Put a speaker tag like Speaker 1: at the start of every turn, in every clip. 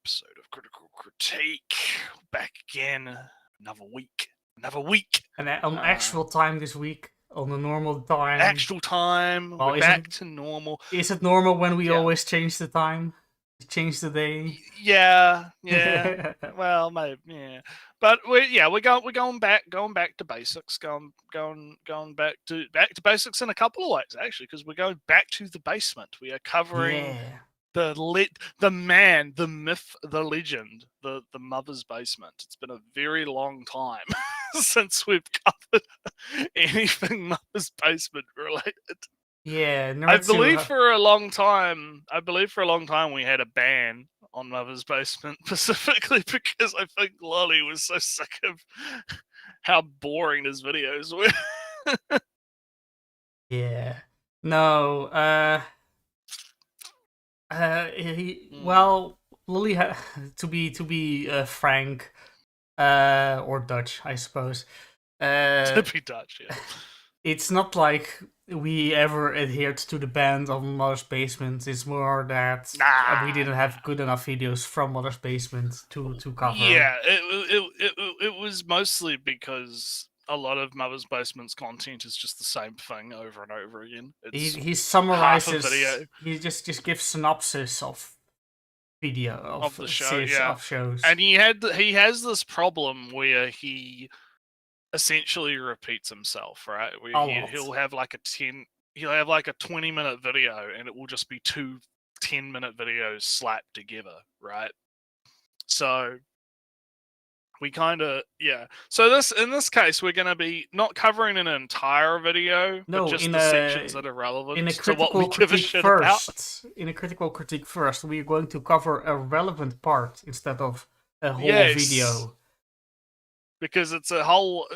Speaker 1: episode of Critical Critique. Back again, another week.
Speaker 2: And on actual time this week, on the normal time.
Speaker 1: Actual time,
Speaker 2: Well,
Speaker 1: we're back to normal.
Speaker 2: Is it normal when we always change the time? Change the day?
Speaker 1: Yeah. Well, maybe, yeah. But we're going back to basics, going back to basics in a couple of ways actually, because we're going back to the basement. We are covering the man, the myth, the legend, the mother's basement. It's been a very long time since we've covered anything mother's basement related.
Speaker 2: Yeah,
Speaker 1: I believe for a long time we had a ban on Mother's Basement, specifically because I think Lolly was so sick of how boring his videos were.
Speaker 2: Yeah. No, well, Lolly, to be frank, or Dutch, I suppose.
Speaker 1: To be Dutch, yeah.
Speaker 2: It's not like we ever adhered to the ban on Mother's Basement. It's more that we didn't have good enough videos from Mother's Basement to cover.
Speaker 1: Yeah, it was mostly because a lot of Mother's Basement's content is just the same thing over and over again.
Speaker 2: He summarizes. Video. He just gives synopsis of video of the show, of shows,
Speaker 1: and he has this problem where he essentially repeats himself, right? Where he'll have like a 20-minute video, and it will just be two 10-minute videos slapped together, right? So we kind of So in this case, we're going to be not covering an entire video, but just the sections that are relevant to what we give a shit about.
Speaker 2: In a critical critique first, we're going to cover a relevant part instead of a whole video.
Speaker 1: Because the whole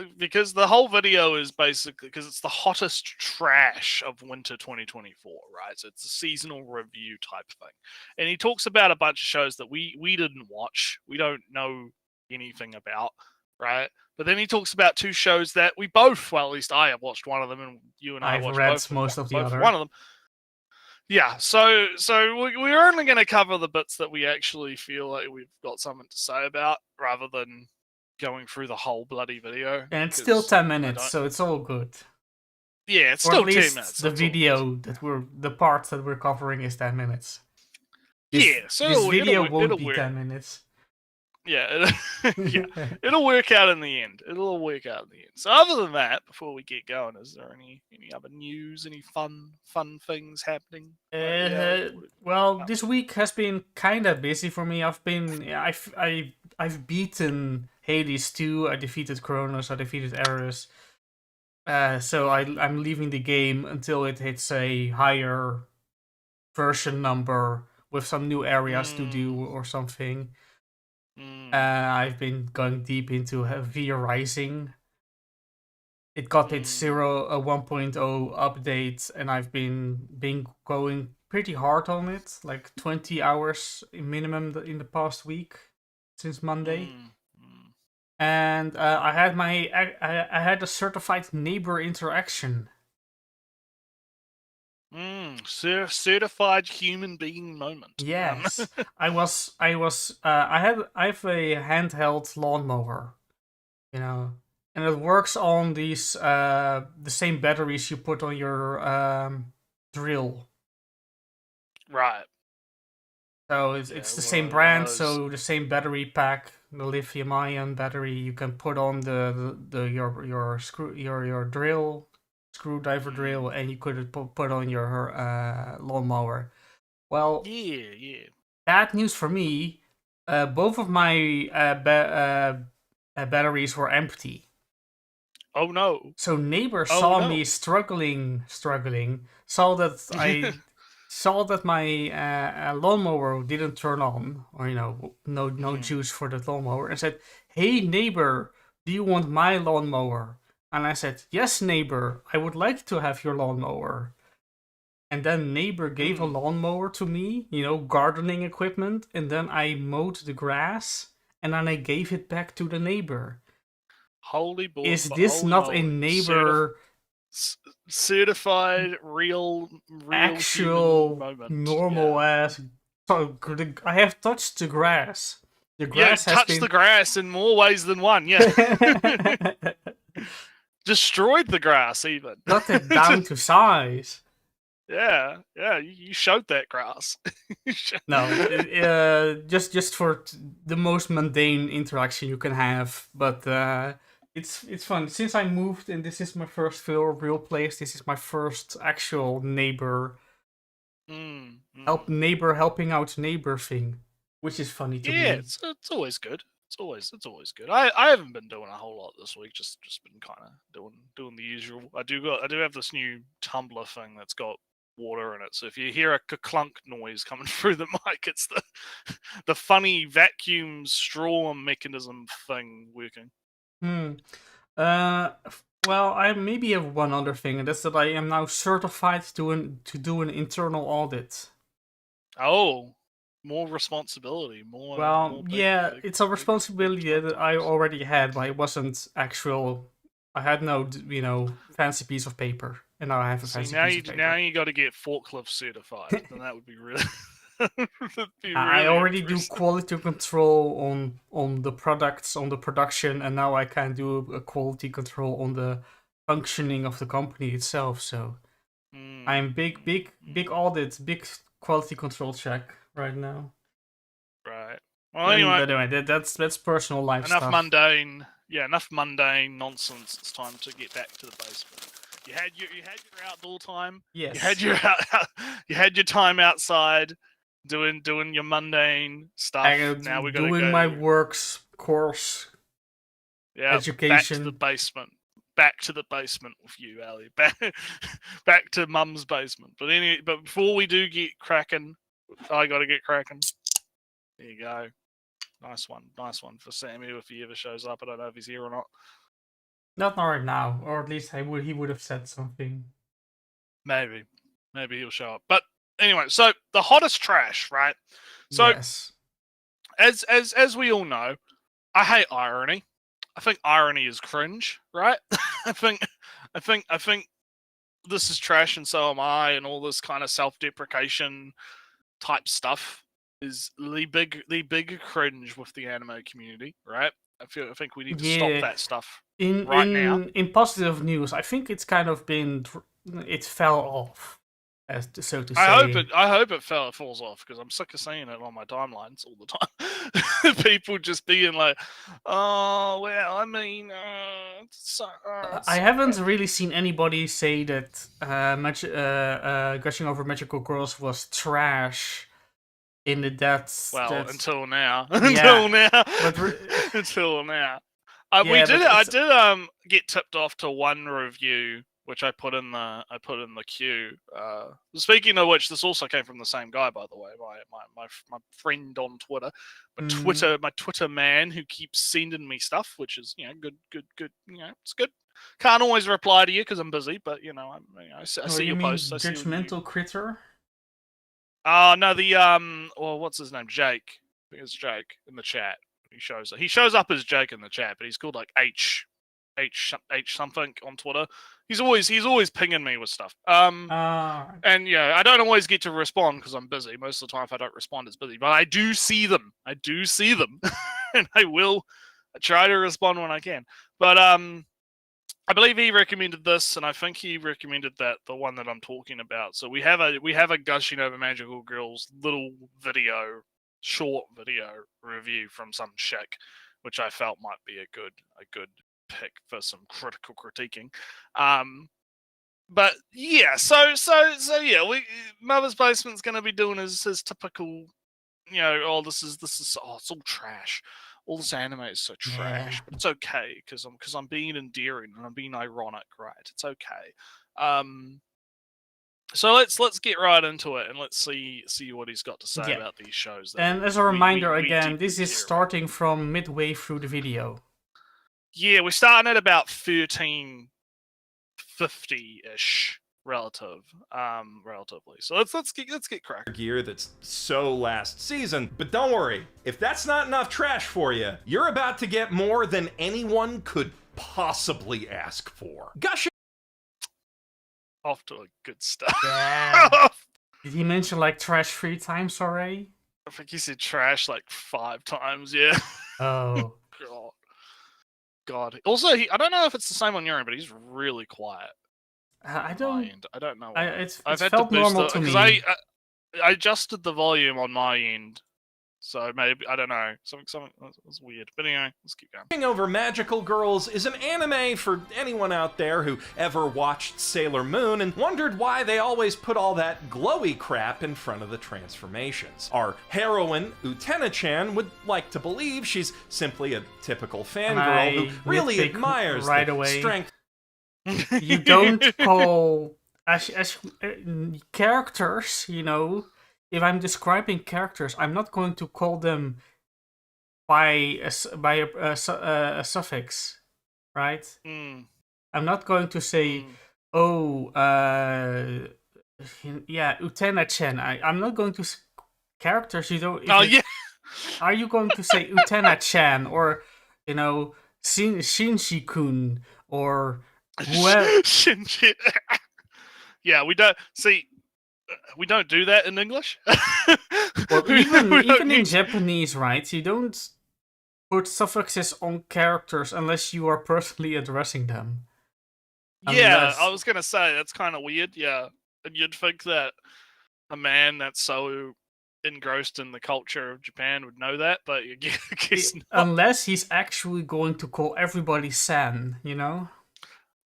Speaker 1: video is basically because it's the hottest trash of winter 2024, right? So it's a seasonal review type thing, and he talks about a bunch of shows that we didn't watch, we don't know anything about, right? But then he talks about two shows that we both, well, at least I have watched one of them, and you and I watched both.
Speaker 2: Most of the other.
Speaker 1: One of them. Yeah, so we're only going to cover the bits that we actually feel like we've got something to say about, rather than going through the whole bloody video.
Speaker 2: And it's still 10 minutes, so it's all good.
Speaker 1: Yeah, it's still 10 minutes.
Speaker 2: The video the parts that we're covering is 10 minutes.
Speaker 1: So
Speaker 2: this video won't be 10 minutes.
Speaker 1: Yeah, it'll work out in the end. So other than that, before we get going, is there any other news, any fun things happening?
Speaker 2: Well, this week has been kind of busy for me. I've beaten Hades 2, I defeated Kronos, I defeated Eris. So I'm leaving the game until it hits a higher version number with some new areas to do or something. I've been going deep into Moralizing. It got its 1.0 update, and I've been going pretty hard on it, like 20 hours minimum in the past week since Monday. And I had a certified neighbor interaction.
Speaker 1: Certified human being moment.
Speaker 2: Yes, I have a handheld lawnmower, and it works on these the same batteries you put on your drill.
Speaker 1: Right.
Speaker 2: So it's the same brand, so the same battery pack, the lithium-ion battery you can put on your screwdriver drill, and you could put on your lawnmower. Well, bad news for me. Both of my batteries were empty.
Speaker 1: Oh no!
Speaker 2: So neighbor saw me struggling, saw that my lawnmower didn't turn on, or no juice for the lawnmower, and said, "Hey neighbor, do you want my lawnmower?" And I said, "Yes, neighbor, I would like to have your lawnmower." And then neighbor gave a lawnmower to me, gardening equipment, and then I mowed the grass, and then I gave it back to the neighbor.
Speaker 1: Holy bull!
Speaker 2: Is this not a neighbor?
Speaker 1: Certified real
Speaker 2: actual normal ass So I have touched the grass. The
Speaker 1: Yeah,
Speaker 2: grass has
Speaker 1: touched
Speaker 2: been
Speaker 1: the grass in more ways than one. Yeah, destroyed the grass even.
Speaker 2: cut it down to size.
Speaker 1: Yeah, you showed that grass.
Speaker 2: No, just for the most mundane interaction you can have, but it's fun. Since I moved and this is my first real place, this is my first actual neighbor helping out neighbor thing, which is funny to
Speaker 1: Yeah,
Speaker 2: me.
Speaker 1: it's always good. It's always good. I haven't been doing a whole lot this week. Just been kind of doing the usual. I do have this new tumbler thing that's got water in it. So if you hear a clunk noise coming through the mic, it's the funny vacuum straw mechanism thing working.
Speaker 2: Uh, well, I maybe have one other thing, and that's that I am now certified to do an internal audit.
Speaker 1: Oh, more responsibility,
Speaker 2: Well,
Speaker 1: more
Speaker 2: yeah,
Speaker 1: big
Speaker 2: it's a
Speaker 1: big
Speaker 2: responsibility
Speaker 1: job
Speaker 2: that I
Speaker 1: types.
Speaker 2: already had, but it wasn't actual. I had no, fancy piece of paper, and now I have a
Speaker 1: See,
Speaker 2: fancy piece of
Speaker 1: now
Speaker 2: paper.
Speaker 1: you got to get forklift certified. Then that would be really that'd be
Speaker 2: I
Speaker 1: really
Speaker 2: already do
Speaker 1: impressive.
Speaker 2: quality control on the products, on the production, and now I can do a quality control on the functioning of the company itself. So I'm big audit, big quality control check right now.
Speaker 1: Right. Well,
Speaker 2: And
Speaker 1: anyway,
Speaker 2: anyway, that's personal life
Speaker 1: enough
Speaker 2: stuff.
Speaker 1: mundane. Yeah, enough mundane nonsense. It's time to get back to the basement. You had your outdoor time. You had
Speaker 2: Yes.
Speaker 1: you had your time outside doing your mundane stuff. Now we got to
Speaker 2: Doing my
Speaker 1: go.
Speaker 2: works course,
Speaker 1: Yeah, back to the
Speaker 2: education.
Speaker 1: basement. Back to the basement with you, Ali. Back to Mum's basement. But before we do get cracking, I got to get cracking. There you go. Nice one for Sammy if he ever shows up. I don't know if he's here or not.
Speaker 2: Not right now, or at least he would have said something.
Speaker 1: Maybe he'll show up. But anyway, so the hottest trash, right? So
Speaker 2: Yes.
Speaker 1: as we all know, I hate irony. I think irony is cringe, right? I think this is trash, and so am I, and all this kind of self-deprecation type stuff is the big cringe with the anime community, right? I think we need to stop
Speaker 2: Yeah.
Speaker 1: that stuff
Speaker 2: In
Speaker 1: right now.
Speaker 2: in positive news, I think it's kind of been it fell off, so to say.
Speaker 1: I hope it falls off because I'm sick of seeing it on my timelines all the time. People just being like, "Oh well, I mean,
Speaker 2: I haven't really seen anybody say that Gushing Over Magical Girls was trash in the
Speaker 1: well
Speaker 2: that's
Speaker 1: until now,
Speaker 2: yeah,
Speaker 1: until now,
Speaker 2: but
Speaker 1: until now."
Speaker 2: yeah, but
Speaker 1: I
Speaker 2: it's
Speaker 1: did get tipped off to one review which I put in the queue. Speaking of which, this also came from the same guy, by the way, my friend on Twitter, my Twitter man who keeps sending me stuff, which is good. You know, it's good. Can't always reply to you because I'm busy, but I
Speaker 2: oh,
Speaker 1: see
Speaker 2: you
Speaker 1: your posts.
Speaker 2: mean
Speaker 1: I see what you.
Speaker 2: judgmental critter?
Speaker 1: No, the well, what's his name? Jake. I think it's Jake in the chat. He shows up as Jake in the chat, but he's called like H something on Twitter. He's always pinging me with stuff. And yeah, I don't always get to respond because I'm busy. Most of the time, if I don't respond, it's busy. But I do see them. And I will try to respond when I can. But I believe he recommended this, and I think he recommended that the one that I'm talking about. So we have a Gushing Over Magical Girls little short video review from some chick, which I felt might be a good pick for some critical critiquing. But yeah, so yeah, Mother's Basement's going to be doing his typical, this is it's all trash. All this anime is so trash, but it's okay because I'm being endearing and I'm being ironic, right? It's okay. So let's get right into it and let's see what he's got to say about these shows.
Speaker 2: And as a reminder again, this is starting from midway through the video.
Speaker 1: Yeah, we're starting at about 1350-ish relatively. So let's get cracking.
Speaker 3: Gear that's so last season, but don't worry, if that's not enough trash for you, you're about to get more than anyone could possibly ask for. Gushing.
Speaker 1: Off to a good start.
Speaker 2: Yeah. Did he mention like trash 3 times already?
Speaker 1: I think he said trash like 5 times. Yeah.
Speaker 2: Oh.
Speaker 1: God. Also, I don't know if it's the same on your end, but he's really quiet.
Speaker 2: I
Speaker 1: on
Speaker 2: don't.
Speaker 1: my end. I don't know why.
Speaker 2: It's
Speaker 1: I've had
Speaker 2: felt
Speaker 1: to boost
Speaker 2: normal to
Speaker 1: because
Speaker 2: me.
Speaker 1: I adjusted the volume on my end, so maybe I don't know. Something was weird. But anyway, let's keep going.
Speaker 3: King Over Magical Girls is an anime for anyone out there who ever watched Sailor Moon and wondered why they always put all that glowy crap in front of the transformations. Our heroine, Utena-chan, would like to believe she's simply a typical fangirl who really admires the strength.
Speaker 2: You don't call as characters, you know. If I'm describing characters, I'm not going to call them by a suffix, right? I'm not going to say, oh, yeah, Utena-chan. I'm not going to characters. You don't.
Speaker 1: Yeah.
Speaker 2: Are you going to say Utena-chan or, you know, Shinji-kun or whoever?
Speaker 1: Shinji. Yeah, we don't see. We don't do that in English.
Speaker 2: Well, even in Japanese, right? You don't put suffixes on characters unless you are personally addressing them.
Speaker 1: Yeah, I was gonna say that's kind of weird. Yeah, and you'd think that a man that's so engrossed in the culture of Japan would know that, but I guess not.
Speaker 2: Unless he's actually going to call everybody San, you know.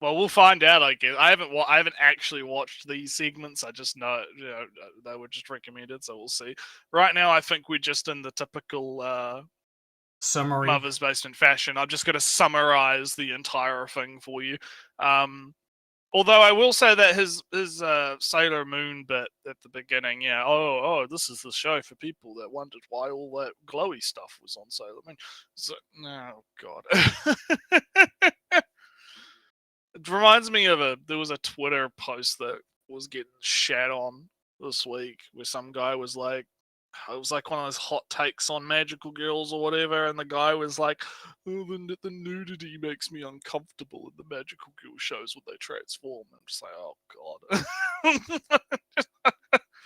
Speaker 1: Well, we'll find out. I guess I haven't actually watched these segments. I just know, they were just recommended, so we'll see. Right now, I think we're just in the typical
Speaker 2: summary.
Speaker 1: Mothers based in fashion. I'm just going to summarize the entire thing for you. Although I will say that his Sailor Moon bit at the beginning, yeah. Oh, this is the show for people that wondered why all that glowy stuff was on Sailor Moon. So, oh God. It reminds me of there was a Twitter post that was getting shat on this week where some guy was like, it was like one of those hot takes on magical girls or whatever, and the guy was like, oh, the nudity makes me uncomfortable in the magical girl shows when they transform. I'm just like, oh God.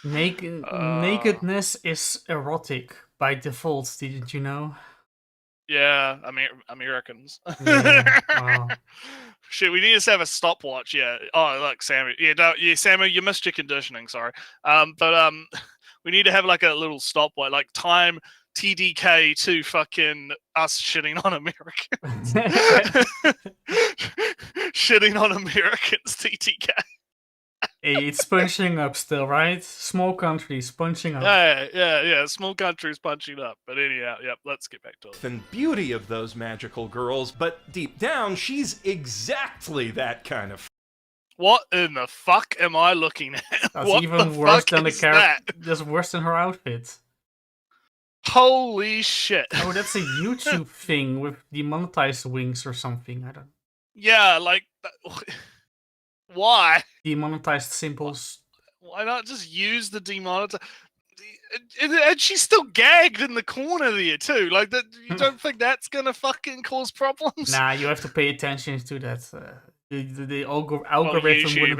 Speaker 2: Nakedness is erotic by default, didn't you know?
Speaker 1: Yeah, Americans.
Speaker 2: Yeah, wow.
Speaker 1: Shit, we need to have a stopwatch. Yeah. Oh, look, Sammy. Yeah, Sammy, you missed your conditioning. Sorry. But we need to have like a little stopwatch, like time TDK to fucking us shitting on Americans. Shitting on Americans, TTK.
Speaker 2: Hey, it's punching up still, right? Small countries punching up.
Speaker 1: Yeah. Small countries punching up. But anyhow, yep, let's get back to it.
Speaker 3: The beauty of those magical girls, but deep down, she's exactly that kind of.
Speaker 1: What in the fuck am I looking at?
Speaker 2: That's
Speaker 1: what
Speaker 2: even worse than the character. That's worse than her outfit.
Speaker 1: Holy shit.
Speaker 2: Oh, that's a YouTube thing with demonetized wings or something. I don't.
Speaker 1: Yeah, like. Why?
Speaker 2: Demonetized symbols.
Speaker 1: Why not just use the demonetized? And she's still gagged in the corner there too. Like that, you don't think that's gonna fucking cause problems?
Speaker 2: Nah, you have to pay attention to that. The algorithm
Speaker 1: YouTube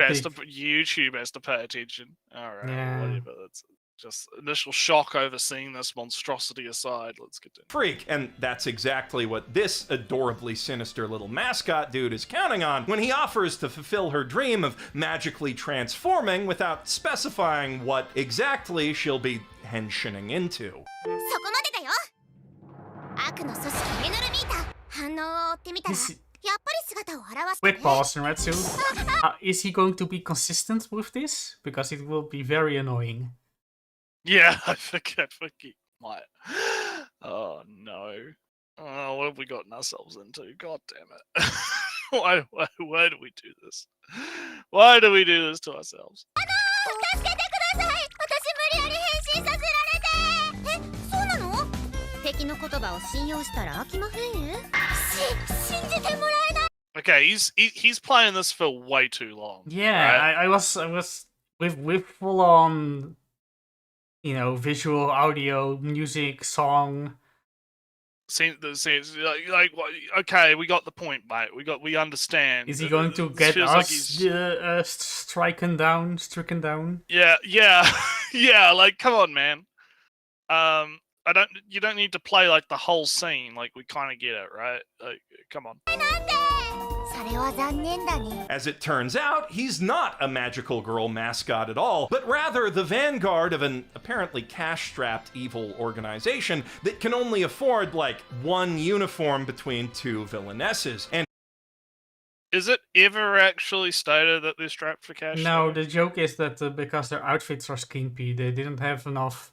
Speaker 1: has to pay attention. All right,
Speaker 2: yeah.
Speaker 1: Whatever. That's just initial shock over seeing this monstrosity aside. Let's get to
Speaker 3: freak, and that's exactly what this adorably sinister little mascot dude is counting on when he offers to fulfill her dream of magically transforming without specifying what exactly she'll be henshining into.
Speaker 2: Quick pause, Retsu. Is he going to be consistent with this? Because it will be very annoying.
Speaker 1: Yeah, I think he might. Oh no. Oh, what have we gotten ourselves into? God damn it. Why do we do this? Why do we do this to ourselves? Okay, he's playing this for way too long.
Speaker 2: Yeah,
Speaker 1: right?
Speaker 2: I was with full on, you know, visual, audio, music, song.
Speaker 1: Like, okay, we got the point, mate. We understand.
Speaker 2: Is he going to get us stricken down?
Speaker 1: Yeah. Yeah. Like, come on, man. You don't need to play like the whole scene. Like, we kind of get it, right? Like, come on.
Speaker 3: As it turns out, he's not a magical girl mascot at all, but rather the vanguard of an apparently cash-strapped evil organization that can only afford, like, one uniform between two villainesses. And
Speaker 1: is it ever actually stated that they're strapped for cash?
Speaker 2: No, the joke is that because their outfits are skimpy, they didn't have enough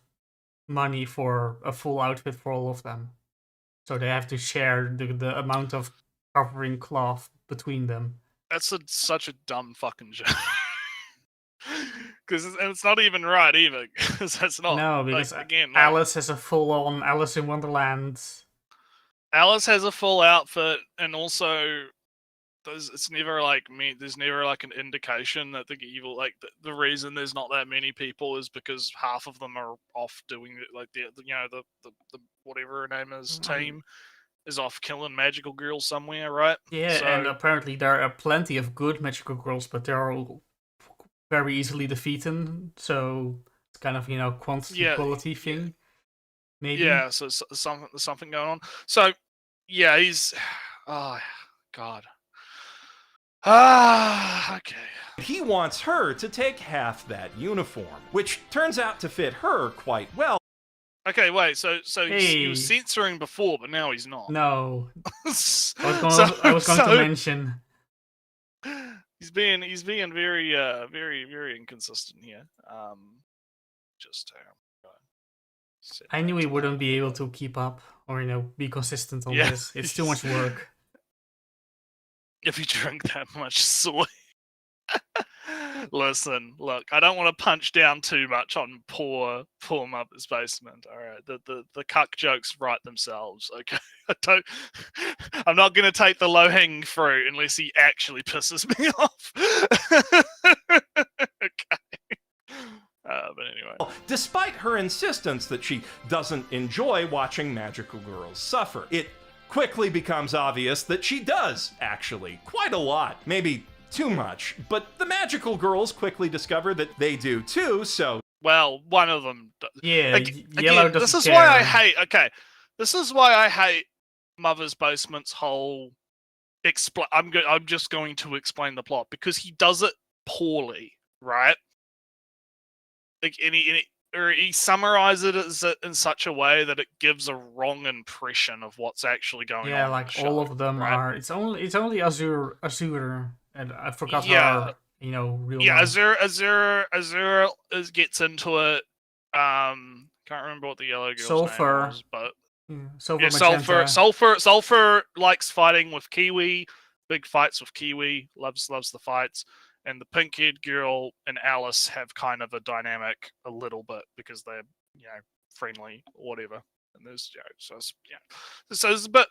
Speaker 2: money for a full outfit for all of them. So they have to share the amount of covering cloth between them.
Speaker 1: That's such a dumb fucking joke. Because it's not even right either. Because that's not.
Speaker 2: No, because
Speaker 1: like, again,
Speaker 2: Alice has a full-on Alice in Wonderland.
Speaker 1: Alice has a full outfit, and also it's never like there's never like an indication that the evil, like the reason there's not that many people is because half of them are off doing it, like the whatever her name is, team is off killing magical girls somewhere, right?
Speaker 2: Yeah,
Speaker 1: so,
Speaker 2: and apparently there are plenty of good magical girls, but they're all very easily defeated, so it's kind of, quantity quality thing. Maybe.
Speaker 1: Yeah, so something going on. So yeah, he's oh god. Okay.
Speaker 3: He wants her to take half that uniform, which turns out to fit her quite well.
Speaker 1: Okay, wait. So he was censoring before, but now he's not.
Speaker 2: No. I was going to mention.
Speaker 1: He's being very very inconsistent here.
Speaker 2: I knew he wouldn't be able to keep up or be consistent on this. It's too much work.
Speaker 1: If you drink that much soy. Listen, look, I don't want to punch down too much on poor Mother's Basement. All right, the cuck jokes write themselves. Okay, I'm not going to take the low hanging fruit unless he actually pisses me off. Okay. But anyway,
Speaker 3: despite her insistence that she doesn't enjoy watching magical girls suffer, it quickly becomes obvious that she does, actually, quite a lot. Maybe too much, but the magical girls quickly discover that they do too, so...
Speaker 1: Well, one of them does.
Speaker 2: Yeah, Yellow doesn't
Speaker 1: this is
Speaker 2: care.
Speaker 1: why I hate... Okay, this is why I hate Mother's Basement's whole... I'm just going to explain the plot, because he does it poorly, right? Like, he summarizes it in such a way that it gives a wrong impression of what's actually going on.
Speaker 2: Yeah, like
Speaker 1: in the
Speaker 2: all
Speaker 1: show,
Speaker 2: of them
Speaker 1: right?
Speaker 2: are. It's only Azure, and I forgot her. Real.
Speaker 1: Yeah, Azure gets into it. Can't remember what the yellow girl's name was, but Sulfur likes fighting with Kiwi. Big fights with Kiwi. Loves the fights. And the pink-haired girl and Alice have kind of a dynamic a little bit because they're, friendly or whatever. And there's, but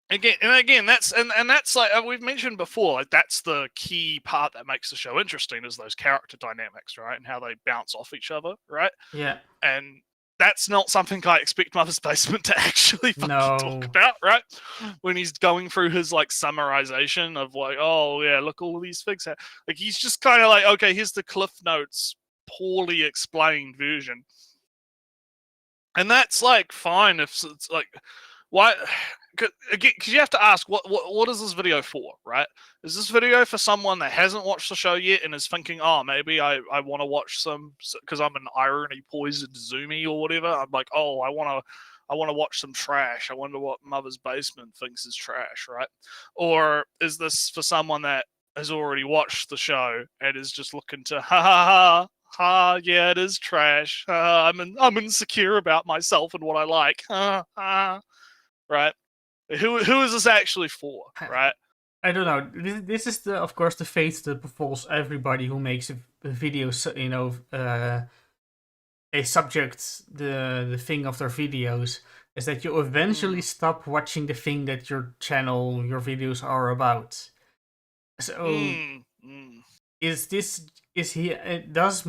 Speaker 1: again, that's like we've mentioned before, like that's the key part that makes the show interesting is those character dynamics, right? And how they bounce off each other, right?
Speaker 2: Yeah.
Speaker 1: And that's not something I expect Mother's Basement to actually talk about, right? When he's going through his like summarization of like, oh yeah, look, all of these figs. Like he's just kind of like, okay, here's the Cliff Notes poorly explained version, and that's like fine if it's like, why? Because you have to ask, what is this video for, right? Is this video for someone that hasn't watched the show yet and is thinking, oh, maybe I want to watch some, because I'm an irony poisoned zoomie or whatever. I'm like, oh, I want to watch some trash. I wonder what Mother's Basement thinks is trash, right? Or is this for someone that has already watched the show and is just looking to yeah, it is trash. I'm insecure about myself and what I like. Right? Who is this actually for, right?
Speaker 2: I don't know. This is of course the fate that befalls everybody who makes a video. A subject, the thing of their videos is that you eventually stop watching the thing that your channel, your videos are about. So, does has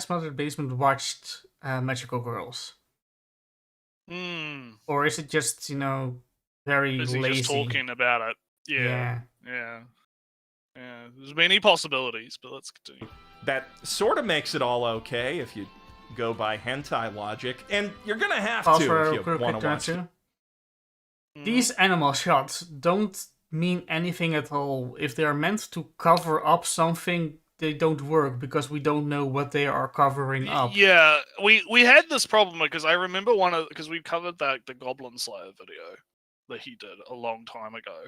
Speaker 2: Mother Basement watched Magical Girls? Or is it just, very
Speaker 1: is he
Speaker 2: lazy?
Speaker 1: Just talking about it? Yeah. There's many possibilities, but let's continue.
Speaker 3: That sort of makes it all okay if you go by hentai logic, and you're gonna have
Speaker 2: Also,
Speaker 3: to if you want to watch
Speaker 2: too.
Speaker 1: Mm-hmm.
Speaker 2: These animal shots don't mean anything at all. If they are meant to cover up something, they don't work because we don't know what they are covering up.
Speaker 1: Yeah, we had this problem because I remember because we covered the Goblin Slayer video that he did a long time ago,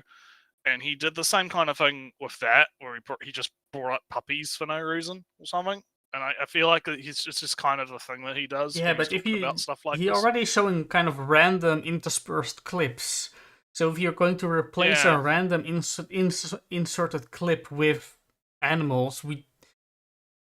Speaker 1: and he did the same kind of thing with that, where he just brought up puppies for no reason or something. And I feel like it's just kind of the thing that he does.
Speaker 2: Yeah,
Speaker 1: when
Speaker 2: but
Speaker 1: he's
Speaker 2: if
Speaker 1: talking about stuff like
Speaker 2: he
Speaker 1: this.
Speaker 2: already showing kind of random interspersed clips. So if you're going to replace
Speaker 1: Yeah.
Speaker 2: a random inserted clip with animals,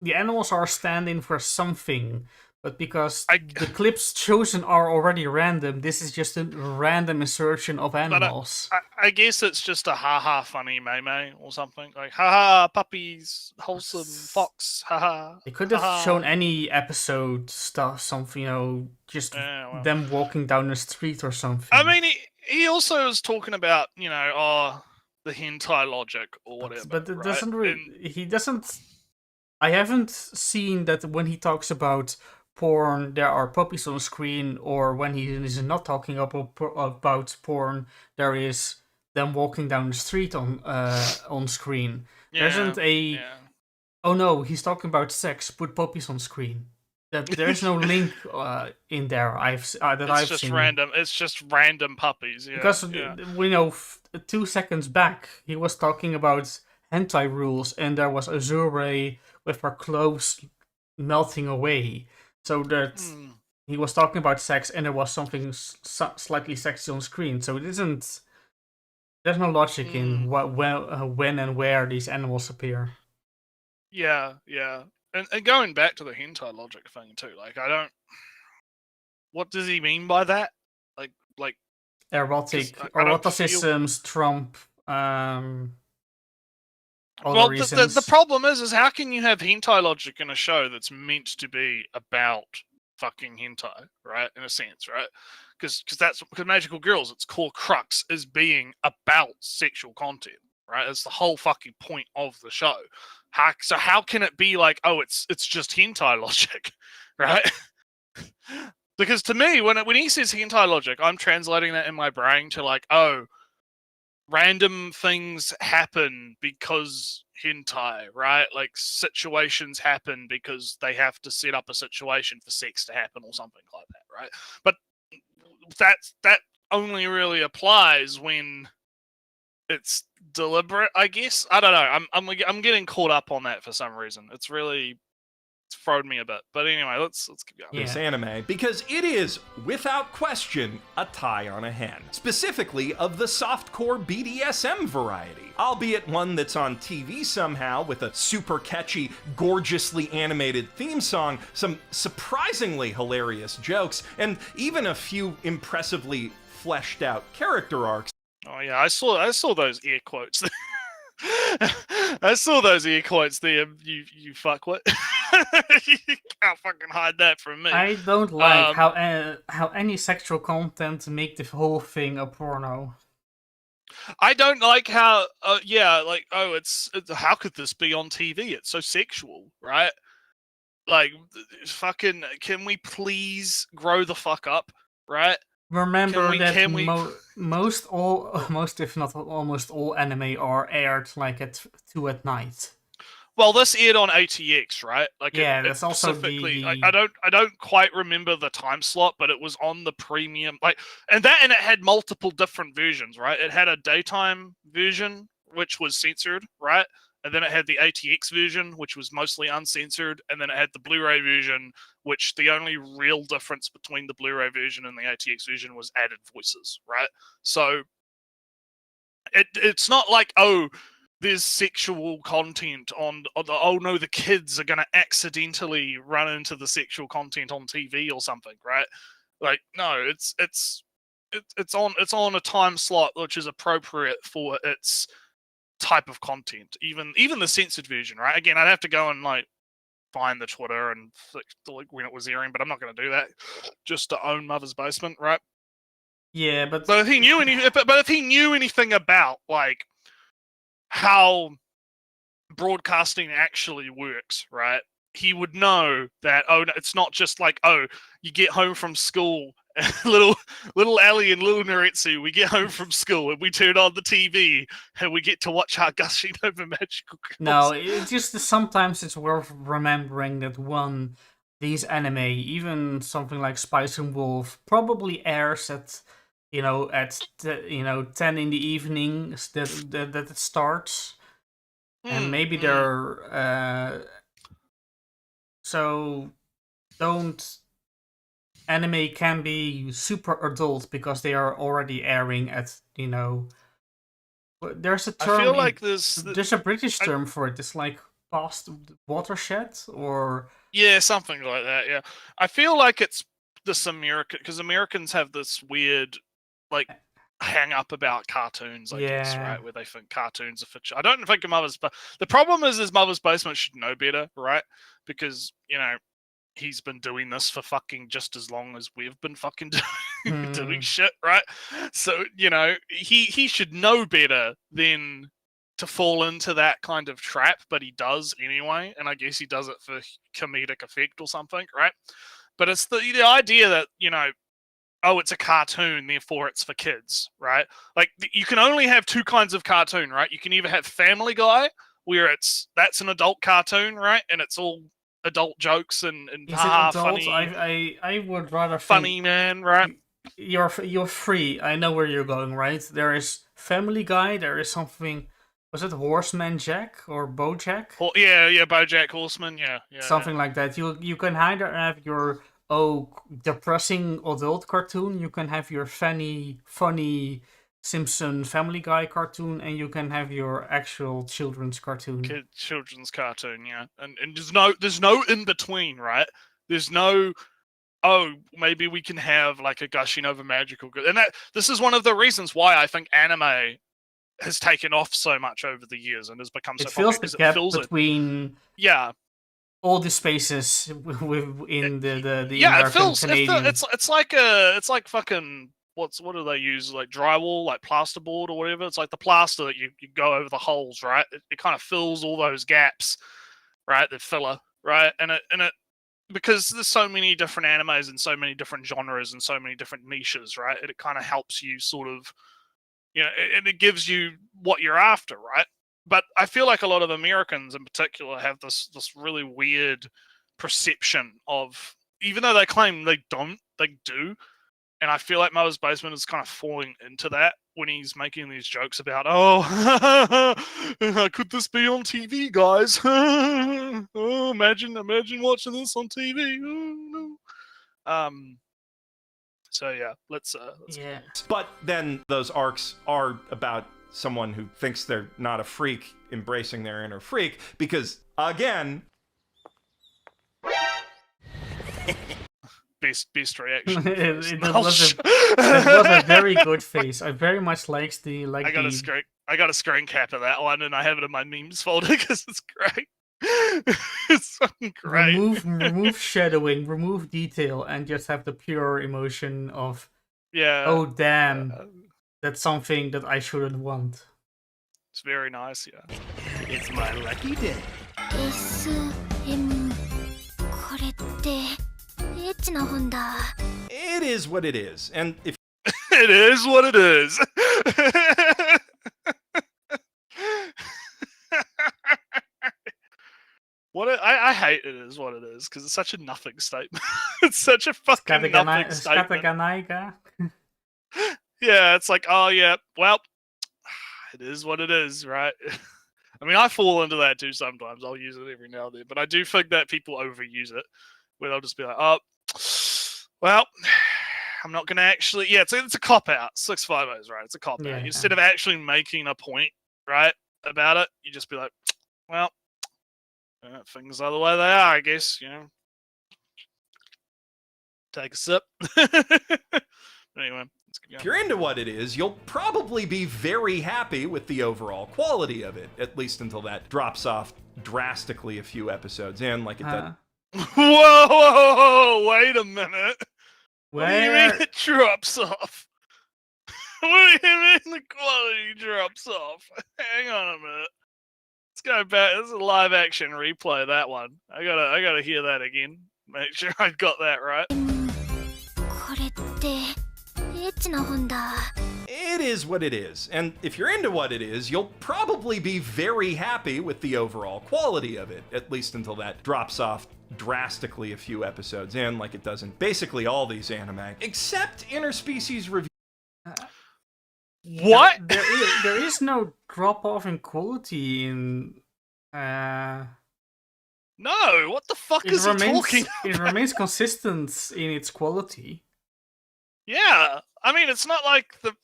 Speaker 2: the animals are standing for something. But because the clips chosen are already random, this is just a random insertion of animals.
Speaker 1: I guess it's just a haha funny meme or something. Like, haha, puppies, wholesome, fox, haha.
Speaker 2: They could have shown any episode stuff, something, just them walking down the street or something.
Speaker 1: I mean, he also was talking about, the hentai logic or whatever.
Speaker 2: But it
Speaker 1: right?
Speaker 2: doesn't really. He doesn't. I haven't seen that when he talks about porn, there are puppies on screen, or when he is not talking about porn, there is them walking down the street on screen. There isn't a.
Speaker 1: Yeah.
Speaker 2: Oh no, he's talking about sex. Put puppies on screen. There's no link in there. I've seen.
Speaker 1: Random. It's just random puppies. Yeah.
Speaker 2: Because we know 2 seconds back he was talking about hentai rules, and there was Azure with her clothes melting away. So that he was talking about sex, and there was something slightly sexy on screen. So it isn't. There's no logic in when and where these animals appear.
Speaker 1: Yeah. And going back to the hentai logic thing too, like I don't. What does he mean by that? Like
Speaker 2: eroticisms trump.
Speaker 1: Well, the problem is how can you have hentai logic in a show that's meant to be about fucking hentai, right? In a sense, right? Because Magical Girls, its core crux is being about sexual content, right? It's the whole fucking point of the show. So how can it be like, oh, it's just hentai logic, right? Because to me, when he says hentai logic, I'm translating that in my brain to like, oh, random things happen because hentai, right? Like situations happen because they have to set up a situation for sex to happen or something like that, right? But that only really applies when it's deliberate, I guess. I don't know. I'm getting caught up on that for some reason. It's thrown me a bit. But anyway, let's keep going.
Speaker 3: This anime, because it is, without question, a tie on a hen. Specifically of the softcore BDSM variety. Albeit one that's on TV somehow with a super catchy, gorgeously animated theme song, some surprisingly hilarious jokes, and even a few impressively fleshed out character arcs.
Speaker 1: Oh yeah, I saw those air quotes. I saw those air quotes there. You fuckwit. You can't fucking hide that from me.
Speaker 2: I don't like how any sexual content make the whole thing a porno.
Speaker 1: I don't like how it's how could this be on TV? It's so sexual, right? Like fucking can we please grow the fuck up, right?
Speaker 2: Remember that most if not almost all anime are aired like at 2 at night.
Speaker 1: Well, this aired on ATX, right? Like
Speaker 2: that's also the...
Speaker 1: I don't quite remember the time slot, but it was on the premium, and it had multiple different versions, right? It had a daytime version which was censored, right? And then it had the ATX version, which was mostly uncensored, and then it had the Blu-ray version, which the only real difference between the Blu-ray version and the ATX version was added voices, right? So it's not like, oh, there's sexual content the kids are going to accidentally run into the sexual content on TV or something, right? Like, no, it's on a time slot which is appropriate for its type of content, even the censored version, right? Again, I'd have to go and find the Twitter and when it was airing, but I'm not going to do that just to own Mother's Basement, right?
Speaker 2: Yeah, but
Speaker 1: if he knew anything about how broadcasting actually works, right? he would know that, oh, it's not just like, oh, you get home from school, little Ellie and little Naretsu, we get home from school and we turn on the TV and we get to watch our gushing over magical girls.
Speaker 2: No, it just sometimes it's worth remembering that these anime, even something like Spice and Wolf, probably airs at 10 in the evening that it starts, and maybe they're so don't. Anime can be super adult because they are already airing at There's a term.
Speaker 1: I feel like
Speaker 2: there's a British term for it. It's like past watershed or
Speaker 1: something like that. Yeah, I feel like it's this American, because Americans have this weird like hang up about cartoons, I guess, right? Where they think cartoons are fiction. I don't think the problem is Mother's Basement should know better, right? Because he's been doing this for fucking just as long as we've been fucking doing shit, right? So, he should know better than to fall into that kind of trap, but he does anyway, and I guess he does it for comedic effect or something, right? But it's the idea that, oh, it's a cartoon, therefore it's for kids, right? Like, you can only have two kinds of cartoon, right? You can either have Family Guy, where that's an adult cartoon, right? And it's all adult jokes and funny.
Speaker 2: I would rather
Speaker 1: funny man, right?
Speaker 2: You're free. I know where you're going, right? There is Family Guy. There is something. Was it Horseman Jack or BoJack?
Speaker 1: Yeah, BoJack Horseman. Yeah,
Speaker 2: something like that. You can either have your depressing adult cartoon. You can have your funny Simpson Family Guy cartoon, and you can have your actual children's cartoon.
Speaker 1: Children's cartoon, yeah. And there's no in between, right? There's no, oh, maybe we can have like a gushing over magical good. And this is one of the reasons why I think anime has taken off so much over the years and has become so popular.
Speaker 2: It fills the gap between all the spaces within the American Canadian.
Speaker 1: It's like fucking. What do they use? Like drywall, like plasterboard or whatever. It's like the plaster that you go over the holes, right? It kind of fills all those gaps, right? The filler, right? And it because there's so many different animes and so many different genres and so many different niches, right? It kind of helps you sort of, and it gives you what you're after, right? But I feel like a lot of Americans in particular have this really weird perception of, even though they claim they don't, they do. And I feel like Mother's Basement is kind of falling into that when he's making these jokes about, oh, could this be on TV, guys? Oh, imagine watching this on TV. Oh, no. So yeah, let's
Speaker 2: yeah.
Speaker 3: But then those arcs are about someone who thinks they're not a freak embracing their inner freak, because again,
Speaker 1: best reaction.
Speaker 2: that was a very good face. I very much likes the
Speaker 1: I got a screen cap of that one, and I have it in my memes folder because it's great. It's fucking great.
Speaker 2: Remove shadowing, remove detail, and just have the pure emotion of, oh damn, that's something that I shouldn't want.
Speaker 1: It's very nice, yeah.
Speaker 4: It's my lucky day.
Speaker 3: It is what it is, and if
Speaker 1: it is what it is. I hate it is what it is because it's such a nothing statement. It's such a fucking nothing statement. Yeah, it's like, oh yeah, well, it is what it is, right? I mean, I fall into that too sometimes. I'll use it every now and then, but I do think that people overuse it, where they'll just be like, oh, well, I'm not going to actually... Yeah, it's a cop-out. 650s, right? It's a cop-out. Yeah. Instead of actually making a point, right, about it, you just be like, well, things are the way they are, I guess, Take a sip. Anyway, let's get going.
Speaker 3: If you're into what it is, you'll probably be very happy with the overall quality of it, at least until that drops off drastically a few episodes in, like it did.
Speaker 1: Whoa, wait a minute. What do you mean it drops off? What do you mean the quality drops off? Hang on a minute. It's go back. This is a live action replay. That one. I gotta hear that again. Make sure I got that right.
Speaker 3: It is what it is, and if you're into what it is, you'll probably be very happy with the overall quality of it, at least until that drops off drastically a few episodes in, like it does in basically all these anime, except Interspecies Review.
Speaker 1: What?
Speaker 2: There is no drop off in quality in.
Speaker 1: No, what the fuck is he talking about?
Speaker 2: It remains consistent in its quality.
Speaker 1: Yeah, I mean, it's not like the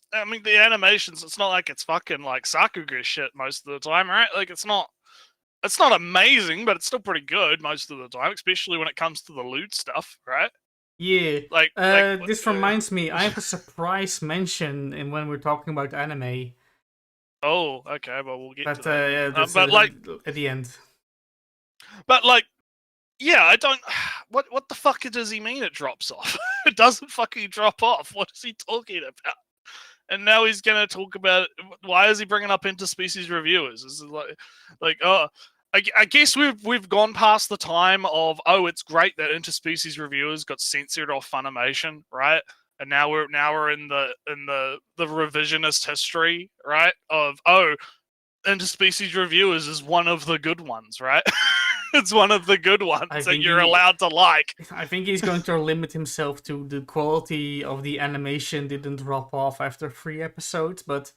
Speaker 1: animations. It's not like it's fucking like Sakuga shit most of the time, right? Like it's not amazing, but it's still pretty good most of the time, especially when it comes to the loot stuff, right?
Speaker 2: Yeah.
Speaker 1: Like
Speaker 2: this reminds me, I have a surprise mention in when we're talking about anime.
Speaker 1: Oh, okay, well we'll get to that.
Speaker 2: Yeah, that's
Speaker 1: but like
Speaker 2: at the end.
Speaker 1: But like, yeah, I don't. What the fuck does he mean? It drops off? It doesn't fucking drop off. What is he talking about? And now he's gonna talk about it. Why is he bringing up interspecies reviewers? This is I guess we've gone past the time of it's great that interspecies reviewers got censored off Funimation, right? And now we're in the revisionist history, right? Of interspecies reviewers is one of the good ones, right? It's one of the good ones that you're allowed to like.
Speaker 2: I think he's going to limit himself to the quality of the animation didn't drop off after 3 episodes, but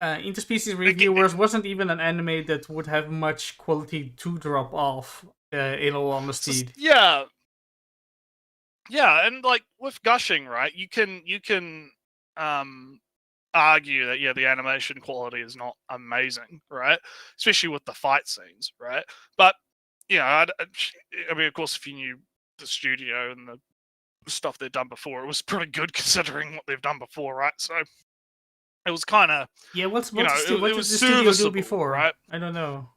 Speaker 2: Interspecies Reviewers wasn't even an anime that would have much quality to drop off, in all honesty.
Speaker 1: Yeah, and like with gushing, right? You can argue that the animation quality is not amazing, right? Especially with the fight scenes, right? But I mean, of course, if you knew the studio and the stuff they've done before, it was pretty good considering what they've done before, right? So it was kind of
Speaker 2: what did the studio do before?
Speaker 1: Right?
Speaker 2: I don't know.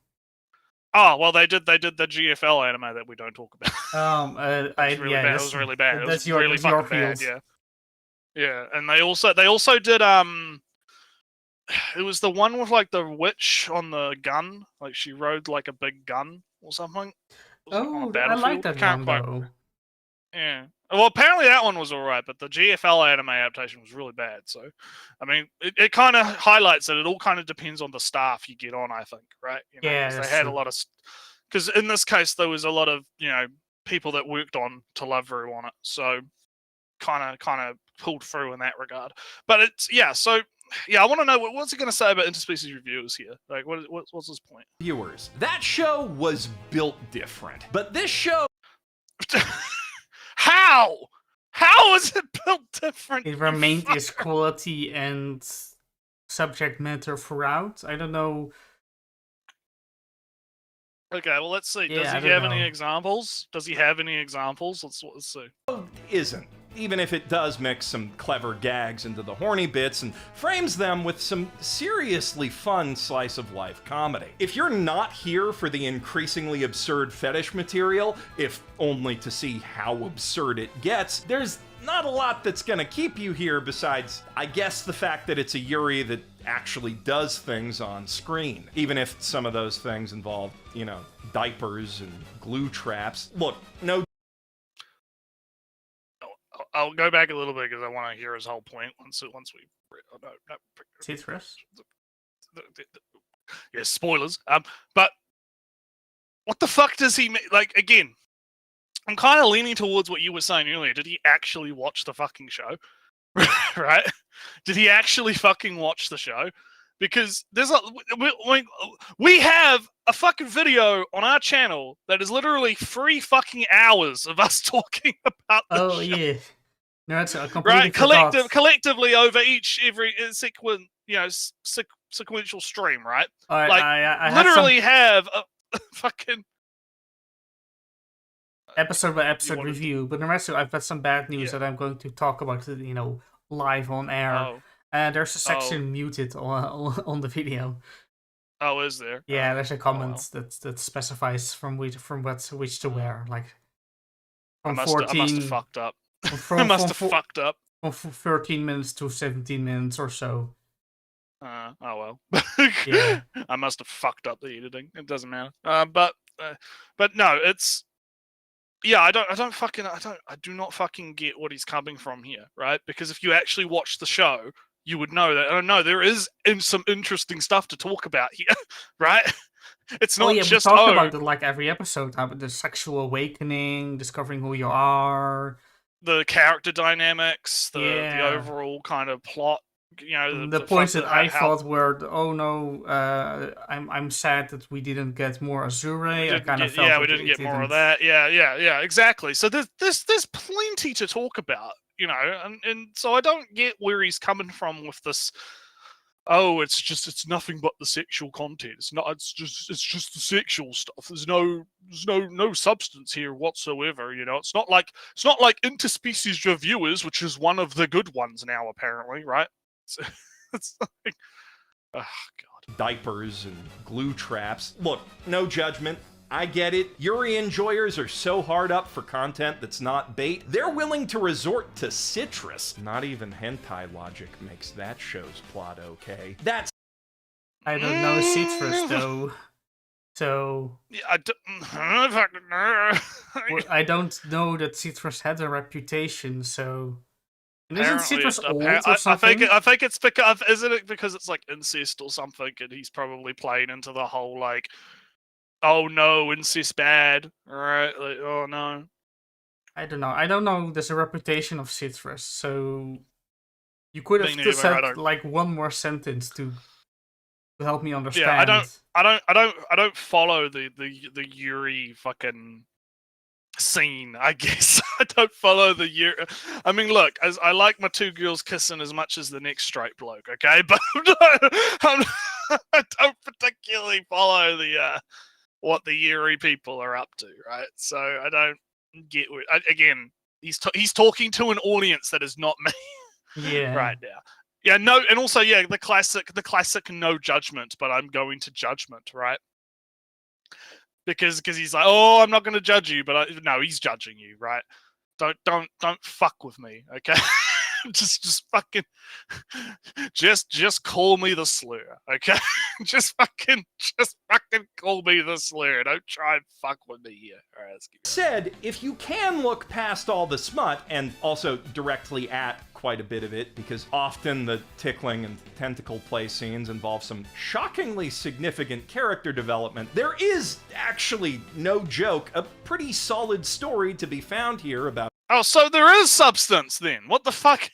Speaker 1: Oh well, they did the GFL anime that we don't talk about.
Speaker 2: It
Speaker 1: was really bad. It was
Speaker 2: your,
Speaker 1: really fucking bad.
Speaker 2: field.
Speaker 1: Yeah, and they also did it was the one with like the witch on the gun, like she rode like a big gun or something.
Speaker 2: I like that one though.
Speaker 1: Yeah. Well, apparently that one was alright, but the GFL anime adaptation was really bad. So, I mean, it kind of highlights that it all kind of depends on the staff you get on, I think, right?
Speaker 2: Yeah,
Speaker 1: they had a lot of, because in this case there was a lot of people that worked on Televeru on it, so kind of pulled through in that regard. But it's so. Yeah, I want to know what's he going to say about interspecies reviewers here. Like, what's his point?
Speaker 3: Viewers, that show was built different, but this show.
Speaker 1: How is it built different?
Speaker 2: It remained its quality and subject matter throughout. I don't know.
Speaker 1: Okay, well, let's see. Does he have any examples? Let's see.
Speaker 3: Isn't. Even if it does mix some clever gags into the horny bits and frames them with some seriously fun slice-of-life comedy. If you're not here for the increasingly absurd fetish material, if only to see how absurd it gets, there's not a lot that's gonna keep you here besides, I guess, the fact that it's a Yuri that actually does things on screen. Even if some of those things involve, diapers and glue traps. Look, no.
Speaker 1: I'll go back a little bit because I want to hear his whole point once we. Yeah, spoilers. But what the fuck does he mean? Like, again, I'm kind of leaning towards what you were saying earlier. Did he actually watch the fucking show? Right? Did he actually fucking watch the show? Because we have a fucking video on our channel that is literally 3 fucking hours of us talking about the show.
Speaker 2: Yeah. No, it's completely
Speaker 1: collectively over every sequential stream, right?
Speaker 2: I
Speaker 1: literally have a fucking
Speaker 2: episode by episode review. But the rest of I've got some bad news that I'm going to talk about, live on air. There's a section muted on the video.
Speaker 1: Oh, is there?
Speaker 2: Yeah, there's a comment that specifies from which to wear, like from 14.
Speaker 1: I must have fucked up. I must have fucked up.
Speaker 2: From 13 minutes to 17 minutes or so.
Speaker 1: Oh well.
Speaker 2: Yeah.
Speaker 1: I must have fucked up the editing. It doesn't matter. But no, it's yeah. I do not fucking get what he's coming from here, right? Because if you actually watch the show, you would know that. Oh no, there is some interesting stuff to talk about here, right? It's not
Speaker 2: we
Speaker 1: just
Speaker 2: talk about it like every episode, about the sexual awakening, discovering who you are,
Speaker 1: the character dynamics, the
Speaker 2: Yeah.
Speaker 1: overall kind of plot. You know,
Speaker 2: the points that I thought were, oh no, I'm sad that we didn't get more Azure. I kind of felt
Speaker 1: we didn't get more of that. Yeah, exactly. So there's plenty to talk about, you know, and so I don't get where he's coming from with this. Oh, it's nothing but the sexual content. It's just the sexual stuff. There's no substance here whatsoever. You know, it's not like interspecies reviewers, which is one of the good ones now apparently, right? It's like, oh god.
Speaker 3: Diapers and glue traps. Look, no judgment. I get it. Yuri enjoyers are so hard up for content that's not bait, they're willing to resort to citrus. Not even hentai logic makes that show's plot okay. That's...
Speaker 2: I don't know citrus though. So
Speaker 1: Yeah, I
Speaker 2: don't know that citrus had a reputation, so... And isn't
Speaker 1: apparently
Speaker 2: citrus old or
Speaker 1: I
Speaker 2: something?
Speaker 1: think it's because, isn't it because it's like incest or something, and he's probably playing into the whole like, oh no, incest bad, right? Like, oh no.
Speaker 2: I don't know. There's a reputation of citrus, so you could have just said like one more sentence to help me understand.
Speaker 1: Yeah, I don't follow the Yuri fucking scene, I guess. I don't follow the Yuri. I mean, look, as I like my two girls kissing as much as the next straight bloke, okay? But I don't particularly follow the what the Yuri people are up to, right? So I don't get again. He's talking to an audience that is not me,
Speaker 2: Yeah.
Speaker 1: right now. Yeah, no, and also the classic no judgment, but I'm going to judgment, right? Because he's like, oh, I'm not going to judge you, but no, he's judging you, right? Don't fuck with me, okay? just fucking, just call me the slur, okay? just fucking call me the slur. Don't try and fuck with me here. All right, let's keep
Speaker 3: said, if you can look past all the smut and also directly at quite a bit of it, because often the tickling and tentacle play scenes involve some shockingly significant character development, there is actually, no joke, a pretty solid story to be found here about...
Speaker 1: Oh, so there is substance then? What the fuck?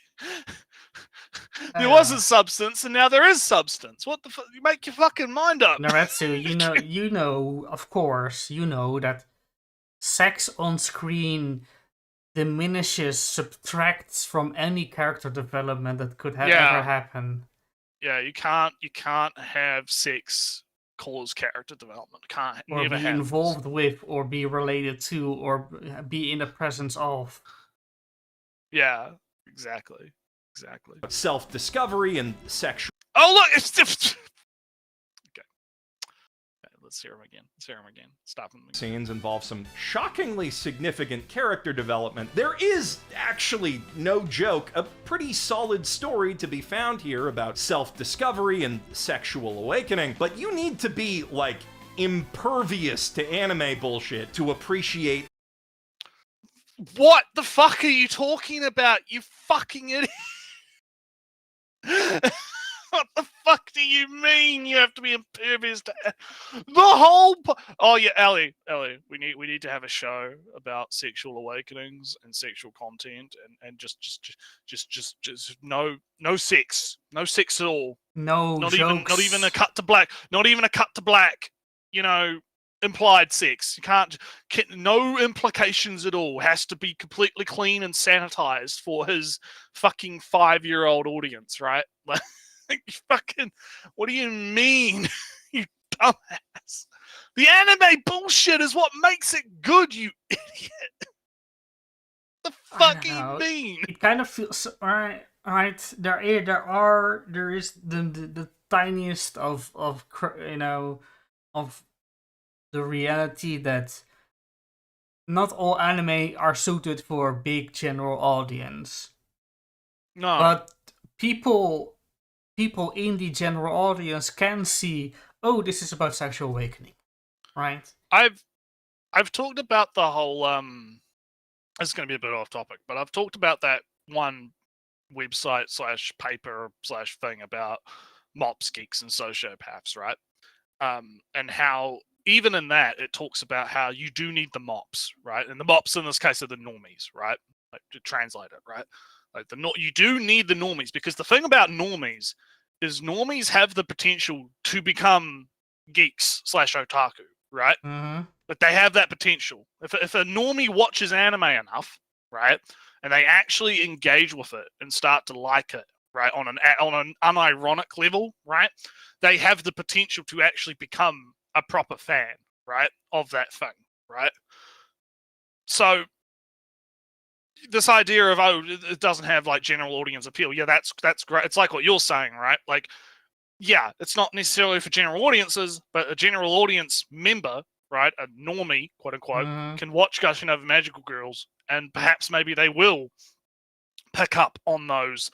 Speaker 1: There wasn't substance, and now there is substance. What the fuck? You make your fucking mind up.
Speaker 2: Naretsu, you know, of course, you know that sex on screen diminishes, subtracts from any character development that could ever happen.
Speaker 1: Yeah, you can't have sex cause character development. Can't
Speaker 2: or
Speaker 1: never
Speaker 2: be
Speaker 1: happens.
Speaker 2: Involved with, or be related to, or be in the presence of.
Speaker 1: Yeah, exactly.
Speaker 3: Self-discovery and sexual...
Speaker 1: Oh look, it's okay. Let's hear him again. Stop him.
Speaker 3: Scenes involve some shockingly significant character development. There is actually, no joke, a pretty solid story to be found here about self-discovery and sexual awakening, but you need to be, like, impervious to anime bullshit to appreciate...
Speaker 1: What the fuck are you talking about, you fucking idiot? What the fuck do you mean you have to be impervious to the whole oh yeah, Ellie, we need to have a show about sexual awakenings and sexual content and just no sex at all.
Speaker 2: Not
Speaker 1: even a cut to black. Not even a cut to black. You know, implied sex. You can't no implications at all. Has to be completely clean and sanitized for his fucking 5-year-old audience, right? Fucking, what do you mean, you dumbass? The anime bullshit is what makes it good, you idiot. The fuck you mean?
Speaker 2: It kind of feels right. There is the tiniest of the reality that not all anime are suited for a big general audience.
Speaker 1: No,
Speaker 2: but people people in the general audience can see, oh, this is about sexual awakening, right?
Speaker 1: I've talked about the whole this is going to be a bit off topic, but I've talked about that one website / paper / thing about mops, geeks, and sociopaths, right? And how even in that it talks about how you do need the mops, right? And the mops in this case are the normies, right? Like, to translate it, right? Like you do need the normies, because the thing about normies is normies have the potential to become geeks / otaku, right?
Speaker 2: Mm-hmm.
Speaker 1: But they have that potential. If a normie watches anime enough, right, and they actually engage with it and start to like it, right, on an unironic level, right, they have the potential to actually become a proper fan, right, of that thing, right? So this idea of, oh, it doesn't have like general audience appeal, yeah, that's great. It's like what you're saying, right? Like, yeah, it's not necessarily for general audiences, but a general audience member, right, a normie, quote unquote, can watch Gushing Over Magical Girls, and perhaps maybe they will pick up on those,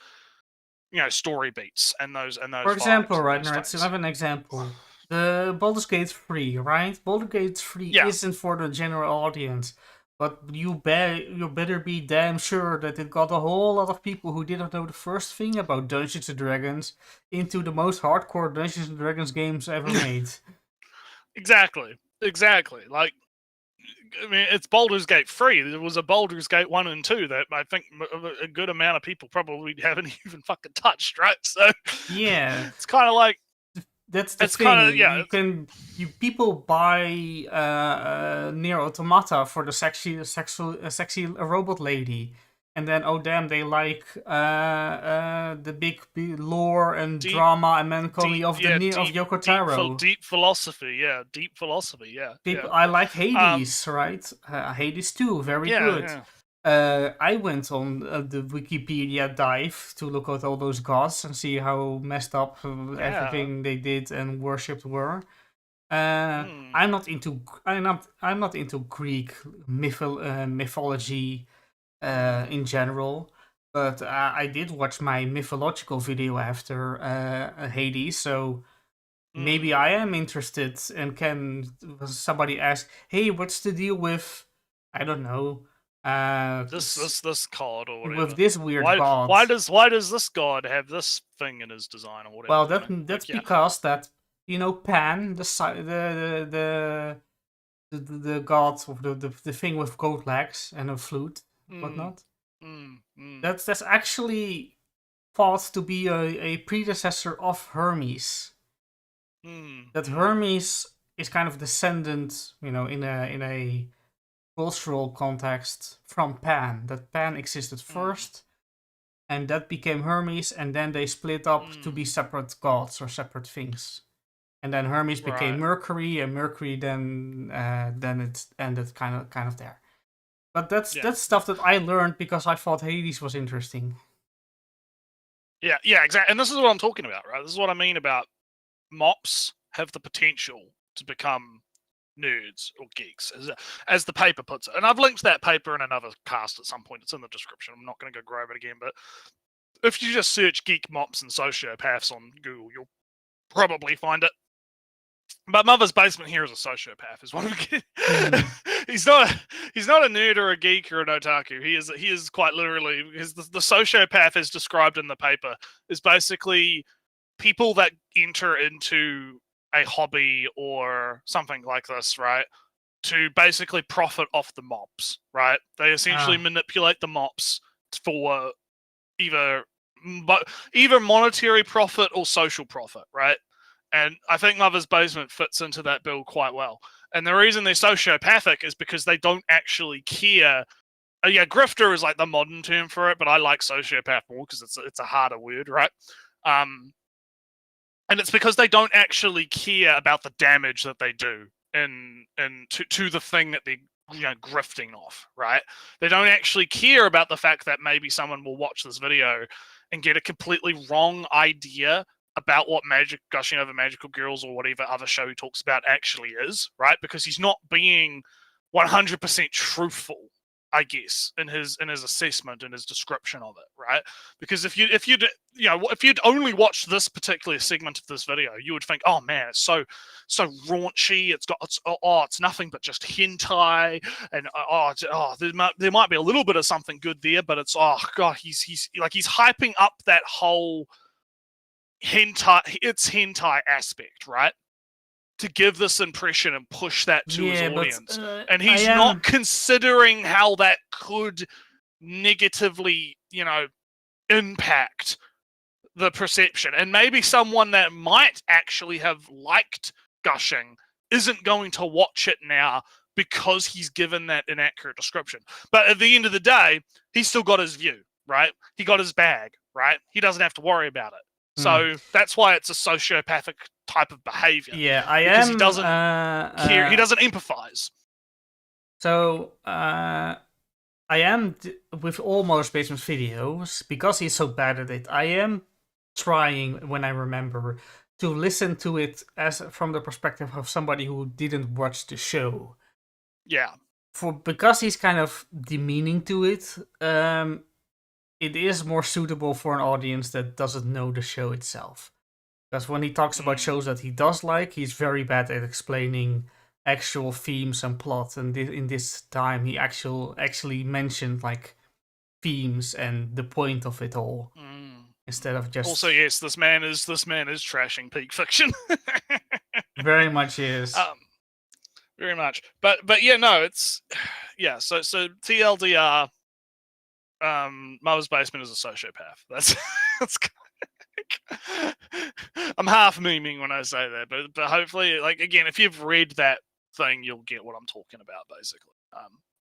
Speaker 1: story beats and those
Speaker 2: For example,
Speaker 1: vibes,
Speaker 2: right,
Speaker 1: those
Speaker 2: let's
Speaker 1: things.
Speaker 2: have an example. The Baldur's Gate 3, right? Baldur's Gate 3
Speaker 1: Yeah.
Speaker 2: isn't for the general audience, but you better be damn sure that it got a whole lot of people who didn't know the first thing about Dungeons and Dragons into the most hardcore Dungeons and Dragons games ever made.
Speaker 1: Exactly. Like, I mean, it's Baldur's Gate 3. There was a Baldur's Gate 1 and 2 that I think a good amount of people probably haven't even fucking touched, right? So
Speaker 2: yeah,
Speaker 1: it's kind of like,
Speaker 2: that's the
Speaker 1: it's
Speaker 2: thing.
Speaker 1: kind of, yeah.
Speaker 2: People buy Near Automata for the sexy robot lady, and then oh damn, they like the big lore and drama and melancholy of Yoko Taro.
Speaker 1: Deep philosophy, yeah.
Speaker 2: I like Hades, right? Hades 2, very good.
Speaker 1: Yeah.
Speaker 2: I went on the Wikipedia dive to look at all those gods and see how messed up everything they did and worshipped were. I'm not into Greek mythology in general, but I did watch my mythological video after Hades, so maybe I am interested. And can somebody ask, hey, what's the deal with, I don't know,
Speaker 1: this god or whatever,
Speaker 2: with this weird god?
Speaker 1: Why does this god have this thing in his design or whatever?
Speaker 2: Well, that's because that, Pan, the god of the thing with goat legs and a flute, whatnot. That's actually thought to be a predecessor of Hermes. That Hermes is kind of descendant, in a cultural context from Pan. That Pan existed first, and that became Hermes, and then they split up to be separate gods or separate things. And then Hermes became Mercury, and Mercury then it ended kind of there. But that's stuff that I learned because I thought Hades was interesting.
Speaker 1: Yeah, exactly. And this is what I'm talking about, right? This is what I mean about mops have the potential to become nerds or geeks, as the paper puts it. And I've linked that paper in another cast at some point. It's in the description. I'm not going to go over it again, but if you just search geek mops and sociopaths on Google, you'll probably find it. But Mother's Basement here is a sociopath, is what I'm getting. He's not a nerd or a geek or an otaku. He is quite literally, because the sociopath as described in the paper is basically people that enter into a hobby or something like this, right, to basically profit off the mops, right? They essentially manipulate the mops for either monetary profit or social profit, right? And I think Mother's Basement fits into that bill quite well. And the reason they're sociopathic is because they don't actually care. Grifter is like the modern term for it, but I like sociopath more because it's a harder word, right? And it's because they don't actually care about the damage that they do to the thing that they're grifting off, right? They don't actually care about the fact that maybe someone will watch this video and get a completely wrong idea about what Gushing Over Magical Girls or whatever other show he talks about actually is, right? Because he's not being 100% truthful I guess, in his assessment and his description of it, right? Because if you'd only watched this particular segment of this video, you would think, oh man, it's so raunchy. It's nothing but just hentai, and there might be a little bit of something good there, but it's he's hyping up that whole hentai aspect, right? To give this impression and push that to his audience. And he's not considering how that could negatively, impact the perception. And maybe someone that might actually have liked gushing isn't going to watch it now because he's given that inaccurate description. But at the end of the day, he's still got his view, right? He got his bag, right? He doesn't have to worry about it. So that's why it's a sociopathic type of behavior.
Speaker 2: Yeah,
Speaker 1: because he doesn't care. He doesn't empathize.
Speaker 2: So I am with all Mother's Basement videos, because he's so bad at it. I am trying, when I remember, to listen to it as from the perspective of somebody who didn't watch the show.
Speaker 1: Yeah.
Speaker 2: Because he's kind of demeaning to it. It is more suitable for an audience that doesn't know the show itself. Because when he talks about shows that he does like, he's very bad at explaining actual themes and plot. And in this time, he actually mentioned like themes and the point of it all, instead of just.
Speaker 1: Also, yes, this man is trashing peak fiction.
Speaker 2: Very much is.
Speaker 1: Very much, but yeah, no, it's So TLDR. Mother's Basement is a sociopath. That's I'm half memeing when I say that, but hopefully, like, again, if you've read that thing, you'll get what I'm talking about, basically.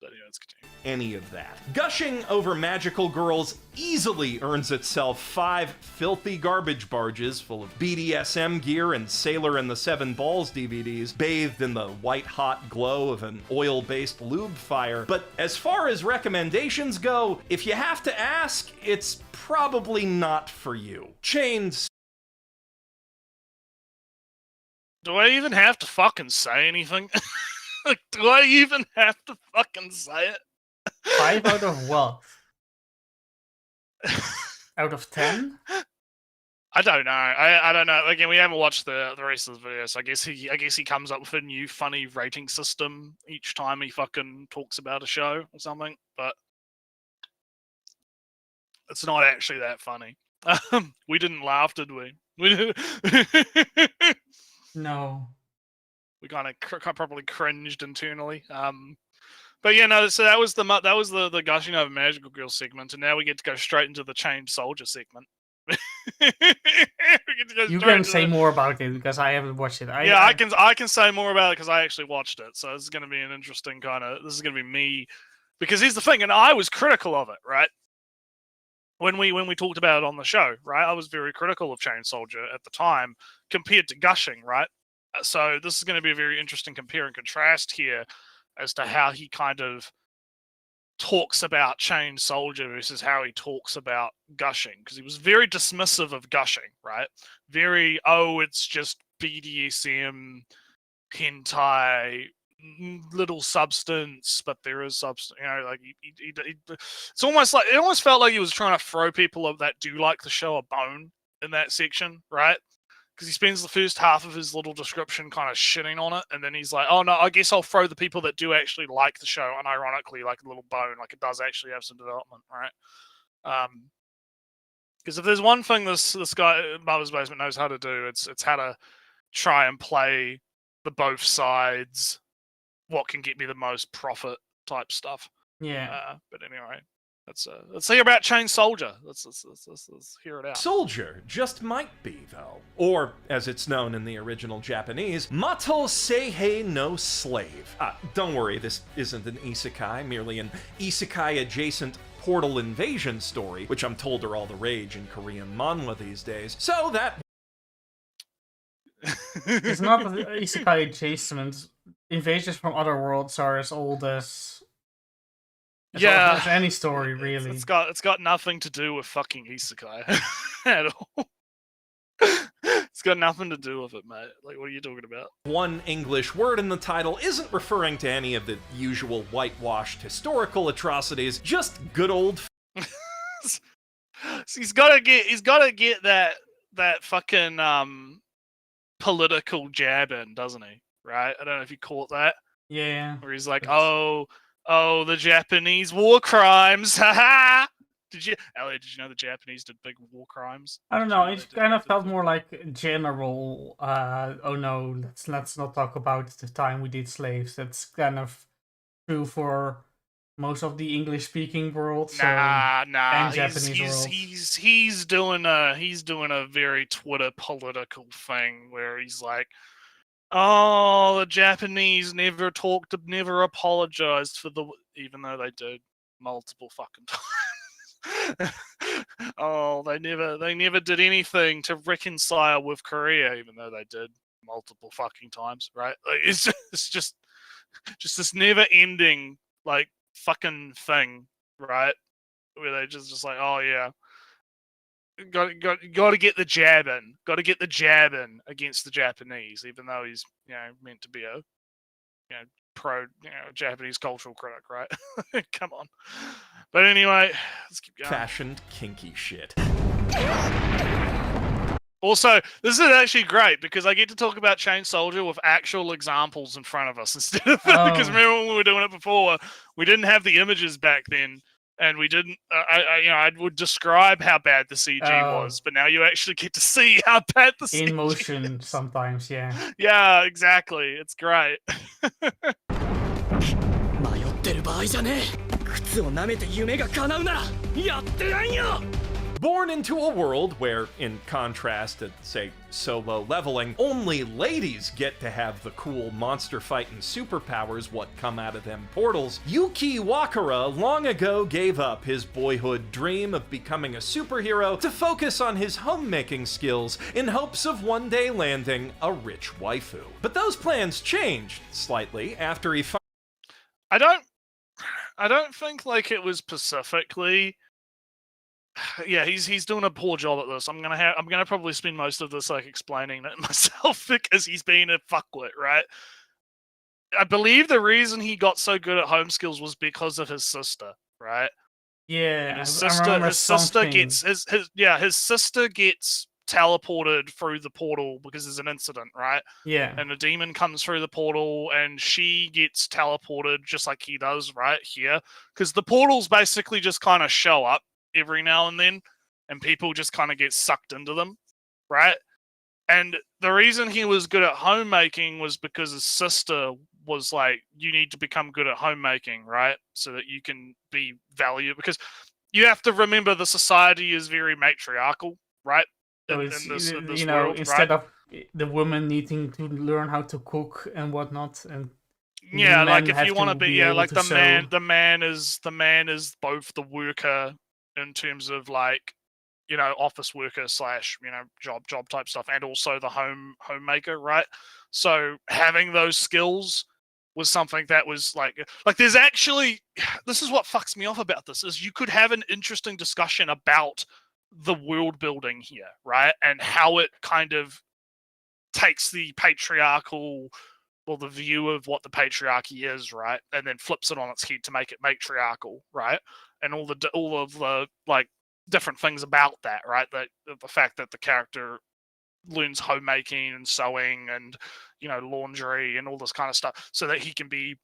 Speaker 1: But yeah, let's continue.
Speaker 3: Any of that. Gushing over magical girls easily earns itself 5 filthy garbage barges full of BDSM gear and Sailor and the Seven Balls DVDs, bathed in the white-hot glow of an oil-based lube fire. But as far as recommendations go, if you have to ask, it's probably not for you. Chains.
Speaker 1: Do I even have to fucking say anything? Like, do I even have to fucking say it?
Speaker 2: 5 out of what? Out of 10?
Speaker 1: I don't know. I don't know. Again, we haven't watched the rest of the video, so I guess he comes up with a new funny rating system each time he fucking talks about a show or something. But it's not actually that funny. We didn't laugh, did we?
Speaker 2: No.
Speaker 1: We kind of probably cringed internally. But yeah, no. So that was the gushing over magical girl segment, and now we get to go straight into the chained soldier segment.
Speaker 2: You can say more about it because I haven't watched it.
Speaker 1: I can say more about it because I actually watched it. So this is going to be an interesting This is going to be me, because here's the thing, and I was critical of it, right? When we talked about it on the show, right? I was very critical of Chained Soldier at the time compared to Gushing, right? So this is going to be a very interesting compare and contrast here as to how he kind of talks about Chained Soldier versus how he talks about Gushing, because he was very dismissive of Gushing, right? Very, it's just BDSM, hentai, little substance, but there is substance. Like it's almost like, it almost felt like he was trying to throw people that do like the show a bone in that section, right? Because he spends the first half of his little description kind of shitting on it, and then he's like, oh no, I guess I'll throw the people that do actually like the show, unironically, like a little bone, like it does actually have some development, right? Because if there's one thing this guy, Mother's Basement, knows how to do, it's how to try and play the both sides, what can get me the most profit type stuff.
Speaker 2: Yeah.
Speaker 1: But anyway. Let's hear about Chained Soldier. Let's hear it out.
Speaker 3: Soldier just might be, though. Or, as it's known in the original Japanese, Mato Seihei no Slave. Don't worry, this isn't an isekai, merely an isekai-adjacent portal invasion story, which I'm told are all the rage in Korean manhwa these days. So that...
Speaker 2: It's not an isekai-adjacent. Invasions from other worlds are as old as... As any story, really.
Speaker 1: It's got nothing to do with fucking isekai at all. It's got nothing to do with it, mate. Like, what are you talking about?
Speaker 3: One English word in the title isn't referring to any of the usual whitewashed historical atrocities, just good old
Speaker 1: He's gotta get that fucking political jab in, doesn't he? Right? I don't know if you caught that.
Speaker 2: Yeah.
Speaker 1: Where he's like, oh, the Japanese war crimes, haha. Elliot, did you know the Japanese did big war crimes?
Speaker 2: I don't know. It kind of felt more like general. Oh no, let's not talk about the time we did slaves. That's kind of true for most of the English-speaking world.
Speaker 1: Nah.
Speaker 2: And Japanese world.
Speaker 1: He's doing a very Twitter political thing where he's like, oh, the Japanese never apologized for even though they did multiple fucking times. Oh, they never did anything to reconcile with Korea, even though they did multiple fucking times, right? Like, it's just this never-ending like fucking thing, right? Where they just like, oh yeah, got to get the jab in, against the Japanese, even though he's meant to be a pro Japanese cultural critic, right? Come on. But anyway, let's keep going.
Speaker 3: fashioned kinky shit.
Speaker 1: Also, this is actually great because I get to talk about Chain Soldier with actual examples in front of us instead of because remember when we were doing it before, we didn't have the images back then, and we didn't. I would describe how bad the CG was, but now you actually get to see how bad the CG
Speaker 2: in motion
Speaker 1: is.
Speaker 2: sometimes, yeah.
Speaker 1: Yeah, exactly. It's great.
Speaker 3: Born into a world where, in contrast to, say, solo leveling, only ladies get to have the cool monster fighting superpowers what come out of them portals, Yuki Wakara long ago gave up his boyhood dream of becoming a superhero to focus on his homemaking skills in hopes of one day landing a rich waifu. But those plans changed slightly after he
Speaker 1: I don't think like it was specifically. Yeah, he's doing a poor job at this. I'm gonna probably spend most of this like explaining it myself because he's being a fuckwit, right? I believe the reason he got so good at home skills was because of his sister, right?
Speaker 2: Yeah,
Speaker 1: And his
Speaker 2: I
Speaker 1: sister
Speaker 2: remember something.
Speaker 1: gets his sister gets teleported through the portal because there's an incident, right?
Speaker 2: Yeah.
Speaker 1: And a demon comes through the portal and she gets teleported just like he does right here. Because the portals basically just kind of show up every now and then and people just kind of get sucked into them, right? And the reason he was good at homemaking was because his sister was like, you need to become good at homemaking, right? So that you can be valued. Because you have to remember the society is very matriarchal, right?
Speaker 2: So
Speaker 1: In
Speaker 2: it's,
Speaker 1: this
Speaker 2: world, instead
Speaker 1: right?
Speaker 2: of the woman needing to learn how to cook and whatnot, and
Speaker 1: yeah, like
Speaker 2: men
Speaker 1: if you want to be like the man is both the worker in terms of like office worker / job type stuff, and also the homemaker, right? So having those skills was something that was like there's actually, this is what fucks me off about this, is you could have an interesting discussion about the world building here, right? And how it kind of takes the patriarchal, well, the view of what the patriarchy is, right? And then flips it on its head to make it matriarchal, right? And all of the like different things about that, right? The fact that the character learns homemaking and sewing and laundry and all this kind of stuff so that he can be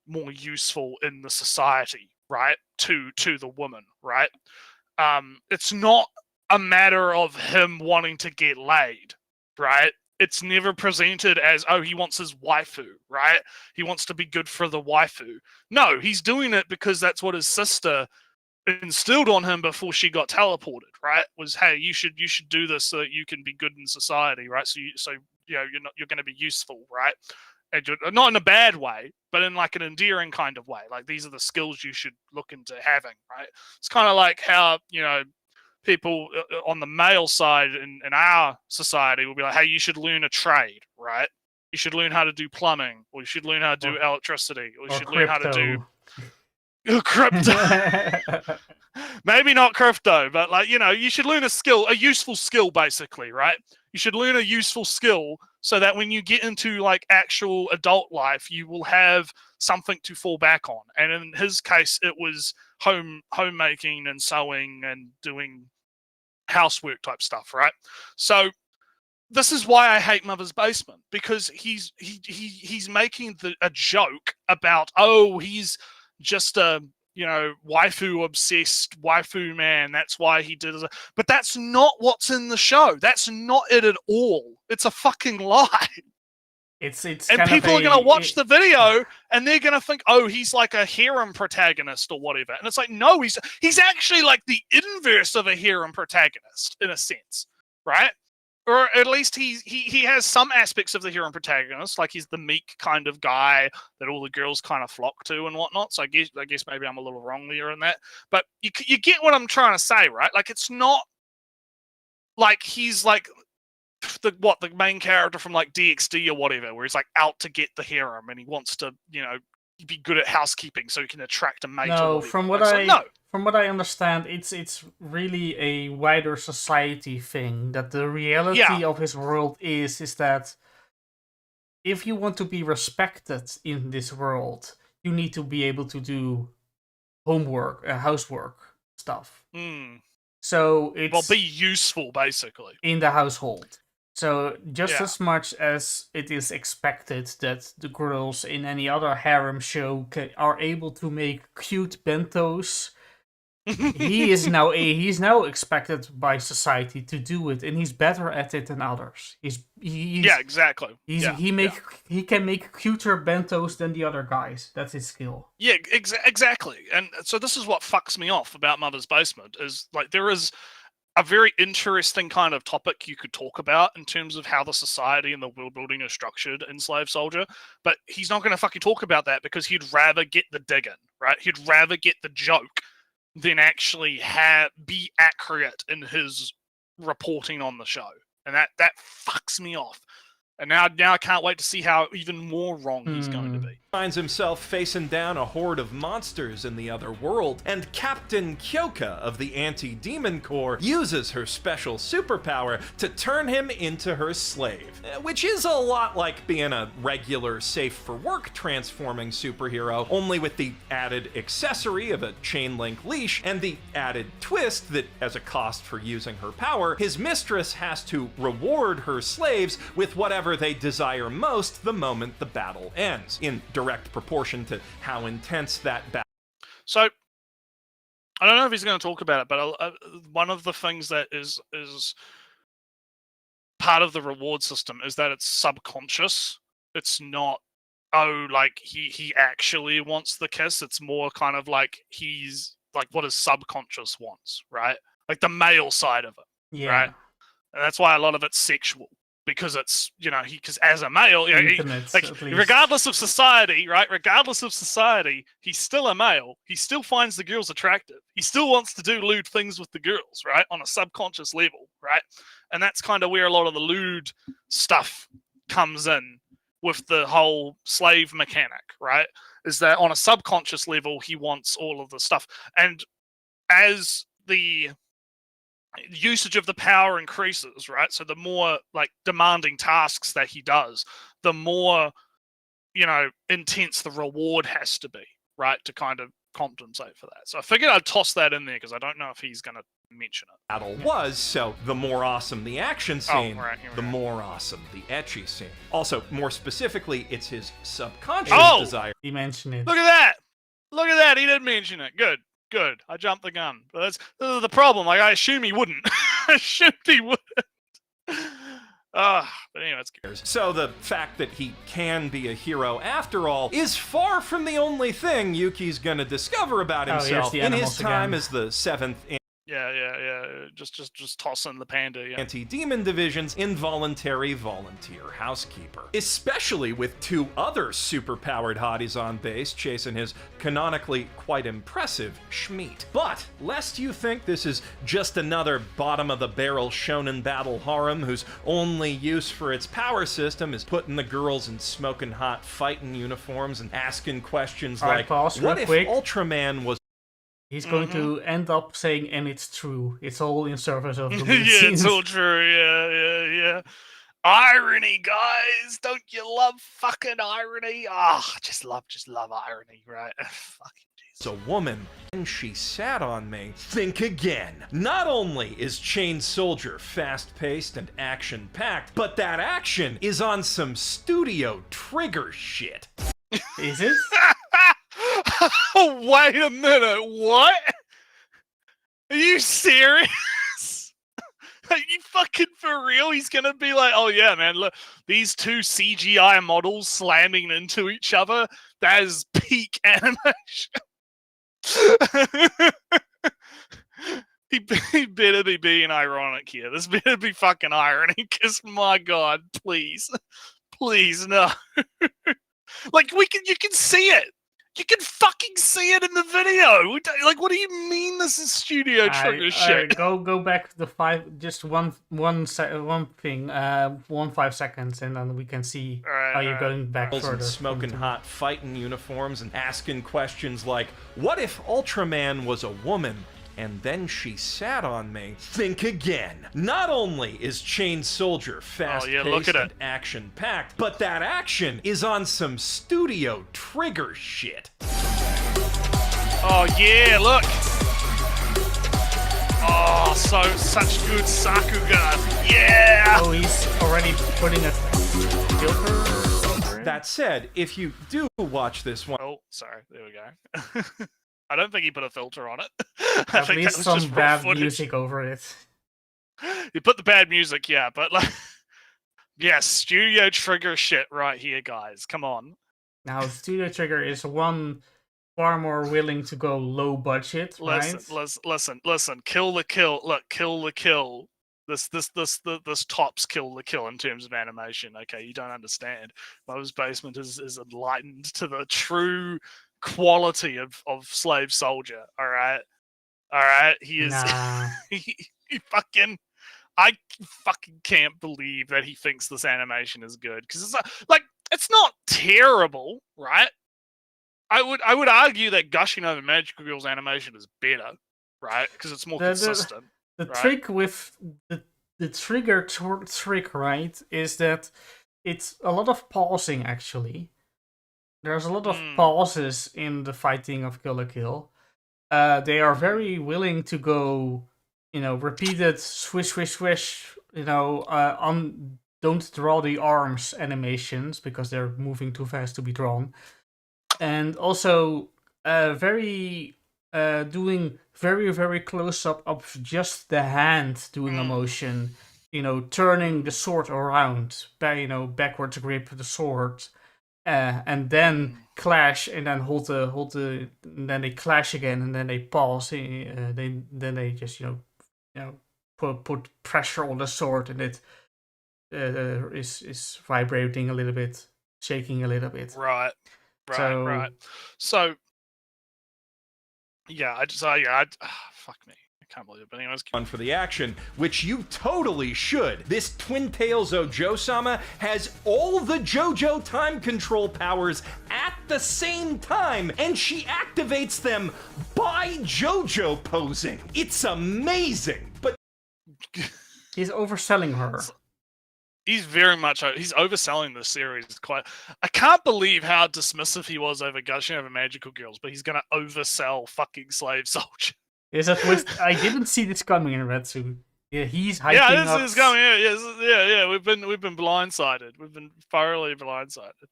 Speaker 1: more useful in the society, right? To the woman, right? It's not a matter of him wanting to get laid, right? It's never presented as, oh, he wants his waifu, right? He wants to be good for the waifu. No, he's doing it because that's what his sister instilled on him before she got teleported, right? Was, hey, you should do this so that you can be good in society, right? So you're going to be useful, right? And not in a bad way, but in like an endearing kind of way. Like, these are the skills you should look into having, right? It's kind of like how people on the male side in our society will be like, hey, you should learn a trade, right? You should learn how to do plumbing, or you should learn how to do electricity, or you should learn how to do crypto. Maybe not crypto, but like, you know, you should learn a useful skill, basically, right? You should learn a useful skill so that when you get into like actual adult life, you will have something to fall back on. And in his case, it was homemaking and sewing and doing housework type stuff, right? So this is why I hate Mother's Basement, because he's making a joke about, oh, he's just a, you know, waifu obsessed waifu man. That's why he did it. But that's not what's in the show. That's not it at all. It's a fucking lie.
Speaker 2: It's
Speaker 1: and
Speaker 2: kind
Speaker 1: people
Speaker 2: of
Speaker 1: are going to watch the video and they're going to think, oh, he's like a harem protagonist or whatever. And it's like, no, he's actually like the inverse of a harem protagonist in a sense, right? Or at least he has some aspects of the hero protagonist, like he's the meek kind of guy that all the girls kind of flock to and whatnot. So I guess maybe I'm a little wrong there in that, but you get what I'm trying to say, right? Like it's not like he's like the main character from like DxD or whatever, where he's like out to get the harem and he wants to, you know, be good at housekeeping so he can attract a mate.
Speaker 2: No,
Speaker 1: or
Speaker 2: from what from what I understand, it's really a wider society thing. That the reality of his world is that if you want to be respected in this world, you need to be able to do homework, housework stuff. So it's
Speaker 1: be useful basically
Speaker 2: in the household. So just as much as it is expected that the girls in any other harem show are able to make cute bentos, he's now expected by society to do it, and he's better at it than others.
Speaker 1: Exactly.
Speaker 2: He can make cuter bentos than the other guys. That's his skill.
Speaker 1: Yeah, exactly. And so this is what fucks me off about Mother's Basement is like there is a very interesting kind of topic you could talk about in terms of how the society and the world building is structured in Slave Soldier, but he's not going to fucking talk about that because he'd rather get the dig in, right? He'd rather get the joke than actually be accurate in his reporting on the show, and that fucks me off. And now I can't wait to see how even more wrong he's going to be.
Speaker 3: Finds himself facing down a horde of monsters in the other world, and Captain Kyoka of the Anti-Demon Corps uses her special superpower to turn him into her slave, which is a lot like being a regular safe-for-work transforming superhero, only with the added accessory of a chain-link leash and the added twist that, as a cost for using her power, his mistress has to reward her slaves with whatever they desire most the moment the battle ends, in direct proportion to how intense that battle.
Speaker 1: So, I don't know if he's going to talk about it, but one of the things that is part of the reward system is that it's subconscious. It's not, oh, like he actually wants the kiss. It's more kind of like he's like what his subconscious wants, right? Like the male side of it, right? And that's why a lot of it's sexual. Because it's, you know, because as a male, you know, regardless of society, right? Regardless of society, he's still a male. He still finds the girls attractive. He still wants to do lewd things with the girls, right? On a subconscious level, right? And that's kind of where a lot of the lewd stuff comes in with the whole slave mechanic, right? Is that on a subconscious level, he wants all of the stuff. And as the usage of the power increases, right? So the more like demanding tasks that he does, the more, you know, intense the reward has to be, right? To kind of compensate for that. So I figured I'd toss that in there because I don't know if he's going to mention it.
Speaker 3: Battle was, so the more awesome the action scene, the more awesome the ecchi scene. Also, more specifically, it's his subconscious desire.
Speaker 2: He mentioned it.
Speaker 1: Look at that! Look at that! He did mention it. Good. I jumped the gun. But this is the problem. Like, I assume he wouldn't. I assumed he wouldn't. But anyway, it's scary.
Speaker 3: So the fact that he can be a hero after all is far from the only thing Yuki's gonna discover about himself in his time as the 7th.
Speaker 1: Yeah. Just tossing the panda. Yeah.
Speaker 3: Anti-Demon Division's involuntary volunteer housekeeper. Especially with 2 other superpowered hotties on base chasing his canonically quite impressive Schmeat. But, lest you think this is just another bottom-of-the-barrel shonen battle harem whose only use for its power system is putting the girls in smoking hot fighting uniforms and asking questions like, what if Ultraman was...
Speaker 2: He's going to end up saying, and it's true. It's all in service of the
Speaker 1: Yeah,
Speaker 2: lead scenes.
Speaker 1: it's all true. Yeah. Irony, guys. Don't you love fucking irony? Just love irony, right? Fucking
Speaker 3: It's a woman, and she sat on me. Think again. Not only is Chain Soldier fast-paced and action-packed, but that action is on some Studio Trigger shit.
Speaker 2: Is it?
Speaker 1: Oh, wait a minute. What? Are you serious? Are you fucking for real? He's gonna be like, oh yeah, man, look, these two CGI models slamming into each other, that is peak animation. He better be being ironic here. This better be fucking irony, because my god, please no. Like you can see it. You can fucking see it in the video. Like, what do you mean this is Studio Trigger shit?
Speaker 2: Go back to the 5, just one thing, 5 seconds, and then we can see how you're going back further.
Speaker 3: Smoking hot fighting uniforms and asking questions like, what if Ultraman was a woman? And then she sat on me. Think again. Not only is Chain Soldier fast-paced and action-packed, but that action is on some Studio Trigger shit.
Speaker 1: Oh yeah, look. Oh, such good Sakuga. Yeah.
Speaker 2: Oh, he's already putting a filter.
Speaker 3: That said, if you do watch this one...
Speaker 1: Oh, sorry. There we go. I don't think he put a filter on it.
Speaker 2: At least some bad music over it.
Speaker 1: You put the bad music, yeah, but like, yes, Studio Trigger shit right here, guys. Come on.
Speaker 2: Now, Studio Trigger is far more willing to go low budget, right?
Speaker 1: Listen. Kill the kill. Look, kill the kill. This tops kill the kill in terms of animation. Okay, you don't understand. Mo's Basement is enlightened to the true quality of Slave Soldier. All right, he is.
Speaker 2: Nah.
Speaker 1: he fucking. I fucking can't believe that he thinks this animation is good, because it's like it's not terrible, right? I would argue that Gushing Over Magical Girl's animation is better, right? Because it's more consistent.
Speaker 2: The trick with the trigger trick, right, is that it's a lot of pausing. Actually, there's a lot of pauses in the fighting of Kill la Kill. They are very willing to go, repeated swish, on don't draw the arms animations because they're moving too fast to be drawn, and also doing very close up of just the hand doing a motion, turning the sword around, backwards grip the sword, and then clash, and then hold the, and then they clash again, and then they pause, then they just put pressure on the sword, and it is vibrating a little bit, shaking a little bit.
Speaker 1: Right. So yeah, fuck me. I can't believe it. But anyways,
Speaker 3: one for the action, which you totally should. This Twin Tails Ojo-sama has all the JoJo time control powers at the same time, and she activates them by JoJo posing. It's amazing. But
Speaker 2: he's overselling her.
Speaker 1: He's overselling this series quite. I can't believe how dismissive he was over Gushing Over Magical Girls, but he's gonna oversell fucking Slave Soldier.
Speaker 2: Is that I didn't see this coming in Retsu. Yeah, he's hyping
Speaker 1: up. This is coming. Yeah. We've been blindsided. We've been thoroughly blindsided.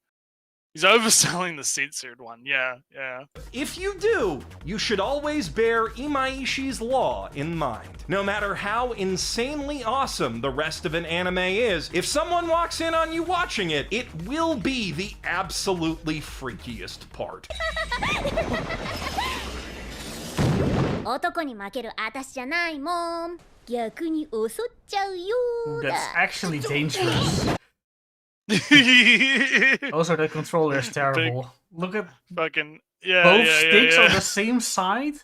Speaker 1: He's overselling the censored one. Yeah.
Speaker 3: If you do, you should always bear Imaishi's law in mind. No matter how insanely awesome the rest of an anime is, if someone walks in on you watching it, it will be the absolutely freakiest part.
Speaker 5: 男に負ける私じゃないもん。逆に襲っちゃうよ。
Speaker 2: That's actually dangerous. Also, the controller is terrible. Look at
Speaker 1: fucking
Speaker 2: both sticks on the same side.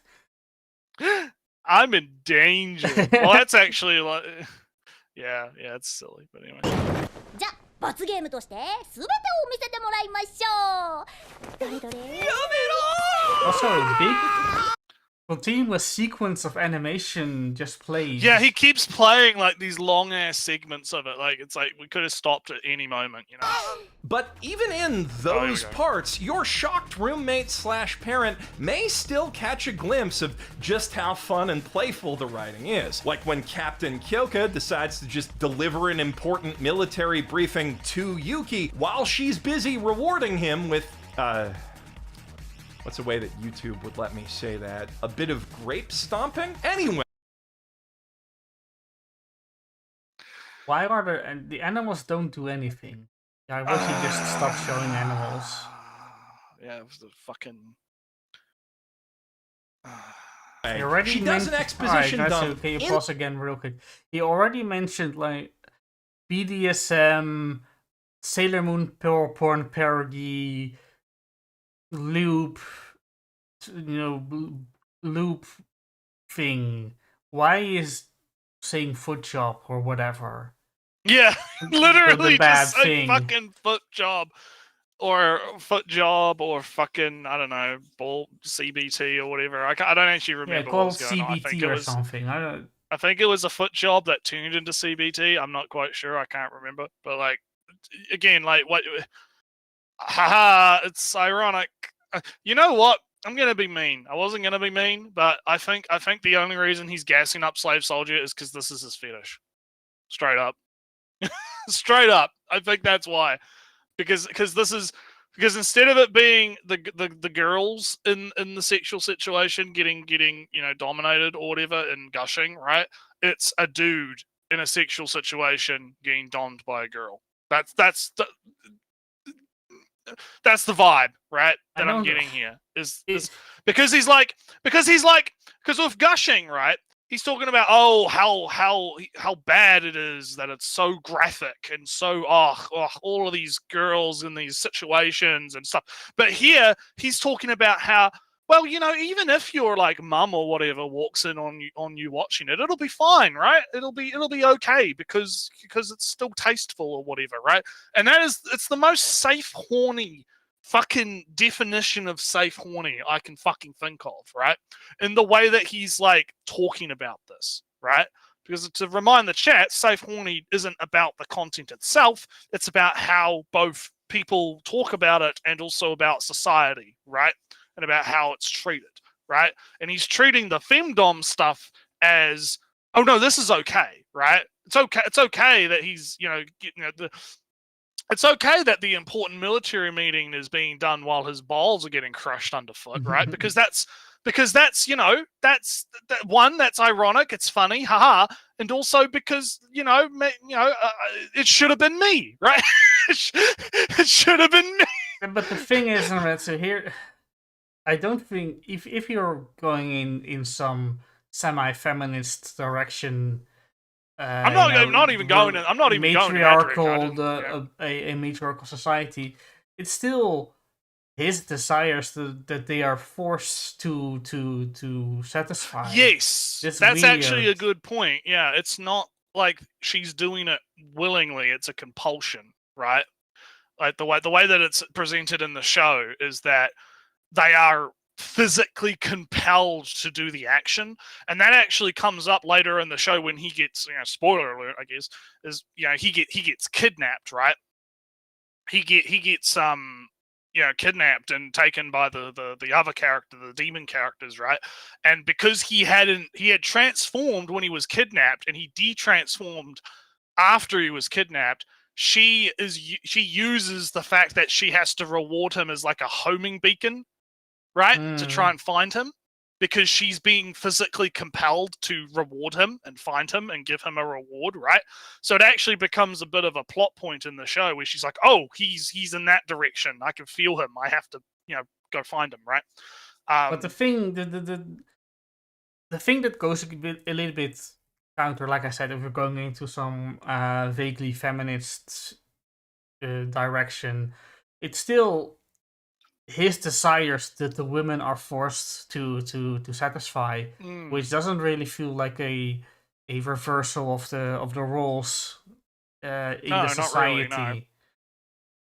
Speaker 1: I'm in danger. Well, that's actually like, yeah, it's silly, but anyway.
Speaker 5: じゃあ罰ゲームとして全てを見せてもらいましょう。どれどれ。やめろ。
Speaker 2: Also, big continuous sequence of animation just plays.
Speaker 1: Yeah, he keeps playing like these long ass segments of it. Like it's like we could have stopped at any moment, you know.
Speaker 3: But even in those parts, your shocked roommate/parent may still catch a glimpse of just how fun and playful the writing is. Like when Captain Kyoka decides to just deliver an important military briefing to Yuki while she's busy rewarding him with, what's a way that YouTube would let me say that? A bit of grape stomping? Anyway.
Speaker 2: Why are the animals don't do anything? I wish he just stopped showing animals.
Speaker 1: Yeah, it was the fucking.
Speaker 3: She does an exposition dump.
Speaker 2: Can you pause again real quick? He already mentioned like BDSM, Sailor Moon porn parody, loop, loop thing. Why is saying foot job or whatever?
Speaker 1: Yeah, literally
Speaker 2: bad
Speaker 1: just say
Speaker 2: thing.
Speaker 1: fucking foot job. Or foot job, or fucking, I don't know, ball CBT or whatever. I don't actually remember what was going on. I think it was
Speaker 2: something.
Speaker 1: I think it was a foot job that turned into CBT. I'm not quite sure. I can't remember. But like, again, like what? Haha, it's ironic. You know what? I'm gonna be mean. I wasn't gonna be mean, but I think the only reason he's gassing up Slave Soldier is because this is his fetish. Straight up. Straight up. I think that's why. Because instead of it being the girls in the sexual situation getting dominated or whatever and gushing, right? It's a dude in a sexual situation getting domed by a girl. That's the vibe, right? That I'm getting here is because with gushing, right? He's talking about how bad it is that it's so graphic and so all of these girls in these situations and stuff. But here he's talking about how, well, even if your like mum or whatever walks in on you watching it, it'll be fine, right? It'll be okay because it's still tasteful or whatever, right? And it's the most safe horny fucking definition of safe horny I can fucking think of, right? In the way that he's like talking about this, right? Because to remind the chat, safe horny isn't about the content itself, it's about how both people talk about it and also about society, right? And about how it's treated, right? And he's treating the femdom stuff as, oh no, this is okay, right? It's okay that he's, it's okay that the important military meeting is being done while his balls are getting crushed underfoot, right? because that's that's ironic, it's funny, haha, and also because it should have been me, right? It should have been me.
Speaker 2: But the thing is, so here, I don't think if you're going in some semi-feminist direction.
Speaker 1: I'm not even going in that direction.
Speaker 2: A matriarchal society. It's still his desires that they are forced to satisfy.
Speaker 1: Yes, that's actually a good point. Yeah, it's not like she's doing it willingly; it's a compulsion, right? Like the way that it's presented in the show is that they are physically compelled to do the action, and that actually comes up later in the show when he gets, spoiler alert, I guess, is he gets kidnapped, right? He gets kidnapped and taken by the other character, the demon characters, right? And because he had transformed when he was kidnapped, and he de-transformed after he was kidnapped, she uses the fact that she has to reward him as like a homing beacon, right? To try and find him, because she's being physically compelled to reward him and find him and give him a reward, right? So it actually becomes a bit of a plot point in the show where she's like, oh, he's in that direction. I can feel him. I have to, go find him, right?
Speaker 2: But the thing, the thing that goes a little bit counter, like I said, if we're going into some vaguely feminist direction, it's still his desires that the women are forced to satisfy, which doesn't really feel like a reversal of the roles in the society.
Speaker 1: Not really, no.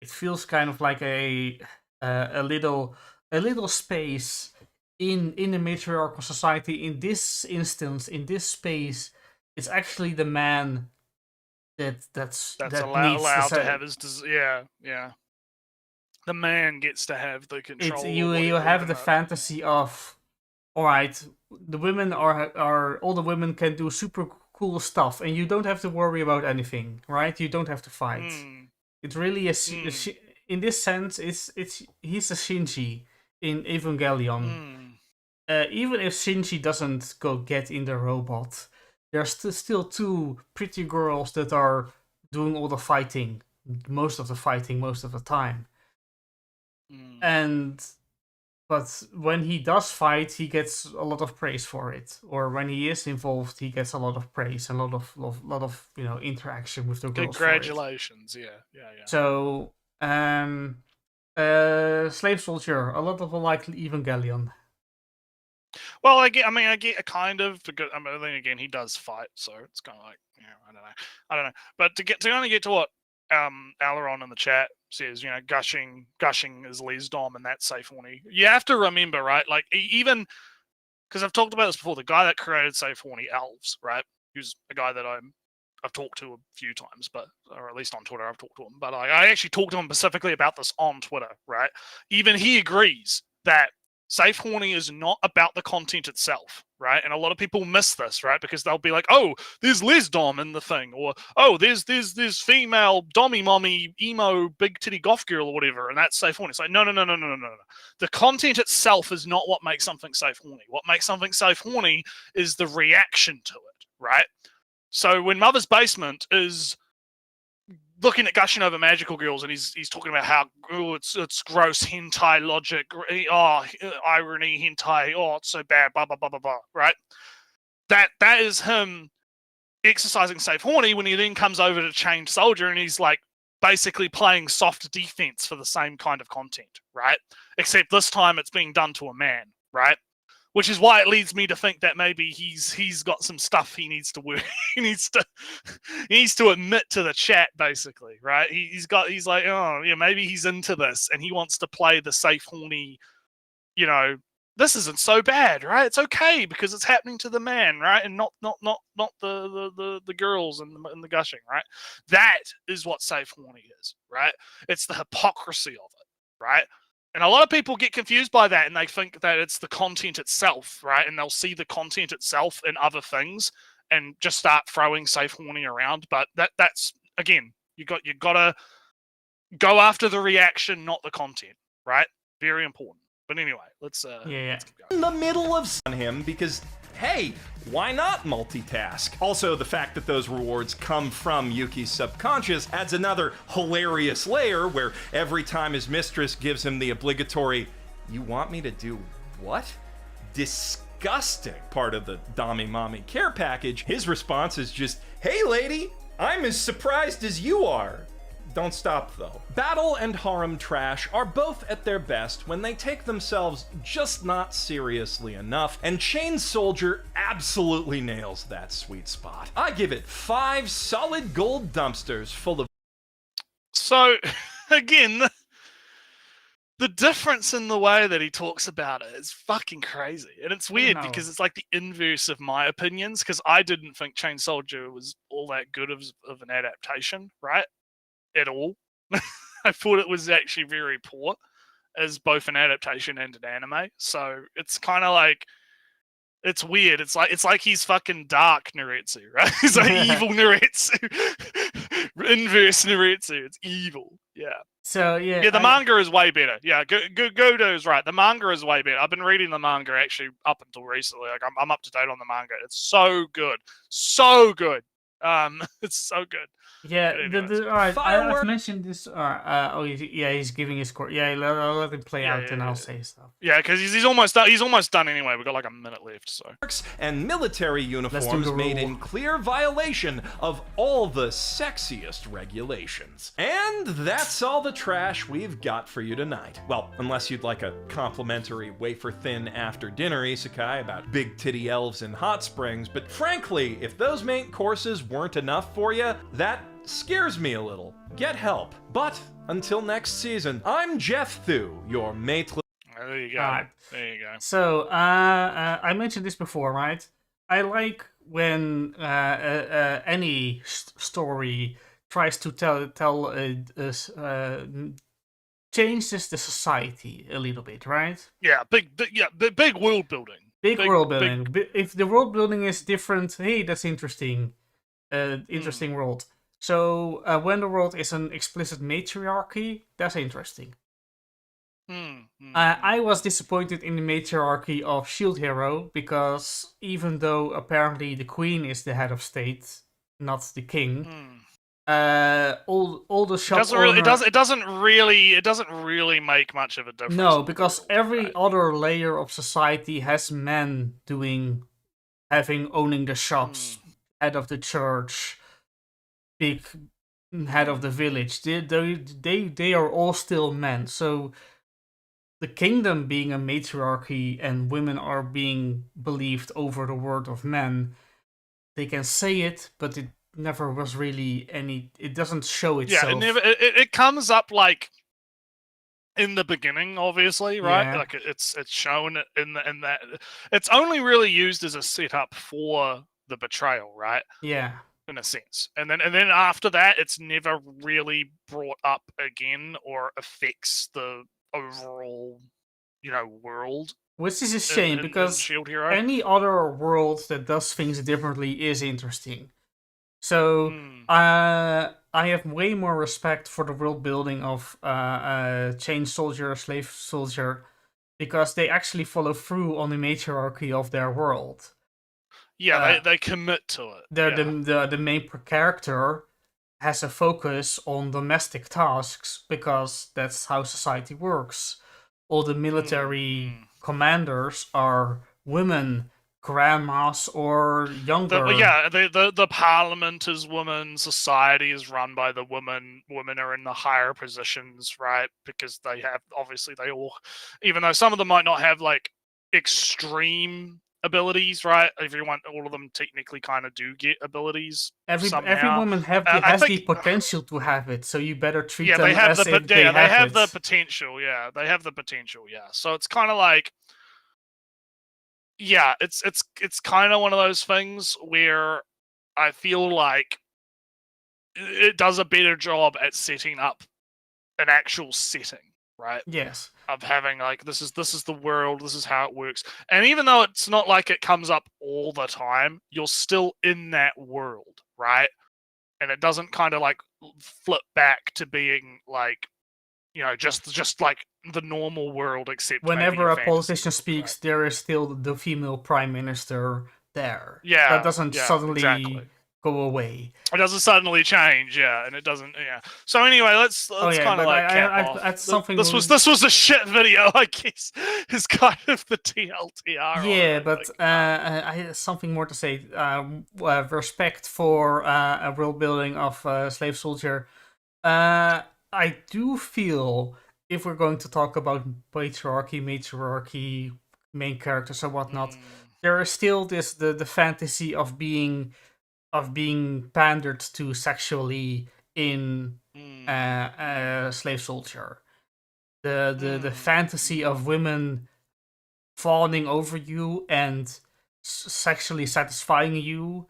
Speaker 2: It feels kind of like a little space in a matriarchal society, in this instance, in this space, it's actually the man that
Speaker 1: allowed to have his yeah. The man gets to have the control.
Speaker 2: You have the fantasy of, all right, the women are all the women can do super cool stuff, and you don't have to worry about anything, right? You don't have to fight. It's really in this sense, he's a Shinji in Evangelion. Even if Shinji doesn't go get in the robot, there's still two pretty girls that are doing all the fighting, most of the time. But when he does fight, he gets a lot of praise for it. Or when he is involved, he gets a lot of praise and a lot of interaction with the girls.
Speaker 1: Congratulations, yeah.
Speaker 2: So, Slave Soldier, a lot of people like Evangelion.
Speaker 1: Well, I get a kind of, because then again, he does fight, so it's kind of like, I don't know. But to only get to what Aileron in the chat says, gushing is Lee's dom, and that's safe horny. You have to remember, right? Like, even because I've talked about this before, the guy that created safe horny elves, right? Who's a guy that I've talked to a few times, or at least on Twitter I've talked to him. But I actually talked to him specifically about this on Twitter, right? Even he agrees that safe horny is not about the content itself, right? And a lot of people miss this, right? Because they'll be like, oh, there's les dom in the thing, or oh, there's female dommy mommy emo big titty goth girl or whatever, and that's safe horny. It's like no. The content itself is not what makes something safe horny. What makes something safe horny is the reaction to it, right? So when Mother's Basement is looking at gushing over magical girls, and he's talking about how it's gross hentai logic, irony hentai, it's so bad, blah blah blah blah blah, right? That is him exercising safe horny when he then comes over to Chained Soldier and he's like basically playing soft defense for the same kind of content, right? Except this time it's being done to a man, right? Which is why it leads me to think that maybe he's got some stuff he needs to work. he needs to admit to the chat, basically, right? He's like, oh yeah, maybe he's into this and he wants to play the safe horny. This isn't so bad, right? It's okay because it's happening to the man, right? And not the girls and the gushing, right? That is what safe horny is, right? It's the hypocrisy of it, right? And a lot of people get confused by that and they think that it's the content itself, right? And they'll see the content itself in other things and just start throwing safe horny around. But that's again, you gotta go after the reaction, not the content, right? Very important. But anyway, let's keep going.
Speaker 3: In the middle of him because, hey, why not multitask? Also, the fact that those rewards come from Yuki's subconscious adds another hilarious layer where every time his mistress gives him the obligatory, you want me to do what? Disgusting part of the Dami Mommy care package, his response is just, hey lady, I'm as surprised as you are. Don't stop, though. Battle and harem trash are both at their best when they take themselves just not seriously enough, and Chained Soldier absolutely nails that sweet spot. I give it 5 solid gold dumpsters full of...
Speaker 1: So, again, the difference in the way that he talks about it is fucking crazy. And it's weird because it's like the inverse of my opinions, because I didn't think Chained Soldier was all that good of an adaptation, right? At all. I thought it was actually very poor as both an adaptation and an anime. So it's kind of like, it's weird. It's like he's fucking dark Naretsu, right? He's like evil Naretsu. Inverse Naretsu. It's evil. Yeah.
Speaker 2: So yeah.
Speaker 1: The manga is way better. Yeah, Godo's right. The manga is way better. I've been reading the manga actually up until recently. Like I'm up to date on the manga. It's so good. So good. It's so good.
Speaker 2: Yeah, all right. I've mentioned this. He's giving his score. Yeah, let him play out, and I'll say stuff.
Speaker 1: Yeah, because he's almost done. He's almost done anyway. We've got like a minute left. So.
Speaker 3: And military uniforms made in clear violation of all the sexiest regulations. And that's all the trash we've got for you tonight. Well, unless you'd like a complimentary wafer-thin after-dinner isekai about big titty elves in hot springs. But frankly, if those main courses weren't enough for you, that scares me a little. Get help. But until next season, I'm Jeff Thu, your mateless...
Speaker 1: there you go.
Speaker 2: Alright.
Speaker 1: There you go.
Speaker 2: So, I mentioned this before, right? I like when any story tries to changes the society a little bit, right?
Speaker 1: Yeah, big world building.
Speaker 2: Big world building. If the world building is different, hey, that's interesting. Interesting world. So when the world is an explicit matriarchy, that's interesting. I was disappointed in the matriarchy of Shield Hero because even though apparently the queen is the head of state, not the king, all the shop
Speaker 1: it doesn't really make much of a difference.
Speaker 2: No, because every other layer of society has men owning the shops, head of the church, big head of the village. They are all still men. So the kingdom being a matriarchy and women are being believed over the word of men, they can say it, but it never was really any. It doesn't show itself.
Speaker 1: Yeah, it comes up like in the beginning, obviously, right?
Speaker 2: Yeah.
Speaker 1: Like it's shown in that. It's only really used as a setup for the betrayal, right?
Speaker 2: Yeah.
Speaker 1: In a sense, and then after that, it's never really brought up again or affects the overall, world.
Speaker 2: Which is a shame because
Speaker 1: Shield Hero.
Speaker 2: Any other world that does things differently is interesting. So I have way more respect for the world building of Chain Soldier, Slave Soldier, because they actually follow through on the matriarchy of their world.
Speaker 1: Yeah, they commit to it.
Speaker 2: The main character has a focus on domestic tasks because that's how society works. All the military commanders are women, grandmas, or younger.
Speaker 1: The parliament is women. Society is run by the women. Women are in the higher positions, right? Because they all, even though some of them might not have like extreme abilities, right? All of them technically kind of do get abilities.
Speaker 2: Every
Speaker 1: somehow.
Speaker 2: woman has the potential to have it, so you better treat them as if they have it.
Speaker 1: They have the potential. Yeah, they have the potential. Yeah, so it's kind of like, yeah, it's kind of one of those things where I feel like it does a better job at setting up an actual setting, right?
Speaker 2: Yes.
Speaker 1: Of having like this is the world, this is how it works, and even though it's not like it comes up all the time, you're still in that world, right? And it doesn't kind of like flip back to being like, just like the normal world, except
Speaker 2: whenever
Speaker 1: a
Speaker 2: politician speaks,
Speaker 1: right?
Speaker 2: there is still the female prime minister there.
Speaker 1: Yeah,
Speaker 2: that doesn't suddenly go away.
Speaker 1: It doesn't suddenly change, yeah, and it doesn't, yeah. So anyway, let's kind of like cap off.
Speaker 2: Something
Speaker 1: this was a shit video, I guess. Is kind of the TLTR.
Speaker 2: Yeah, but I have something more to say. Respect for a world building of Slave Soldier. I do feel if we're going to talk about matriarchy, main characters and whatnot, there is still the fantasy of being pandered to sexually in Slave Soldier. The fantasy of women fawning over you and sexually satisfying you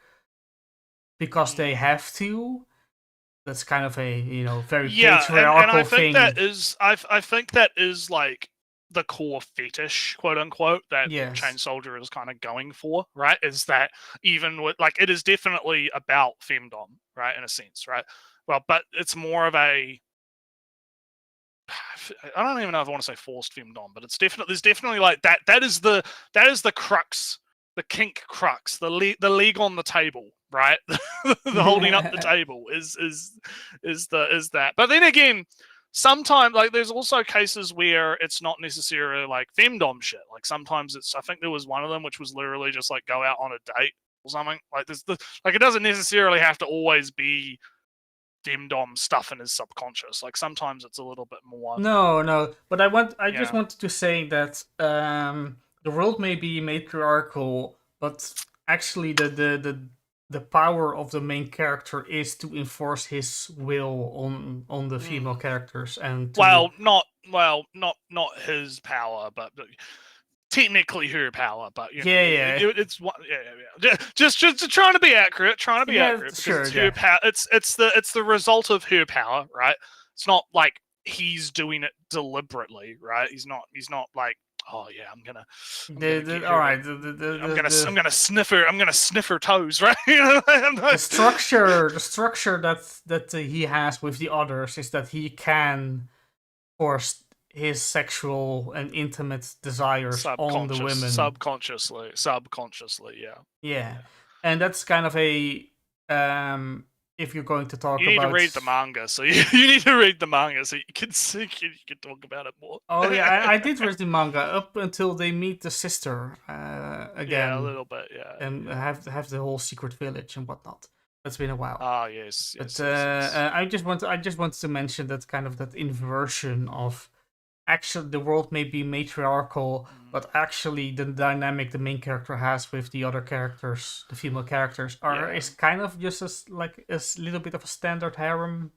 Speaker 2: because they have to. That's kind of a very patriarchal
Speaker 1: and I
Speaker 2: thing.
Speaker 1: I think that is like the core fetish, quote unquote, that Chain Soldier is kind of going for, right? Is that even with like it is definitely about femdom, right? In a sense, right? Well, but it's more of a, I don't even know if I want to say forced femdom, but there's definitely like that. That is the crux, the kink crux, the league on the table, right? The holding up the table is that. But then again, sometimes like there's also cases where it's not necessarily like femdom shit. Like sometimes it's, I think there was one of them which was literally just like go out on a date or something. Like like it doesn't necessarily have to always be femdom stuff in his subconscious. Like sometimes it's a little bit more.
Speaker 2: No. But I just wanted to say that the world may be matriarchal, but actually the the power of the main character is to enforce his will on the female characters, and
Speaker 1: not his power, but technically her power. But it's just trying to be accurate, because it's her power. It's the result of her power, right? It's not like he's doing it deliberately, right? He's not like, oh yeah, I'm gonna sniff her toes, right?
Speaker 2: The structure that he has with the others is that he can force his sexual and intimate desires on the women
Speaker 1: subconsciously,
Speaker 2: yeah, and that's kind of a if you're going to talk
Speaker 1: you need to read the manga, so you need to read the manga so you can talk about it more.
Speaker 2: Oh yeah, I did read the manga up until they meet the sister again.
Speaker 1: Yeah, a little bit,
Speaker 2: and have the whole secret village and whatnot. It's been a while.
Speaker 1: Ah, yes.
Speaker 2: But I just wanted to mention that kind of that inversion of actually the world may be matriarchal, but actually the dynamic the main character has with the other characters, the female characters, is kind of just a little bit of a standard harem.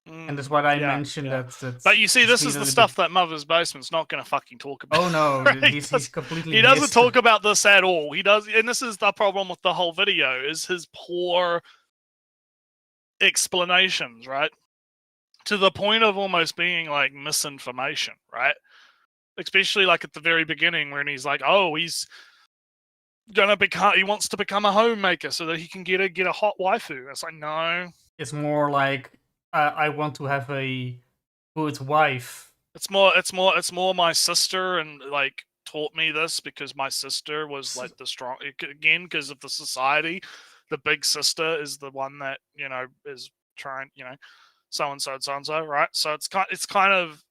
Speaker 2: And that's what I mentioned. That
Speaker 1: but you see, this is the stuff that Mother's Basement's not going to fucking talk about.
Speaker 2: Oh no, right? he's completely.
Speaker 1: He doesn't talk about this at all. He does, and this is the problem with the whole video: is his poor explanations, right? To the point of almost being like misinformation, right? Especially like at the very beginning when he's like, "Oh, he wants to become a homemaker so that he can get a hot waifu." It's like, no.
Speaker 2: It's more like I want to have a good wife.
Speaker 1: It's more my sister and like taught me this because my sister was like the strong, again, because of the society. The big sister is the one that is trying, so and so, right? So it's kind of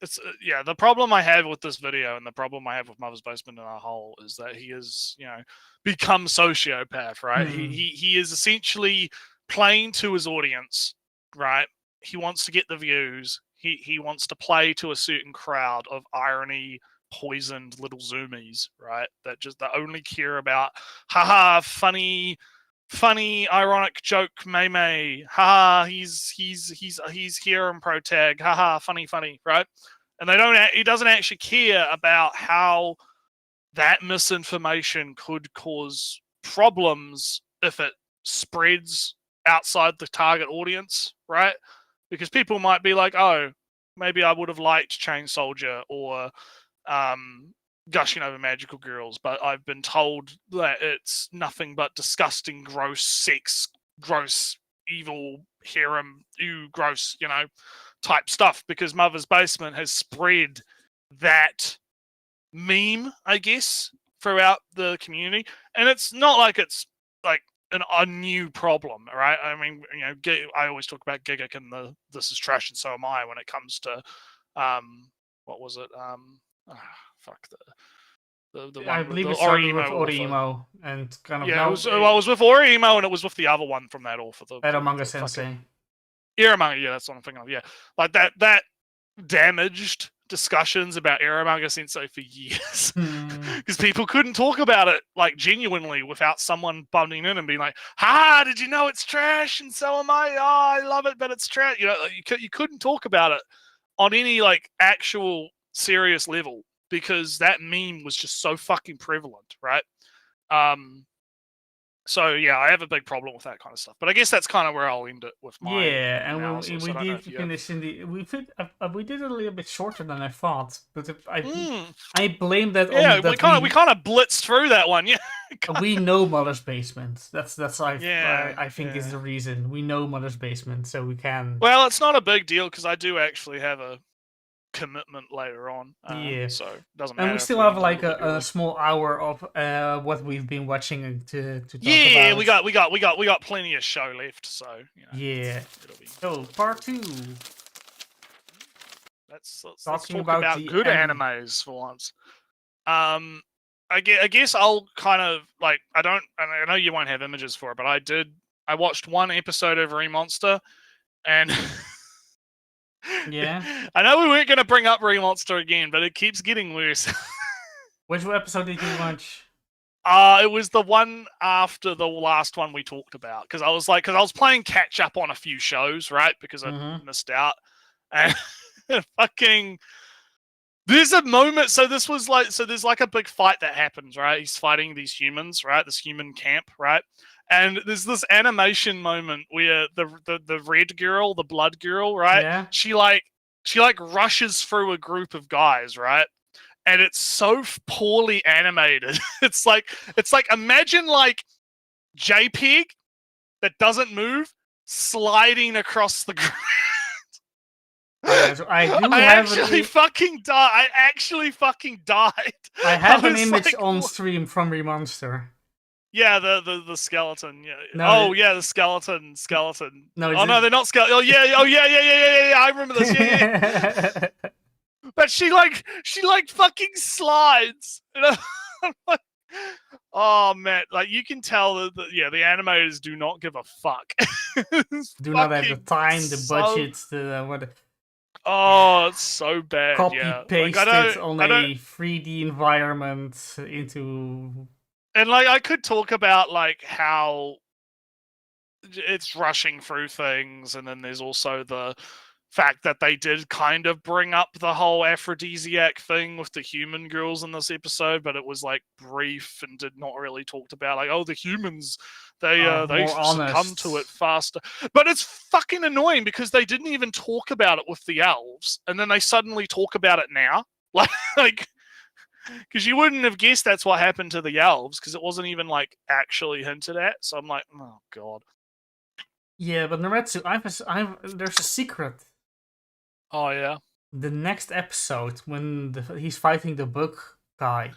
Speaker 1: the problem I have with this video and the problem I have with Mother's Basement in a whole is that he is become sociopath, right? He is essentially playing to his audience, right? He wants to get the views. He wants to play to a certain crowd of irony poisoned little zoomies, right? That only care about haha funny ironic joke meme, haha he's here in pro tag, haha funny, right? And he doesn't actually care about how that misinformation could cause problems if it spreads outside the target audience, right? Because people might be like, oh, maybe I would have liked Chain Soldier or Gushing Over Magical Girls, but I've been told that it's nothing but disgusting, gross sex, gross, evil, harem, gross, type stuff, because Mother's Basement has spread that meme, I guess, throughout the community. And it's not like it's like a new problem, right? I mean, I always talk about Gigak and the "this is trash and so am I" when it comes to what was it? The one.
Speaker 2: I believe
Speaker 1: the
Speaker 2: it started with
Speaker 1: Orimo
Speaker 2: Orimo and kind of
Speaker 1: it was with Orimo and it was with the other one from that author, the
Speaker 2: Eromanga Sensei.
Speaker 1: Eromanga, yeah, that's what I'm thinking of. Yeah, like that damaged discussions about Eromanga Sensei for years because people couldn't talk about it like genuinely without someone bumping in and being like, "Ha! Did you know it's trash?" And so am I. Oh, I love it, but it's trash. You couldn't talk about it on any like actual serious level because that meme was just so fucking prevalent, right? So yeah, I have a big problem with that kind of stuff. But I guess that's kind of where I'll end it with my analysis.
Speaker 2: we did finish in the we did it a little bit shorter than I thought, but I blame that on
Speaker 1: we kind of blitzed through that one. Yeah,
Speaker 2: we know Mother's Basement. I think is the reason we know Mother's Basement, so we can.
Speaker 1: Well, it's not a big deal because I do actually have a commitment later on. So it doesn't matter.
Speaker 2: And we still have like a small hour of what we've been watching to talk about.
Speaker 1: We got plenty of show left, so it'll be...
Speaker 2: So part 2.
Speaker 1: Let's talk about good animes for once. I guess I'll kind of like I know you won't have images for it, but I watched one episode of Remonster and
Speaker 2: yeah,
Speaker 1: I know we weren't going to bring up Remonster again, but it keeps getting worse.
Speaker 2: Which episode did you watch?
Speaker 1: It was the one after the last one we talked about, because I was playing catch up on a few shows, right? Because I missed out, and fucking. There's a moment. So there's like a big fight that happens, right? He's fighting these humans, right? This human camp, right? And there's this animation moment where the red girl, the blood girl, right?
Speaker 2: Yeah.
Speaker 1: She rushes through a group of guys, right? And it's so poorly animated. It's like imagine like JPEG that doesn't move sliding across the ground. I actually fucking died.
Speaker 2: I have an image on stream from Remonster.
Speaker 1: Yeah, the skeleton. Yeah.
Speaker 2: No,
Speaker 1: the skeleton.
Speaker 2: No,
Speaker 1: no, they're not skeleton. Oh yeah. I remember this. Yeah. But she fucking slides. Oh man, like you can tell that the animators do not give a fuck.
Speaker 2: Do not have the time, the budget, what.
Speaker 1: Oh, it's so bad.
Speaker 2: Copy paste it on a 3D environment into.
Speaker 1: And like I could talk about like how it's rushing through things, and then there's also the fact that they did kind of bring up the whole aphrodisiac thing with the human girls in this episode, but it was like brief and did not really talked about like, oh, the humans they succumb to it faster. But it's fucking annoying because they didn't even talk about it with the elves, and then they suddenly talk about it now, like because you wouldn't have guessed that's what happened to the elves because it wasn't even like actually hinted at. So I'm like, oh god.
Speaker 2: Yeah, but Naretsu, there's a secret.
Speaker 1: Oh yeah.
Speaker 2: The next episode when he's fighting the bug guy.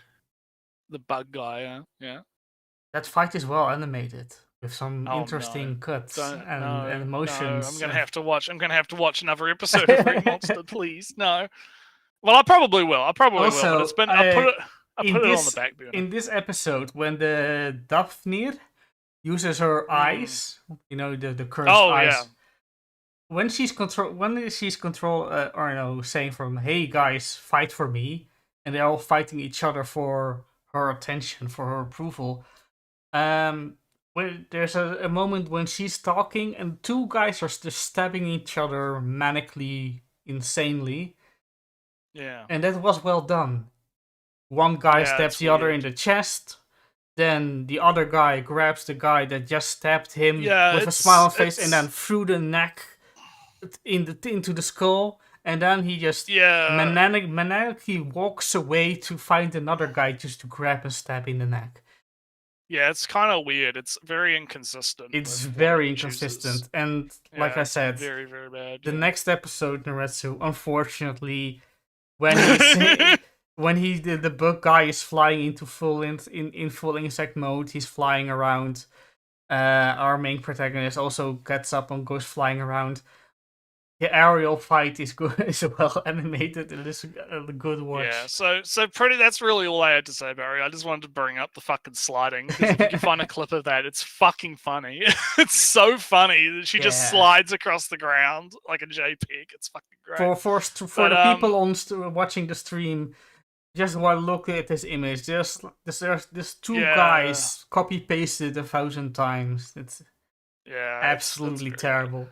Speaker 1: The bug guy, yeah.
Speaker 2: That fight is well animated with some interesting cuts and emotions.
Speaker 1: No, I'm gonna have to watch another episode of Ring Monster, please. No. Well, I probably will. But it's been. I put it on the back burner.
Speaker 2: In this episode, when the Daphne uses her eyes, the cursed eyes. Yeah. When she's saying from, "Hey guys, fight for me," and they're all fighting each other for her attention, for her approval. When there's a moment when she's talking and two guys are just stabbing each other manically, insanely.
Speaker 1: Yeah.
Speaker 2: And that was well done. One guy stabs the other in the chest. Then the other guy grabs the guy that just stabbed him with a smile on his face and then threw the neck into the skull. And then he just maniacally walks away to find another guy just to grab and stab in the neck.
Speaker 1: Yeah, it's kind of weird. It's very inconsistent.
Speaker 2: It's very inconsistent. And like I said,
Speaker 1: very, very bad.
Speaker 2: The next episode, Naretsu, unfortunately, when the bug guy is flying into full insect mode, he's flying around. Our main protagonist also gets up and goes flying around. The aerial fight is good, is well animated, and it's a good watch.
Speaker 1: Yeah, so pretty. That's really all I had to say, Barry. I just wanted to bring up the fucking sliding. Because if you can find a clip of that, it's fucking funny. It's so funny. She just slides across the ground like a JPEG. It's fucking great.
Speaker 2: For the people watching the stream, just while looking at this image, there's two guys copy pasted 1,000 times. It's absolutely terrible.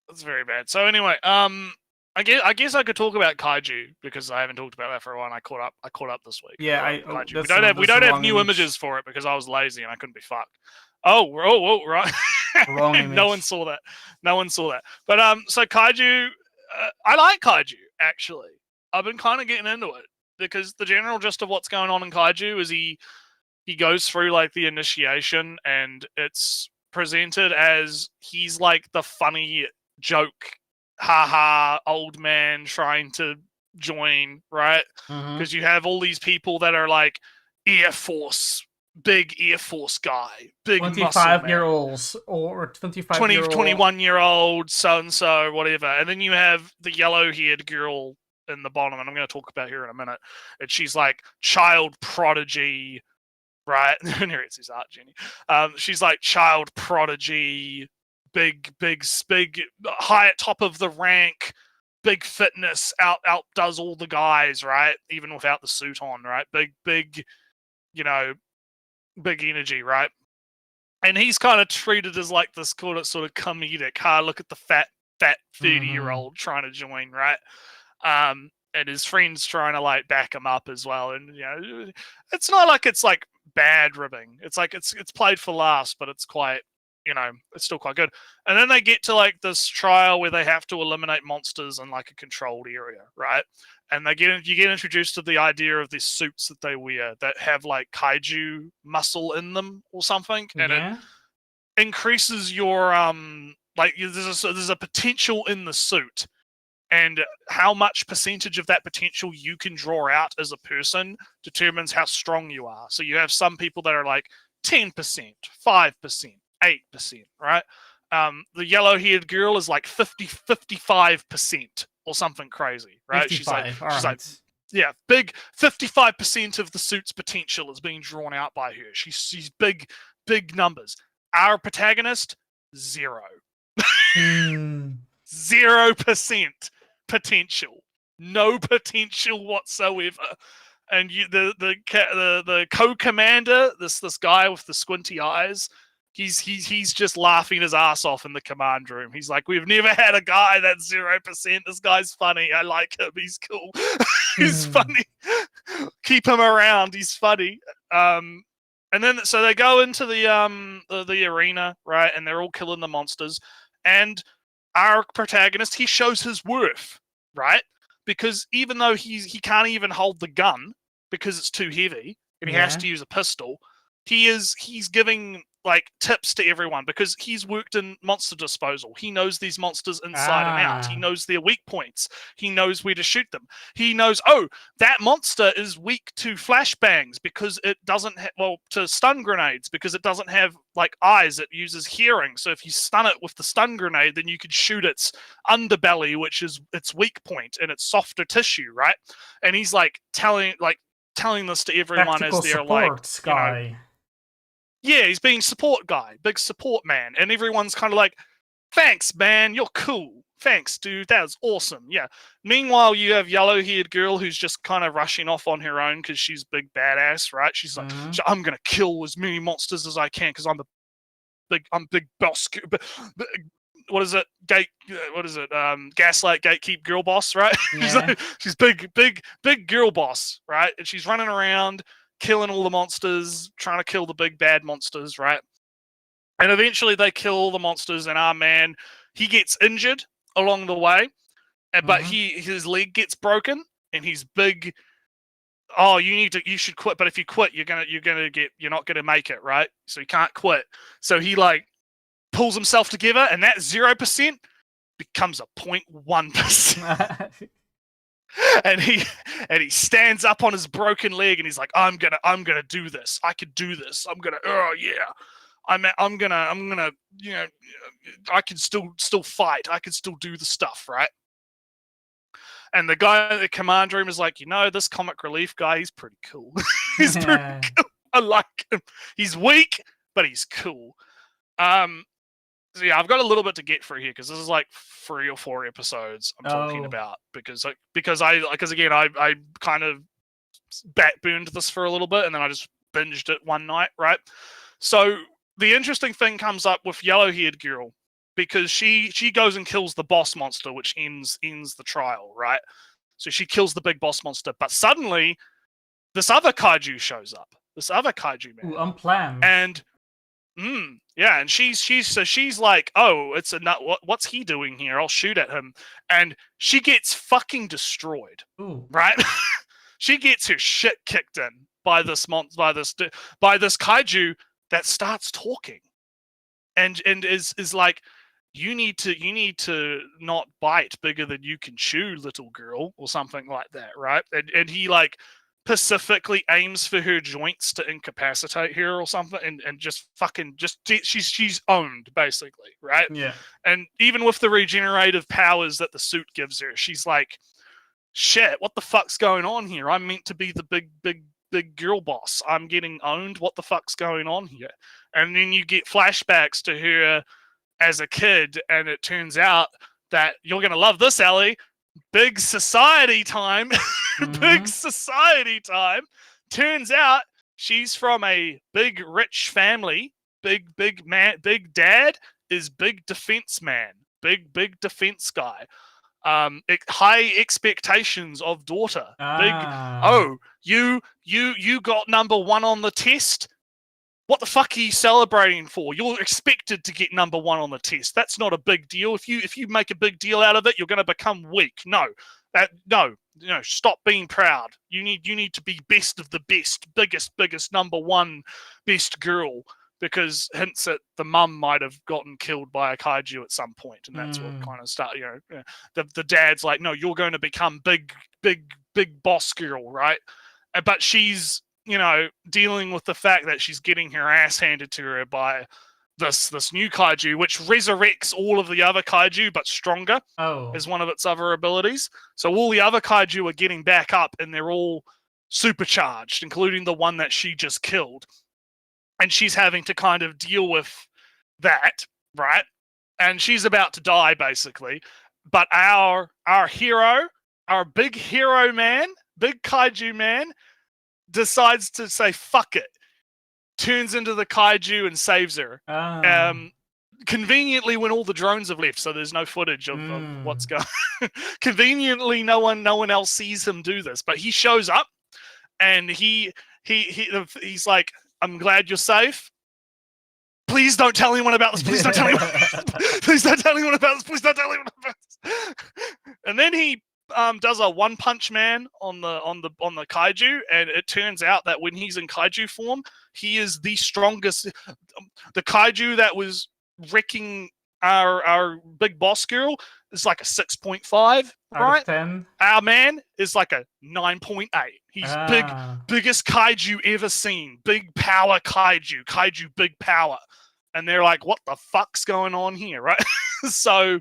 Speaker 1: That's very bad. So anyway, I guess I could talk about kaiju because I haven't talked about that for a while. And I caught up this week.
Speaker 2: Yeah,
Speaker 1: kaiju. We don't have new images for it because I was lazy and I couldn't be fucked. Oh, right.
Speaker 2: Wrong image.
Speaker 1: No one saw that. But so kaiju, I like kaiju actually. I've been kind of getting into it because the general gist of what's going on in kaiju is he goes through like the initiation and it's presented as he's like the funny joke, haha, old man trying to join, right? Because you have all these people that are like Air Force, big Air Force guy, big
Speaker 2: 25-year-olds or
Speaker 1: 21-year-old, so-and-so, whatever. And then you have the yellow-haired girl in the bottom, and I'm going to talk about her in a minute. And she's like child prodigy, right? It's his art, Jenny. She's like child prodigy, big, high at top of the rank, big fitness, outdoes all the guys, right? Even without the suit on, right? Big, big energy, right? And he's kind of treated as like this sort of comedic. Look at the fat 30-year-old trying to join, right? And his friends trying to like back him up as well. And it's not like it's like bad ribbing. It's like it's played for laughs, but it's quite, it's still quite good. And then they get to like this trial where they have to eliminate monsters in like a controlled area, right? And you get introduced to the idea of these suits that they wear that have like kaiju muscle in them or something, and it increases your there's a potential in the suit, and how much percentage of that potential you can draw out as a person determines how strong you are. So you have some people that are like 10%, 5%, 8%, right? The yellow-haired girl is like 55% or something crazy, right?
Speaker 2: 55,
Speaker 1: she's like, yeah, big 55% of the suit's potential is being drawn out by her. She's big numbers. Our protagonist, 0. 0% potential. No potential whatsoever. And the co-commander, this guy with the squinty eyes, he's just laughing his ass off in the command room. He's like, we've never had a guy that's 0%. This guy's funny. I like him. He's cool. He's funny. Keep him around. He's funny. And then so they go into the arena, right? And they're all killing the monsters. And our protagonist, he shows his worth, right? Because even though he can't even hold the gun because it's too heavy and he has to use a pistol, he's giving like tips to everyone because he's worked in monster disposal. He knows these monsters inside and out. He knows their weak points. He knows where to shoot them. He knows, that monster is weak to flashbangs because it doesn't to stun grenades because it doesn't have like eyes. It uses hearing. So if you stun it with the stun grenade, then you could shoot its underbelly, which is its weak point and its softer tissue, right? And he's like telling this to everyone
Speaker 2: Tactical
Speaker 1: as they're
Speaker 2: support
Speaker 1: like,
Speaker 2: guy.
Speaker 1: Yeah, he's being support guy, big support man. And everyone's kind of like, thanks, man, you're cool. Thanks, dude, that was awesome. Yeah. Meanwhile, you have yellow-haired girl who's just kind of rushing off on her own because she's big badass, right? She's like, I'm going to kill as many monsters as I can because I'm big boss. What is it? Gaslight gatekeep girl boss, right?
Speaker 2: Yeah.
Speaker 1: she's big girl boss, right? And she's running around killing all the monsters, trying to kill the big bad monsters, right? And eventually they kill all the monsters, and our man, he gets injured along the way, but his leg gets broken, and he's big. Oh, you should quit, but if you quit, you're not gonna make it, right? So you can't quit. So he like pulls himself together, and that 0% becomes a 0.1%. And he stands up on his broken leg and he's like, I'm gonna do this. I can do this. I'm gonna I can still fight. I can still do the stuff, right? And the guy at the command room is like, this comic relief guy, he's pretty cool. He's pretty cool. I like him. He's weak, but he's cool. So yeah, I've got a little bit to get through here because this is like 3 or 4 episodes I'm talking about because again I kind of backburned this for a little bit and then I just binged it one night, right? So the interesting thing comes up with yellow-haired girl because she goes and kills the boss monster, which ends the trial, right? So she kills the big boss monster, but suddenly this other kaiju shows up. This other kaiju man.
Speaker 2: Ooh, unplanned.
Speaker 1: And yeah, and she's like, it's a nut. What's he doing here? I'll shoot at him, and she gets fucking destroyed.
Speaker 2: Ooh.
Speaker 1: Right? She gets her shit kicked in by this kaiju that starts talking, and is like, you need to not bite bigger than you can chew, little girl, or something like that, right? And he like specifically aims for her joints to incapacitate her or something, and she's owned basically, right?
Speaker 2: Yeah.
Speaker 1: And even with the regenerative powers that the suit gives her, she's like, shit, what the fuck's going on here? I'm meant to be the big girl boss. I'm getting owned. What the fuck's going on here? And then you get flashbacks to her as a kid, and it turns out that you're gonna love this, Ellie. Big society time. Big society time. Turns out She's from a big rich family. Big man. Big dad is big defense man. Big defense guy. High expectations of daughter. Big. Oh, you got number 1 on the test. What the fuck are you celebrating for? You're expected to get number 1 on the test. That's not a big deal. If you make a big deal out of it, you're going to become weak. No, stop being proud. You need to be best of the best, biggest number 1, best girl. Because hints that the mum might have gotten killed by a kaiju at some point, and that's what kind of started. The dad's like, no, you're going to become big boss girl, right? But she's dealing with the fact that she's getting her ass handed to her by this new kaiju, which resurrects all of the other kaiju, but stronger as one of its other abilities. So all the other kaiju are getting back up, and they're all supercharged, including the one that she just killed. And she's having to kind of deal with that, right? And she's about to die, basically. But our hero, our big hero man, big kaiju man, decides to say, fuck it. Turns into the kaiju and saves her. Conveniently when all the drones have left, so there's no footage of what's going on. Conveniently, no one else sees him do this. But he shows up, and he's like, I'm glad you're safe. Please don't tell anyone about this. Please don't tell anyone. Please don't tell anyone about this. Please don't tell anyone about this. And then he does a one punch man on the kaiju, and it turns out that when he's in kaiju form, he is the strongest. The kaiju that was wrecking our big boss girl is like a 6.5, right?
Speaker 2: 10.
Speaker 1: Our man is like a 9.8. He's biggest kaiju ever seen. Big power kaiju big power. And they're like, what the fuck's going on here, right? So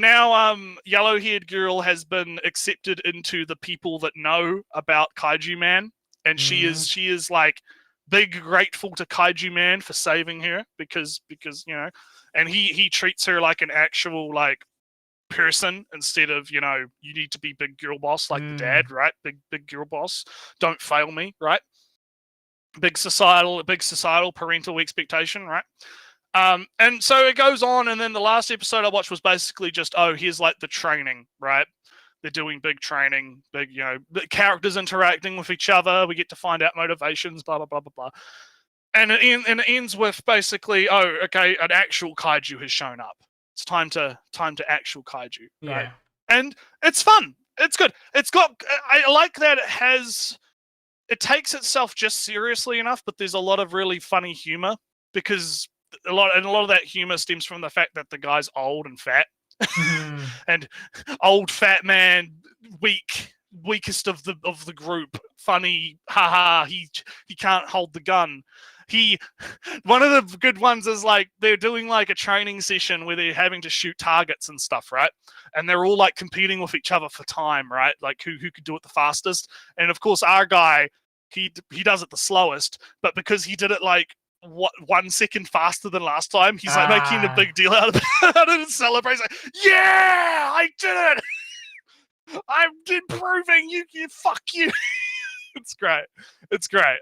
Speaker 1: now yellow-haired girl has been accepted into the people that know about Kaiju Man, and she is like big grateful to Kaiju Man for saving her because and he treats her like an actual like person instead of you need to be big girl boss like the dad, right? Big girl boss, don't fail me, right? Big societal parental expectation, right? And so it goes on, and then the last episode I watched was basically just, here's like the training, right? They're doing big training, the characters interacting with each other. We get to find out motivations, blah, blah, blah, blah, blah. And it ends with basically, an actual kaiju has shown up. It's time to actual kaiju, right?
Speaker 2: Yeah.
Speaker 1: And it's fun. It's good. I like that it takes itself just seriously enough, but there's a lot of really funny humor because a lot of that humor stems from the fact that the guy's old and fat, and old fat man, weakest of the group. Funny, haha. He can't hold the gun. One of the good ones is like they're doing like a training session where they're having to shoot targets and stuff, right? And they're all like competing with each other for time, right? Like who could do it the fastest. And of course, our guy, he does it the slowest, but because he did it like 1 second faster than last time, he's like making a big deal out of it, celebrating, like, yeah, I did it. I'm improving. You fuck you. It's great.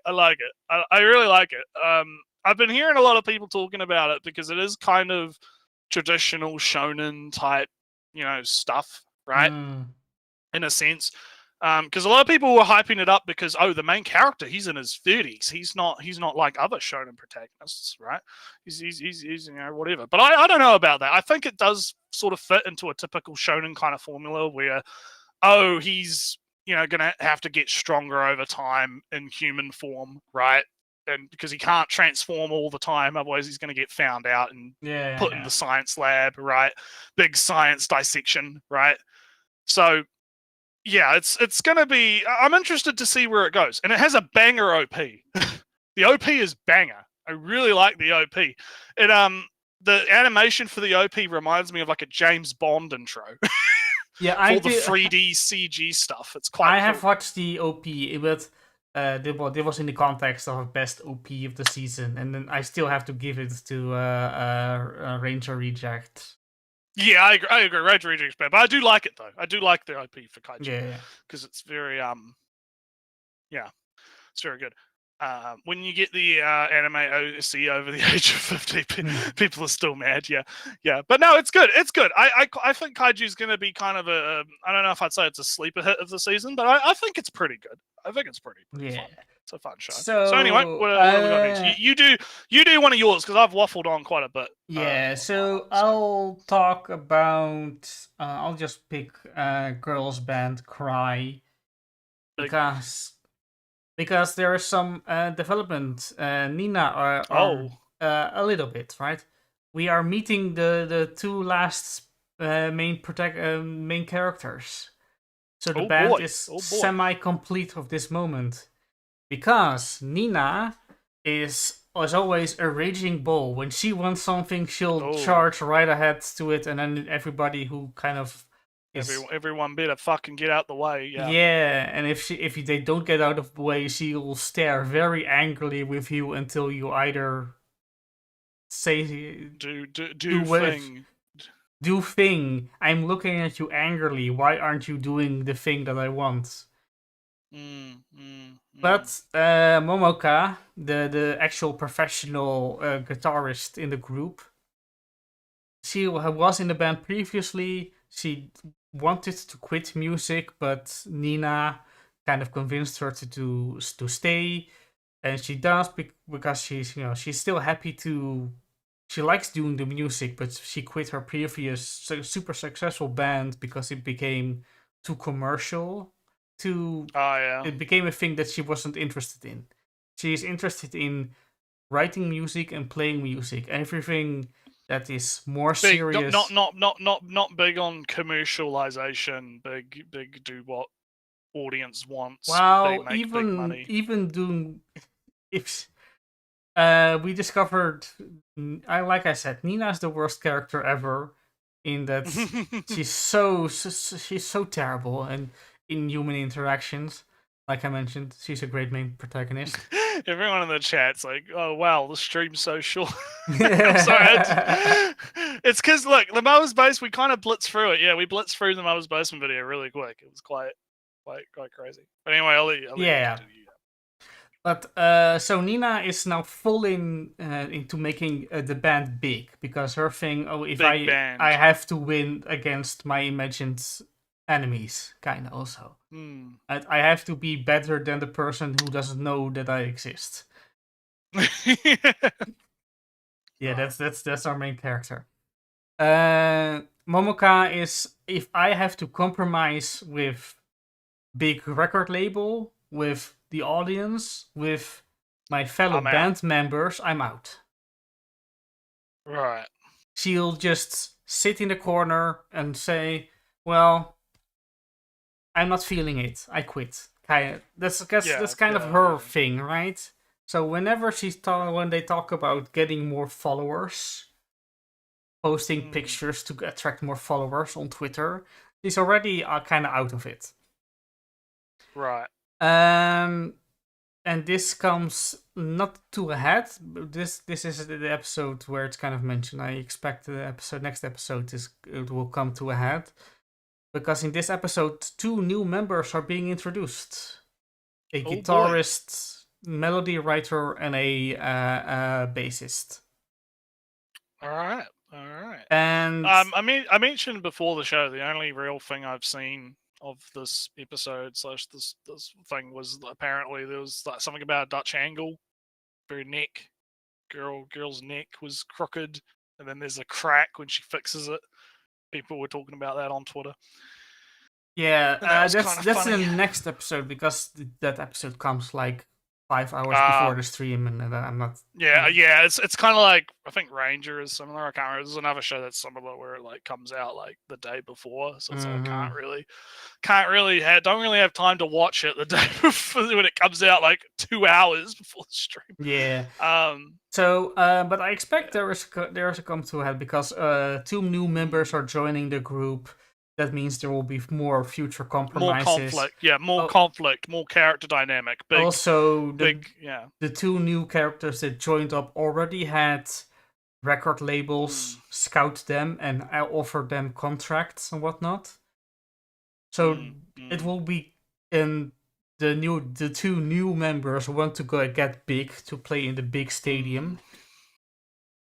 Speaker 1: I like it. I really like it. I've been hearing a lot of people talking about it because it is kind of traditional shonen type, stuff, right? In a sense. Because a lot of people were hyping it up because the main character, he's in his 30s. He's not like other shonen protagonists, right? He's whatever. But I don't know about that. I think it does sort of fit into a typical shonen kind of formula where he's gonna have to get stronger over time in human form, right? And because he can't transform all the time, otherwise he's gonna get found out and put in the science lab, right? Big science dissection, right? So yeah, it's gonna be. I'm interested to see where it goes, and it has a banger OP. The OP is banger. I really like the OP. The animation for the OP reminds me of like a James Bond intro.
Speaker 2: Yeah,
Speaker 1: all the 3D CG stuff. It's quite.
Speaker 2: I have watched the OP, but it was in the context of best OP of the season, and then I still have to give it to Ranger Reject.
Speaker 1: Yeah, I agree. Ranger Reject's bad, but I do like it though. I do like the OP for Kaiju.
Speaker 2: Yeah.
Speaker 1: Because it's very yeah. It's very good. When you get the anime OC over the age of 50, people are still mad. Yeah. But no, it's good. It's good. I think Kaiju's going to be kind of I don't know if I'd say it's a sleeper hit of the season, but I think it's pretty good. I think it's pretty fun. It's a fun show. So anyway, what do we got next? You do one of yours because I've waffled on quite a bit.
Speaker 2: Yeah, so I'll talk about. I'll just pick girls band Cry because there is some development. Nina are a little bit, right. We are meeting the two last main characters. So the band is semi-complete of this moment because Nina is always a raging bull. When she wants something, she'll charge right ahead to it, and then everybody who kind of
Speaker 1: everyone better fucking get out the way.
Speaker 2: Yeah, and if they don't get out of the way, she'll stare very angrily with you until you either say
Speaker 1: do thing.
Speaker 2: Do thing. I'm looking at you angrily. Why aren't you doing the thing that I want? But Momoka, the actual professional guitarist in the group, she was in the band previously. She wanted to quit music, but Nina kind of convinced her to stay, and she does because she's still happy to. She likes doing the music, but she quit her previous super successful band because it became too commercial. It became a thing that she wasn't interested in. She's interested in writing music and playing music. Everything that is more serious.
Speaker 1: Not big on commercialization. Big do what audience wants.
Speaker 2: Well, even doing if we discovered, like I said, Nina's the worst character ever. In that she's so terrible and in human interactions. Like I mentioned, she's a great main protagonist.
Speaker 1: Everyone in the chat's like, "Oh wow, the stream's so short." I'm sorry. It's because look, the Mother's Base, we kind of blitzed through it. Yeah, we blitzed through the Mother's Basement video really quick. It was quite crazy. But anyway, I'll let you continue.
Speaker 2: But so Nina is now full into making the band big because her thing. I have to win against my imagined enemies, kind of also. I have to be better than the person who doesn't know that I exist. Yeah, that's our main character. Momoka is, if I have to compromise with big record label, with the audience, with my fellow band members, I'm out.
Speaker 1: Right.
Speaker 2: She'll just sit in the corner and say, well, I'm not feeling it. I quit. That's kind of her thing, right? So whenever when they talk about getting more followers, posting pictures to attract more followers on Twitter, she's already kind of out of it.
Speaker 1: Right.
Speaker 2: And this comes not to a head. This is the episode where it's kind of mentioned. I expect the next episode it will come to a head. Because in this episode, 2 new members are being introduced. A guitarist, melody writer, and a bassist.
Speaker 1: All right.
Speaker 2: And
Speaker 1: I mentioned before the show, the only real thing I've seen of this episode / this thing was apparently there was something about a Dutch angle. Her neck, girl's neck was crooked, and then there's a crack when she fixes it. People were talking about that on Twitter.
Speaker 2: Yeah, that's in the next episode because that episode comes like 5 hours before the stream, and I'm not.
Speaker 1: Yeah, it's kind of like, I think Ranger is similar. I can't remember. There's another show that's similar where it like comes out like the day before, so it's like don't really have time to watch it the day before when it comes out, like 2 hours before the stream.
Speaker 2: Yeah. But I expect there is a come to a head because 2 new members are joining the group. That means there will be more future compromises.
Speaker 1: More conflict, more conflict, more character dynamic.
Speaker 2: The 2 new characters that joined up already had record labels scout them and offer them contracts and whatnot. So it will be the two new members want to get big to play in the big stadium,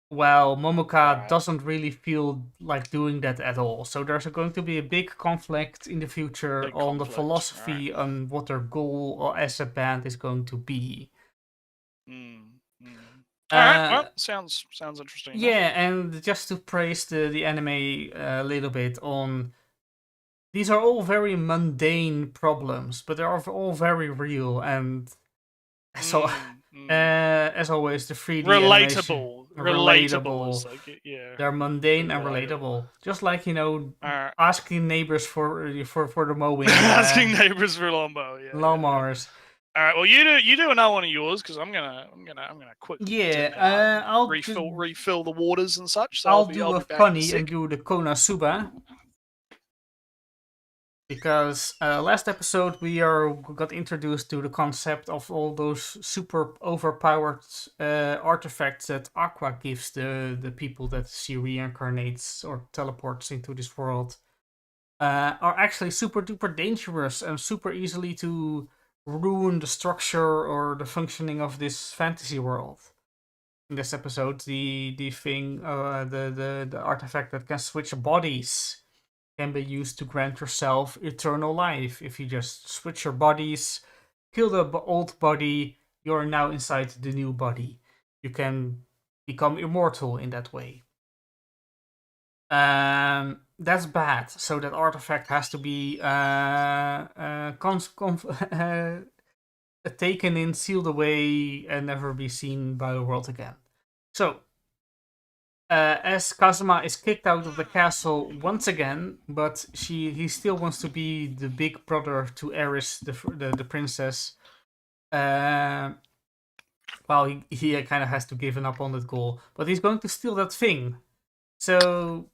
Speaker 2: while Momoka doesn't really feel like doing that at all. So there's going to be a big conflict in the future on the philosophy on what their goal as a band is going to be.
Speaker 1: Alright, well, sounds interesting.
Speaker 2: Yeah, and just to praise the anime a little bit on... These are all very mundane problems, but they are all very real, and so as always, the 3D
Speaker 1: relatable.
Speaker 2: relatable.
Speaker 1: Yeah,
Speaker 2: they're mundane and relatable. Just like, asking neighbors for the mowing.
Speaker 1: Asking neighbors for
Speaker 2: lawnmowers.
Speaker 1: All right, well, you do another one of yours because I'm gonna quickly
Speaker 2: I'll
Speaker 1: refill the waters and such. So
Speaker 2: I'll do a funny and do the Konosuba. Because last episode we got introduced to the concept of all those super overpowered artifacts that Aqua gives the people that she reincarnates or teleports into this world, are actually super duper dangerous and super easily to ruin the structure or the functioning of this fantasy world. In this episode, the artifact that can switch bodies can be used to grant yourself eternal life. If you just switch your bodies, kill the old body, you're now inside the new body. You can become immortal in that way. That's bad. So that artifact has to be taken in, sealed away, and never be seen by the world again. So, as Kazuma is kicked out of the castle once again, but he still wants to be the big brother to Eris, the princess. Well, he kind of has to give up on that goal, but he's going to steal that thing. So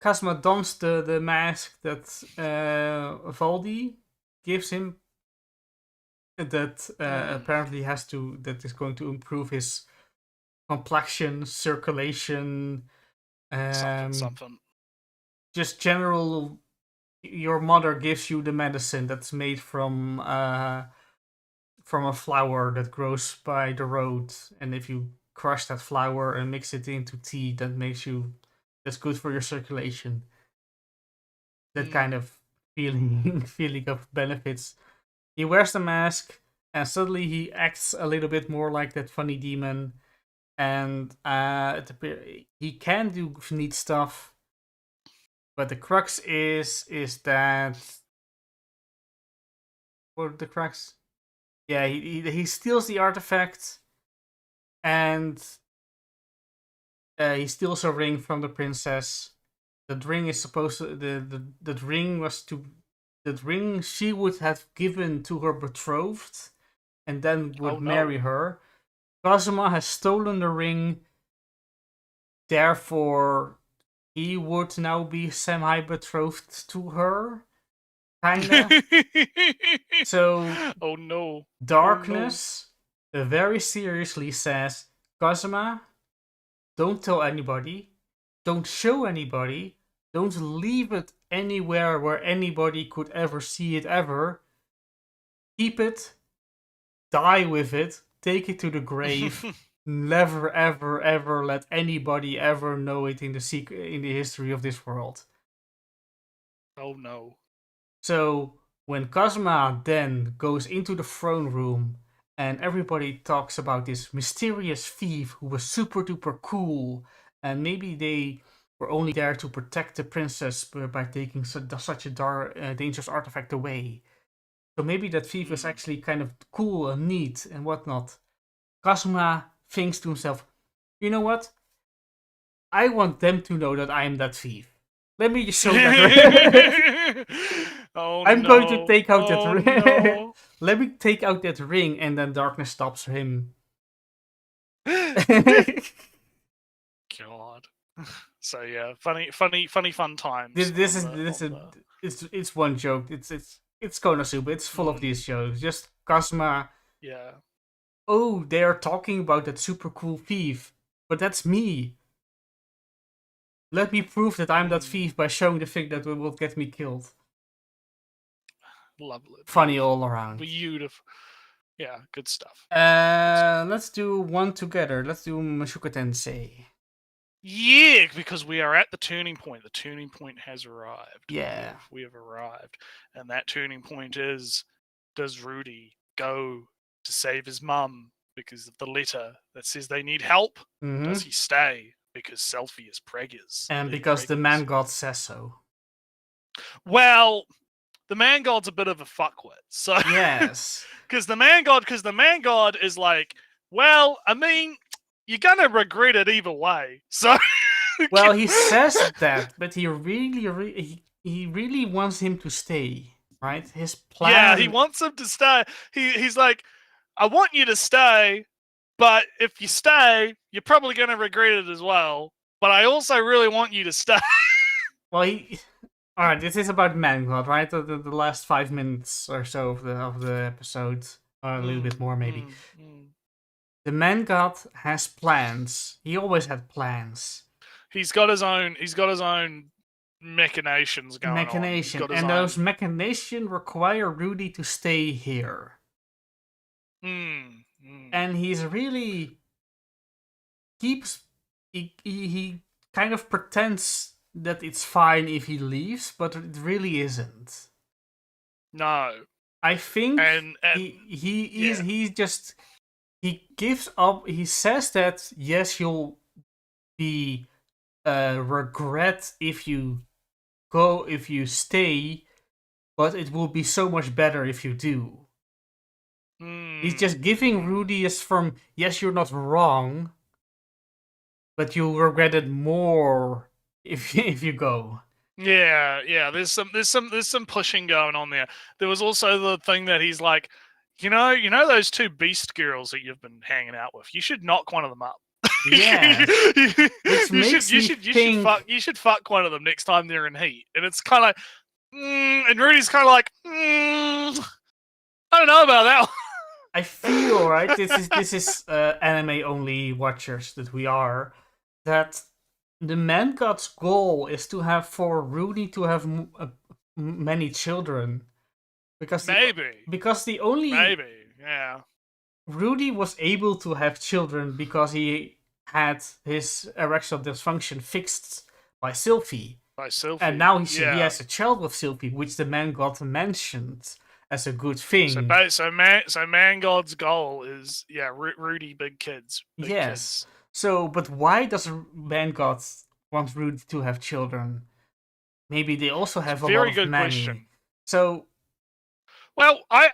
Speaker 2: Kazuma dons the mask that Valdi gives him. That apparently that is going to improve his complexion, circulation,
Speaker 1: something.
Speaker 2: Just general. Your mother gives you the medicine that's made from a flower that grows by the road, and if you crush that flower and mix it into tea, that's good for your circulation. That kind of feeling of benefits. He wears the mask, and suddenly he acts a little bit more like that funny demon. And he can do neat stuff, but the crux is that... What the crux? Yeah, he steals the artifact, and he steals a ring from the princess. The ring is supposed to... The ring was to... The ring she would have given to her betrothed, and then would marry her. Kazuma has stolen the ring, therefore he would now be semi-betrothed to her, kinda. So, Darkness very seriously says, Kazuma, don't tell anybody, don't show anybody, don't leave it anywhere where anybody could ever see it ever. Keep it, die with it, take it to the grave. Never, ever, ever let anybody ever know it in the history of this world.
Speaker 1: Oh no.
Speaker 2: So when Kazuma then goes into the throne room and everybody talks about this mysterious thief who was super duper cool, and maybe they were only there to protect the princess by taking such a dangerous artifact away. So maybe that thief is actually kind of cool and neat and whatnot. Kazuma thinks to himself, you know what? I want them to know that I am that thief. Let me just show that. I'm going to take out that ring. No. Let me take out that ring, and then Darkness stops him.
Speaker 1: God. So yeah, funny fun times.
Speaker 2: It's one joke. It's Konosuba. It's full of these jokes. Just Kazuma.
Speaker 1: Yeah.
Speaker 2: Oh, they are talking about that super cool thief, but that's me. Let me prove that I'm that thief by showing the thing that will get me killed.
Speaker 1: lovely,
Speaker 2: funny all around.
Speaker 1: beautiful. Yeah, good stuff.
Speaker 2: Let's do one together. Let's do Mushoku Tensei.
Speaker 1: Yeah, because we are at the turning point. The turning point has arrived.
Speaker 2: Yeah.
Speaker 1: We have arrived. And that turning point is, does Rudy go to save his mum because of the letter that says they need help?
Speaker 2: Mm-hmm.
Speaker 1: Does he stay because Selfie is preggers?
Speaker 2: And because the man god says so.
Speaker 1: Well, the man god's a bit of a fuckwit. So
Speaker 2: yes.
Speaker 1: Because the man god is like, well, I mean, you're gonna regret it either way. So
Speaker 2: well, he says that, but he really wants him to stay, right? His plan.
Speaker 1: Yeah, he wants him to stay. He's like, I want you to stay, but if you stay, you're probably gonna regret it as well. But I also really want you to stay.
Speaker 2: Well, all right. This is about Man God, right? The last 5 minutes or so of the episode, or a little bit more maybe. The Man God has plans. He always had plans.
Speaker 1: He's got his own machinations going on.
Speaker 2: And those machinations require Rudy to stay here. And he's really he kind of pretends that it's fine if he leaves, but it really isn't.
Speaker 1: No.
Speaker 2: I think he gives up. He says that yes, you'll be regret if you stay, but it will be so much better if you do. He's just giving Rudy is from, yes, you're not wrong, but you'll regret it more if you go.
Speaker 1: Yeah. There's some pushing going on there. There was also the thing that he's like, you know those two beast girls that you've been hanging out with. You should knock one of them up.
Speaker 2: Yeah.
Speaker 1: You should fuck one of them next time they're in heat. And it's kind of like, and Rudy's kind of like, I don't know about that one.
Speaker 2: I feel, right, this is anime only watchers that we are, that the man god's goal is to have for Rudy to have many children, because the only Rudy was able to have children because he had his erectile dysfunction fixed by Sylphie. And now he has a child with Sylphie, which the man god mentioned as a good thing.
Speaker 1: So man god's goal is Rudy big kids.
Speaker 2: Kids. So, but why does man god want Rudy to have children? Maybe they also have a lot of money. Question. So,
Speaker 1: well, I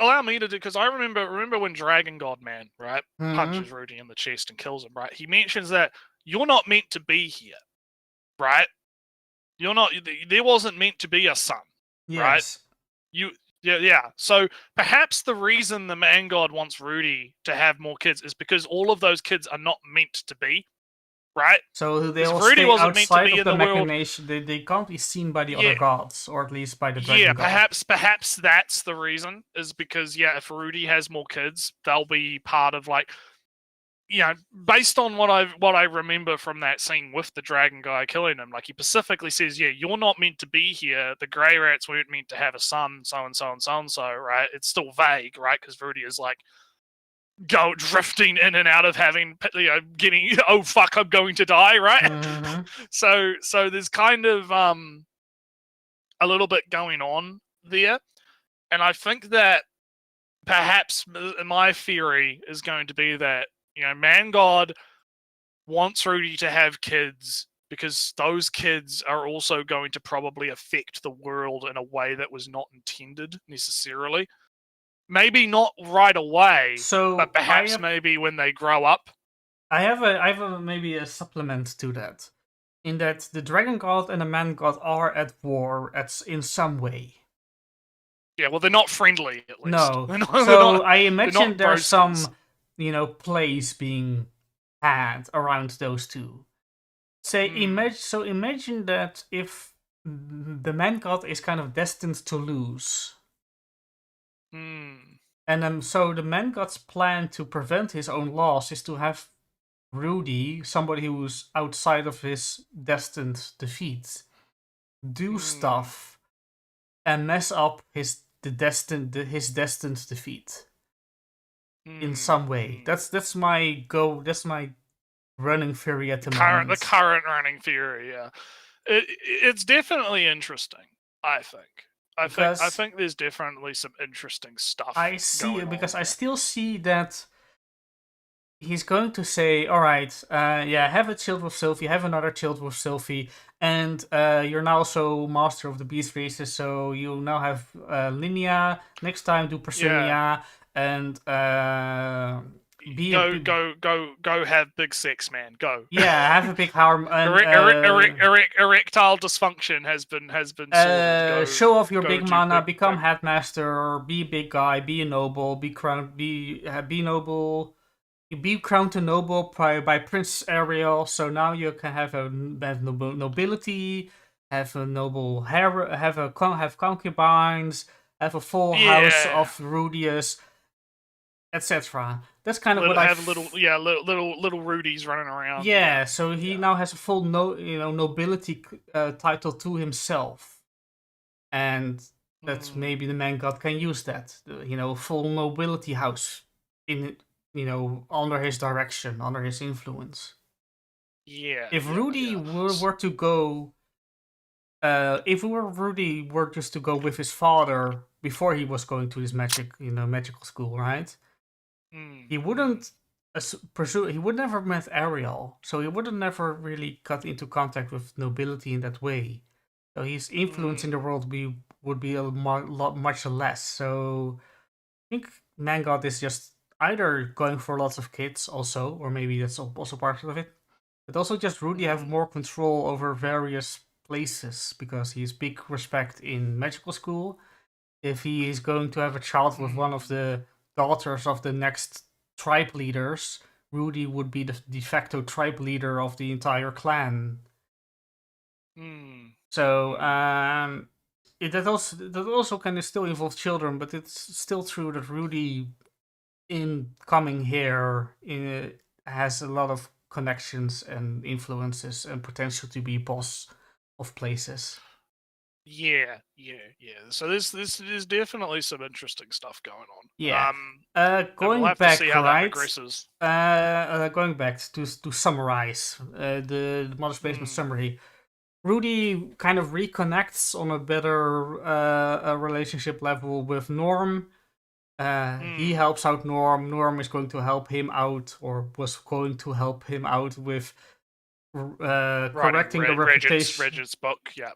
Speaker 1: allow me to do, because I remember when Dragon God Man, right, punches Rudy in the chest and kills him, right? He mentions that you're not meant to be here, right? You're not. There wasn't meant to be a son, right? Yeah. So perhaps the reason the man god wants Rudy to have more kids is because all of those kids are not meant to be, right?
Speaker 2: So they all stay outside of the machination. They can't be seen by the other gods, or at least by the dragon god.
Speaker 1: Perhaps that's the reason, is because if Rudy has more kids, they'll be part of, like, based on what I remember from that scene with the dragon guy killing him, like, he specifically says, you're not meant to be here. The Grey Rats weren't meant to have a son, so and so and so and so, right? It's still vague, right? Because Rudy is like drifting in and out of having, getting, oh fuck, I'm going to die, right?
Speaker 2: Mm-hmm.
Speaker 1: So there's kind of a little bit going on there, and I think that perhaps my theory is going to be that, Man God wants Rudy to have kids because those kids are also going to probably affect the world in a way that was not intended necessarily. Maybe not right away, but perhaps maybe when they grow up.
Speaker 2: I have maybe a supplement to that, in that the Dragon God and the Man God are at war in some way.
Speaker 1: Yeah, well, they're not friendly, at least.
Speaker 2: No. I imagine there's some plays being had around those two. Imagine that if the man god is kind of destined to lose. And so the man god's plan to prevent his own loss is to have Rudy, somebody who's outside of his destined defeat, do stuff and mess up his his destined defeat in some way. That's my running theory at the moment.
Speaker 1: The current running theory, yeah. It's definitely interesting, I think. I think there's definitely some interesting stuff.
Speaker 2: I still see that he's going to say, all right, have a child with Sylvie, have another child with Sylvie, and you're now also master of the beast races, so you now have Linnea. Next time, do Persinia, and
Speaker 1: go have big sex, man. Go.
Speaker 2: Yeah, have a big harm.
Speaker 1: Erectile dysfunction has been sorted.
Speaker 2: Show off your big mana, become headmaster, be a big guy, be a noble, be noble. You be crowned a noble by Prince Ariel, so now you can have nobility, have a noble have concubines, have a full house of Rudius, etc. That's kind of what I
Speaker 1: have little Rudies running around.
Speaker 2: Yeah, so he now has a full nobility title to himself, and that's maybe the man god can use that. Full nobility house in. Under his direction, under his influence.
Speaker 1: Yeah.
Speaker 2: If Rudy were to go, Rudy were just to go with his father before he was going to his magical school, right? He wouldn't pursue. He would never met Ariel, so he would have never really got into contact with nobility in that way. So his influence in the world would be much less. So I think Man God is just either going for lots of kids also, or maybe that's also part of it, but also just Rudy have more control over various places because he's big respect in magical school. If he is going to have a child with one of the daughters of the next tribe leaders, Rudy would be the de facto tribe leader of the entire clan. So that also kind of still involves children, but it's still true that Rudy in coming here has a lot of connections and influences and potential to be boss of places.
Speaker 1: Yeah. So there's definitely some interesting stuff going on.
Speaker 2: Yeah.
Speaker 1: We'll have to see how that progresses.
Speaker 2: Going back to summarize the Mother's Basement summary. Rudy kind of reconnects on a better relationship level with Norm. He helps out Norm. Norm is going to help him out, or was going to help him out with correcting the reputation.
Speaker 1: Regis book, yeah.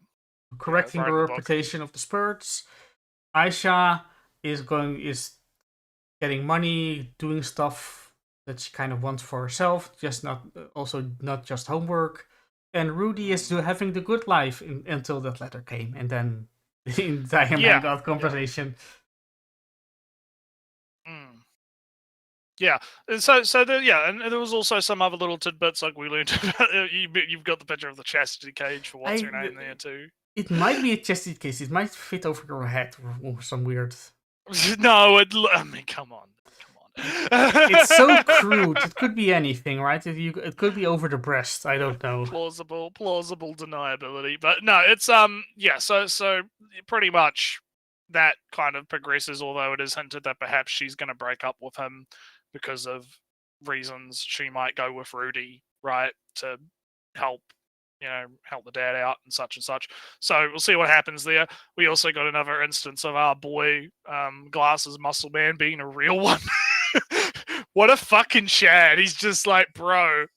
Speaker 2: Correcting the reputation of the Spurts. Aisha is getting money, doing stuff that she kind of wants for herself, not just homework. And Rudy is having the good life until that letter came, and then the entire Man God conversation.
Speaker 1: Yeah, and and there was also some other little tidbits like we learned about. You've got the picture of the chastity cage for what's her name there too.
Speaker 2: It might be a chastity case. It might fit over your head or some weird.
Speaker 1: No, I mean, come on.
Speaker 2: It's so crude. It could be anything, right? It could be over the breast. I don't know.
Speaker 1: Plausible deniability, but no, it's So pretty much that kind of progresses. Although it is hinted that perhaps she's going to break up with him because of reasons. She might go with Rudy, right, to help the dad out and such. So we'll see what happens there. We also got another instance of our boy Glasses Muscle Man being a real one. What a fucking Chad. He's just like, bro,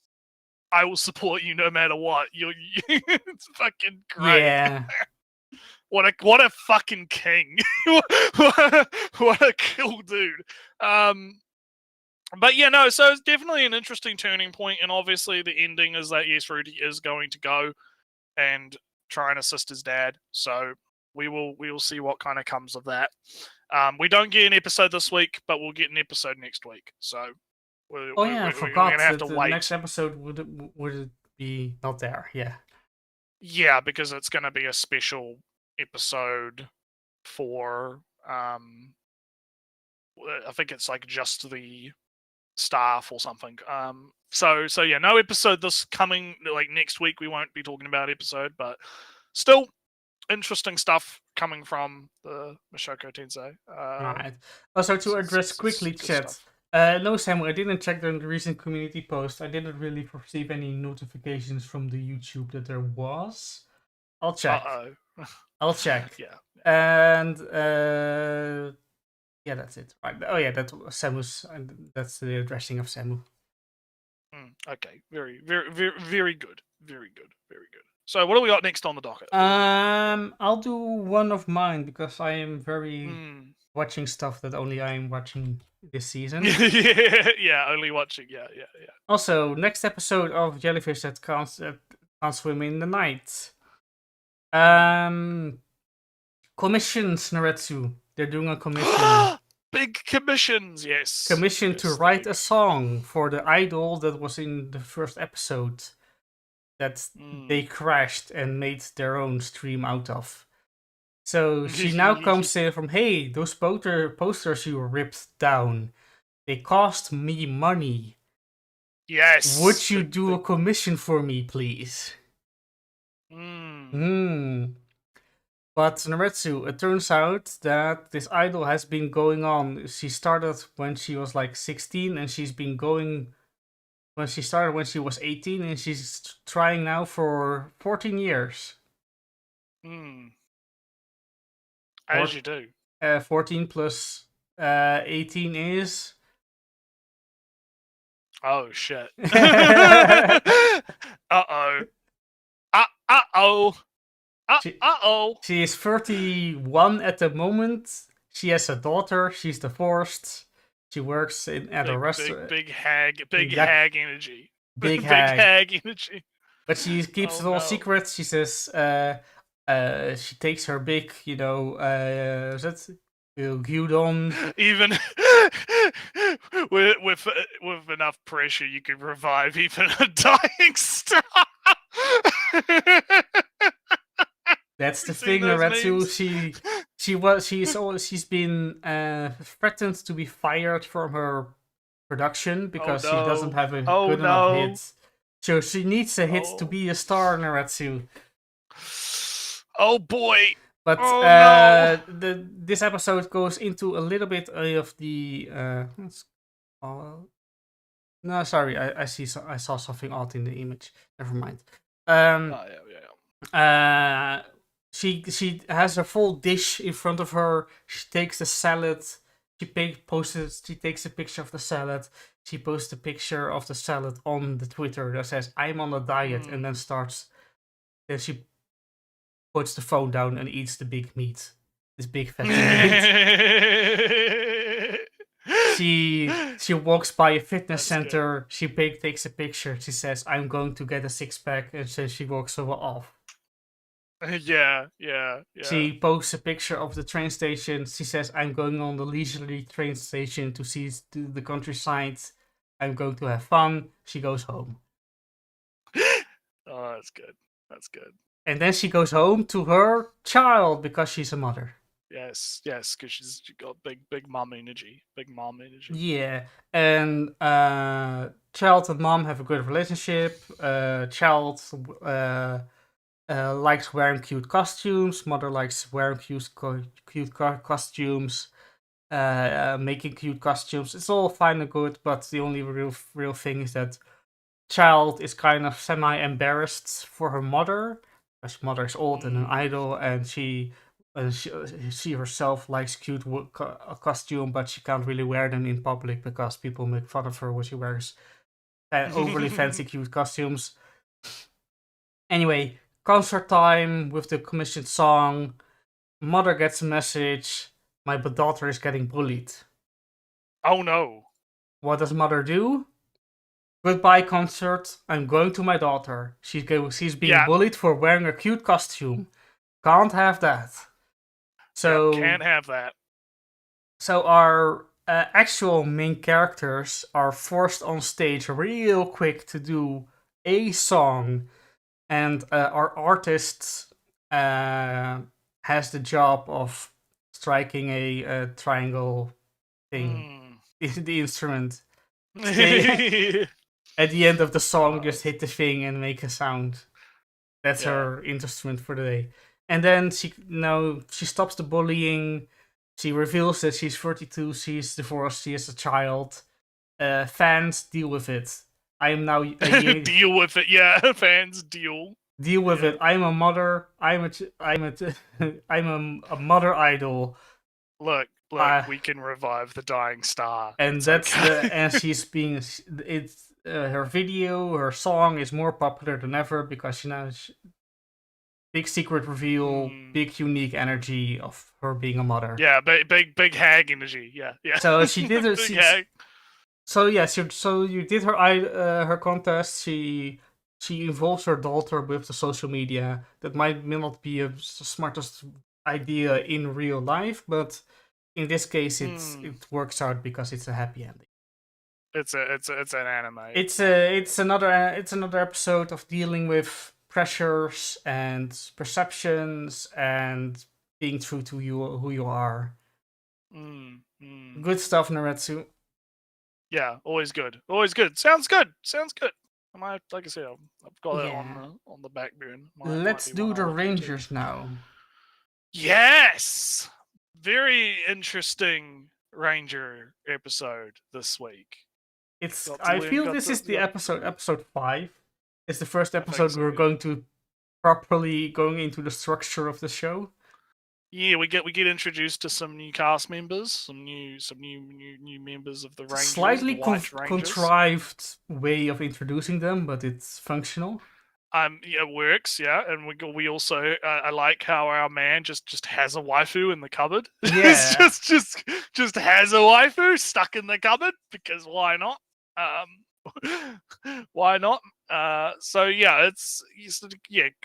Speaker 1: I will support you no matter what. It's fucking great.
Speaker 2: Yeah.
Speaker 1: What a fucking king. What a cool dude. But yeah, no, so it's definitely an interesting turning point, and obviously the ending is that yes, Rudy is going to go and try and assist his dad. So we will see what kind of comes of that. We don't get an episode this week, but we'll get an episode next week. So
Speaker 2: I forgot.
Speaker 1: We're gonna have to wait.
Speaker 2: The next episode would be not there.
Speaker 1: Yeah, because it's going to be a special episode for I think it's like just the staff or something. So yeah, no episode this coming like next week. We won't be talking about episode, but still interesting stuff coming from the Mashoko Tensei.
Speaker 2: Right. Also, to address quickly, chat. No, Sam, I didn't check the recent community post. I didn't really receive any notifications from the YouTube that there was. I'll check. I'll check.
Speaker 1: Yeah.
Speaker 2: And yeah, that's it. Right. Oh yeah, that's Samu's. That's the addressing of Samu.
Speaker 1: Okay. Very, very, very, very good. Very good. Very good. So, what do we got next on the docket?
Speaker 2: I'll do one of mine because I am very watching stuff that only I am watching this season.
Speaker 1: yeah, only watching. Yeah.
Speaker 2: Also, next episode of Jellyfish that can't swim in the night. Commissions, Naretsu. They're doing a commission.
Speaker 1: Big commissions, yes.
Speaker 2: Commission to write a song for the idol that was in the first episode that they crashed and made their own stream out of. So she now comes in from, hey, those posters you ripped down, they cost me money.
Speaker 1: Yes.
Speaker 2: Would you do a commission for me, please? But Naretsu, it turns out that this idol has been going on. She started when she was like 16, and she's been going when she started when she was 18, and she's trying now for 14 years.
Speaker 1: As you do.
Speaker 2: 14 plus 18 is...
Speaker 1: Oh, shit. Uh-oh. Uh-oh. Uh-oh.
Speaker 2: She is 31 at the moment. She has a daughter. She's divorced. She works at a restaurant.
Speaker 1: Big hag energy.
Speaker 2: Big hag
Speaker 1: energy.
Speaker 2: But she keeps it all secret. She says she takes her big, gyudon.
Speaker 1: Even with enough pressure, you can revive even a dying star.
Speaker 2: That's the thing, Naretsu. She's been threatened to be fired from her production because she doesn't have a good enough hit. So she needs a hit to be a star, Naretsu.
Speaker 1: Oh boy!
Speaker 2: But this episode goes into a little bit of the no, sorry, I saw something odd in the image. Never mind. She has a full dish in front of her. She takes the salad. She takes a picture of the salad. She posts a picture of the salad on the Twitter that says, "I'm on a diet," and then she puts the phone down and eats the big meat. This big fatty meat. She walks by a fitness center. Good. She takes a picture. She says, "I'm going to get a six-pack," and so she walks off.
Speaker 1: Yeah.
Speaker 2: She posts a picture of the train station. She says, "I'm going on the leisurely train station to see the countryside. I'm going to have fun." She goes home.
Speaker 1: Oh, that's good. That's good.
Speaker 2: And then she goes home to her child because she's a mother.
Speaker 1: Yes, because she's got big mom energy. Big mom energy.
Speaker 2: Yeah, and child and mom have a good relationship. Child likes wearing cute costumes. Mother likes wearing cute costumes. Making cute costumes. It's all fine and good, but the only real thing is that child is kind of semi-embarrassed for her mother. Because mother is old and an idol, and she herself likes cute costume, but she can't really wear them in public because people make fun of her when she wears overly fancy cute costumes. Anyway, concert time with the commissioned song. Mother gets a message. My daughter is getting bullied.
Speaker 1: Oh no.
Speaker 2: What does mother do? Goodbye concert. I'm going to my daughter. She's being bullied for wearing a cute costume. Can't have that. So
Speaker 1: can't have that.
Speaker 2: So our actual main characters are forced on stage real quick to do a song, and our artist has the job of striking a triangle thing, the instrument. At the end of the song, just hit the thing and make a sound. That's her instrument for the day. And then she stops the bullying. She reveals that she's 32. She's divorced. She has a child. Fans, deal with it. I am now
Speaker 1: deal with it. Yeah, fans deal.
Speaker 2: Deal with it. I'm a mother. I'm a mother idol.
Speaker 1: Look, we can revive the dying star.
Speaker 2: And
Speaker 1: it's
Speaker 2: that's
Speaker 1: okay.
Speaker 2: and she's being her video, her song is more popular than ever because big secret reveal, big unique energy of her being a mother.
Speaker 1: Yeah, big hag energy. Yeah.
Speaker 2: So she did her. So you did her contest. She involves her daughter with the social media. That might not be the smartest idea in real life, but in this case, it works out because it's a happy ending.
Speaker 1: It's an anime.
Speaker 2: It's another episode of dealing with pressures and perceptions and being true to who you are. Good stuff, Naretsu.
Speaker 1: Yeah, always good. Always good. Sounds good. I might, like I said, I've got it on the back burner.
Speaker 2: Let's do the Rangers now.
Speaker 1: Yes, very interesting Ranger episode this week.
Speaker 2: I feel this is the episode 5. It's the first episode we're going to properly going into the structure of the show.
Speaker 1: Yeah, we get introduced to some new cast members, some new members of the Rangers.
Speaker 2: Slightly contrived way of introducing them, but it's functional.
Speaker 1: It works, yeah, and we also I like how our man just has a waifu in the cupboard.
Speaker 2: Yeah,
Speaker 1: just has a waifu stuck in the cupboard because why not? Why not? So yeah,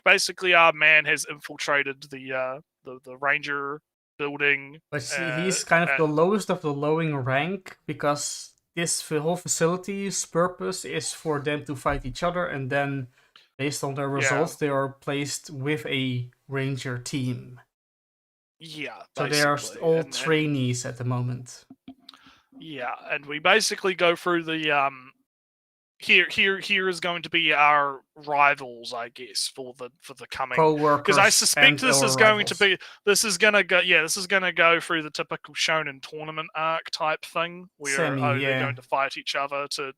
Speaker 1: basically our man has infiltrated the ranger building.
Speaker 2: But he's kind of the lowest of the lowing rank because this whole facility's purpose is for them to fight each other, and then based on their results, they are placed with a ranger team.
Speaker 1: Yeah,
Speaker 2: so they are all trainees at the moment.
Speaker 1: Yeah, and we basically go through the here is going to be our rivals, I guess, for the coming
Speaker 2: co-workers.
Speaker 1: Because I suspect this is going to go through the typical shonen tournament arc type thing where they're going to fight each other to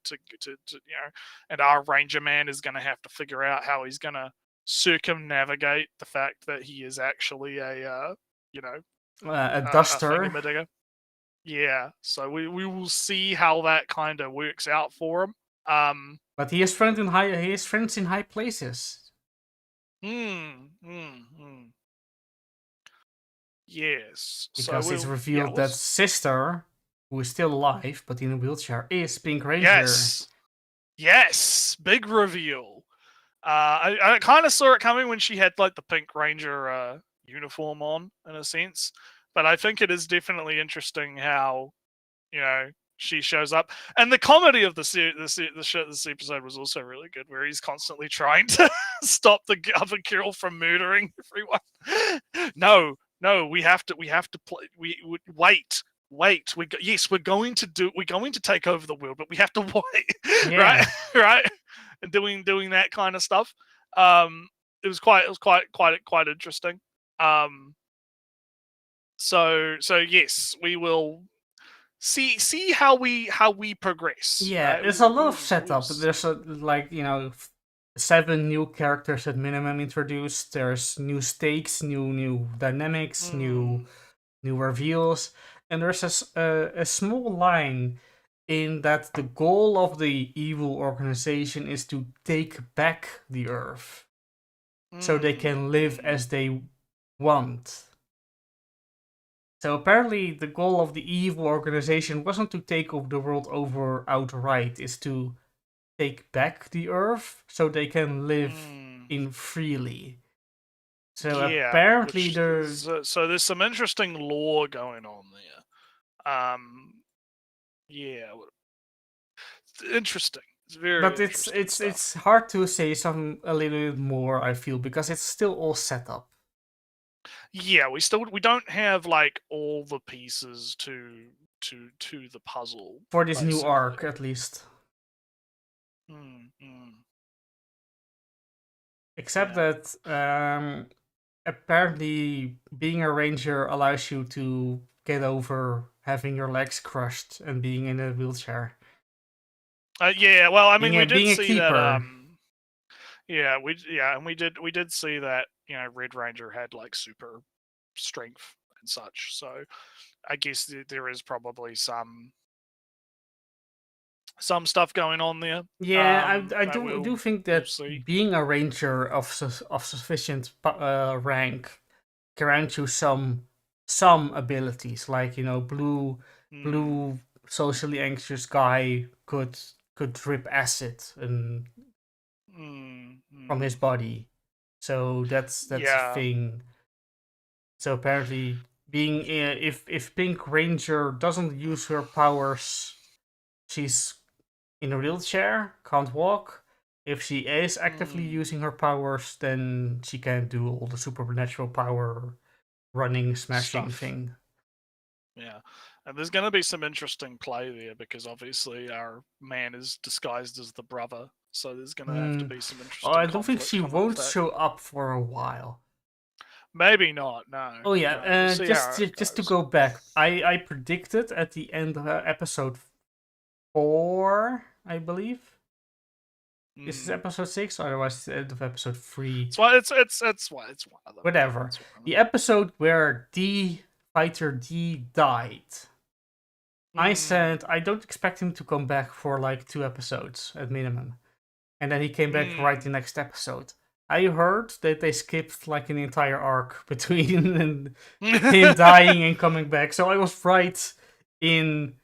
Speaker 1: and our ranger man is going to have to figure out how he's going to circumnavigate the fact that he is actually a
Speaker 2: duster.
Speaker 1: Yeah, so we will see how that kind of works out for him.
Speaker 2: But he has friends in high places.
Speaker 1: Yes.
Speaker 2: Because it's revealed that sister, who is still alive but in a wheelchair, is Pink Ranger.
Speaker 1: Yes. Big reveal. I kind of saw it coming when she had like the Pink Ranger uniform on, in a sense. But I think it is definitely interesting how, she shows up. And the comedy of this episode was also really good, where he's constantly trying to stop the other girl from murdering everyone. No, we have to play. Wait. We're going to take over the world, but we have to wait. Right? And doing that kind of stuff. It was quite interesting. So yes, we will see how we progress.
Speaker 2: Yeah, there's a lot of setup. There's 7 new characters at minimum introduced. There's new stakes, new dynamics, new reveals, and there's a small line in that the goal of the evil organization is to take back the Earth, so they can live as they want. So apparently the goal of the evil organization wasn't to take over the world outright, it's to take back the Earth so they can live in freely. So apparently there's
Speaker 1: some interesting lore going on there. It's interesting. It's very
Speaker 2: it's hard to say a little bit more, I feel, because it's still all set up.
Speaker 1: Yeah, we don't have like all the pieces to the puzzle
Speaker 2: for this new arc, at least. Except that apparently being a ranger allows you to get over having your legs crushed and being in a wheelchair.
Speaker 1: Yeah, well, I mean, we did
Speaker 2: being a
Speaker 1: see that.
Speaker 2: keeper.
Speaker 1: And we did see that. Red Ranger had like super strength and such. So I guess there is probably some stuff going on there.
Speaker 2: Yeah, I
Speaker 1: that
Speaker 2: do think
Speaker 1: we'll
Speaker 2: that
Speaker 1: see.
Speaker 2: being a ranger of sufficient rank grants you some abilities, like blue
Speaker 1: Mm,
Speaker 2: socially anxious guy could drip acid and from his body, so that's a
Speaker 1: yeah.
Speaker 2: thing. So apparently, being if Pink Ranger doesn't use her powers, she's in a wheelchair, can't walk. If she is actively
Speaker 1: Mm,
Speaker 2: using her powers, then she can do all the supernatural power running, smashing
Speaker 1: stuff.
Speaker 2: thing.
Speaker 1: Yeah. And there's going to be some interesting play there because obviously our man is disguised as the brother. So there's going to have to be some
Speaker 2: Oh,
Speaker 1: interesting
Speaker 2: I don't think
Speaker 1: conflict
Speaker 2: she
Speaker 1: coming with
Speaker 2: won't
Speaker 1: that.
Speaker 2: show up for a while.
Speaker 1: Maybe not. No.
Speaker 2: Oh yeah,
Speaker 1: No. We'll see how it
Speaker 2: just to
Speaker 1: goes.
Speaker 2: go back, I predicted at the end of episode 4, I believe. Is this episode 6 or was it the end of episode 3?
Speaker 1: It's one of them.
Speaker 2: Whatever.
Speaker 1: It's one of them.
Speaker 2: The episode where Fighter D died. I said I don't expect him to come back for like 2 episodes at minimum. And then he came back right the next episode. I heard that they skipped like an entire arc between him dying and coming back. So I was right in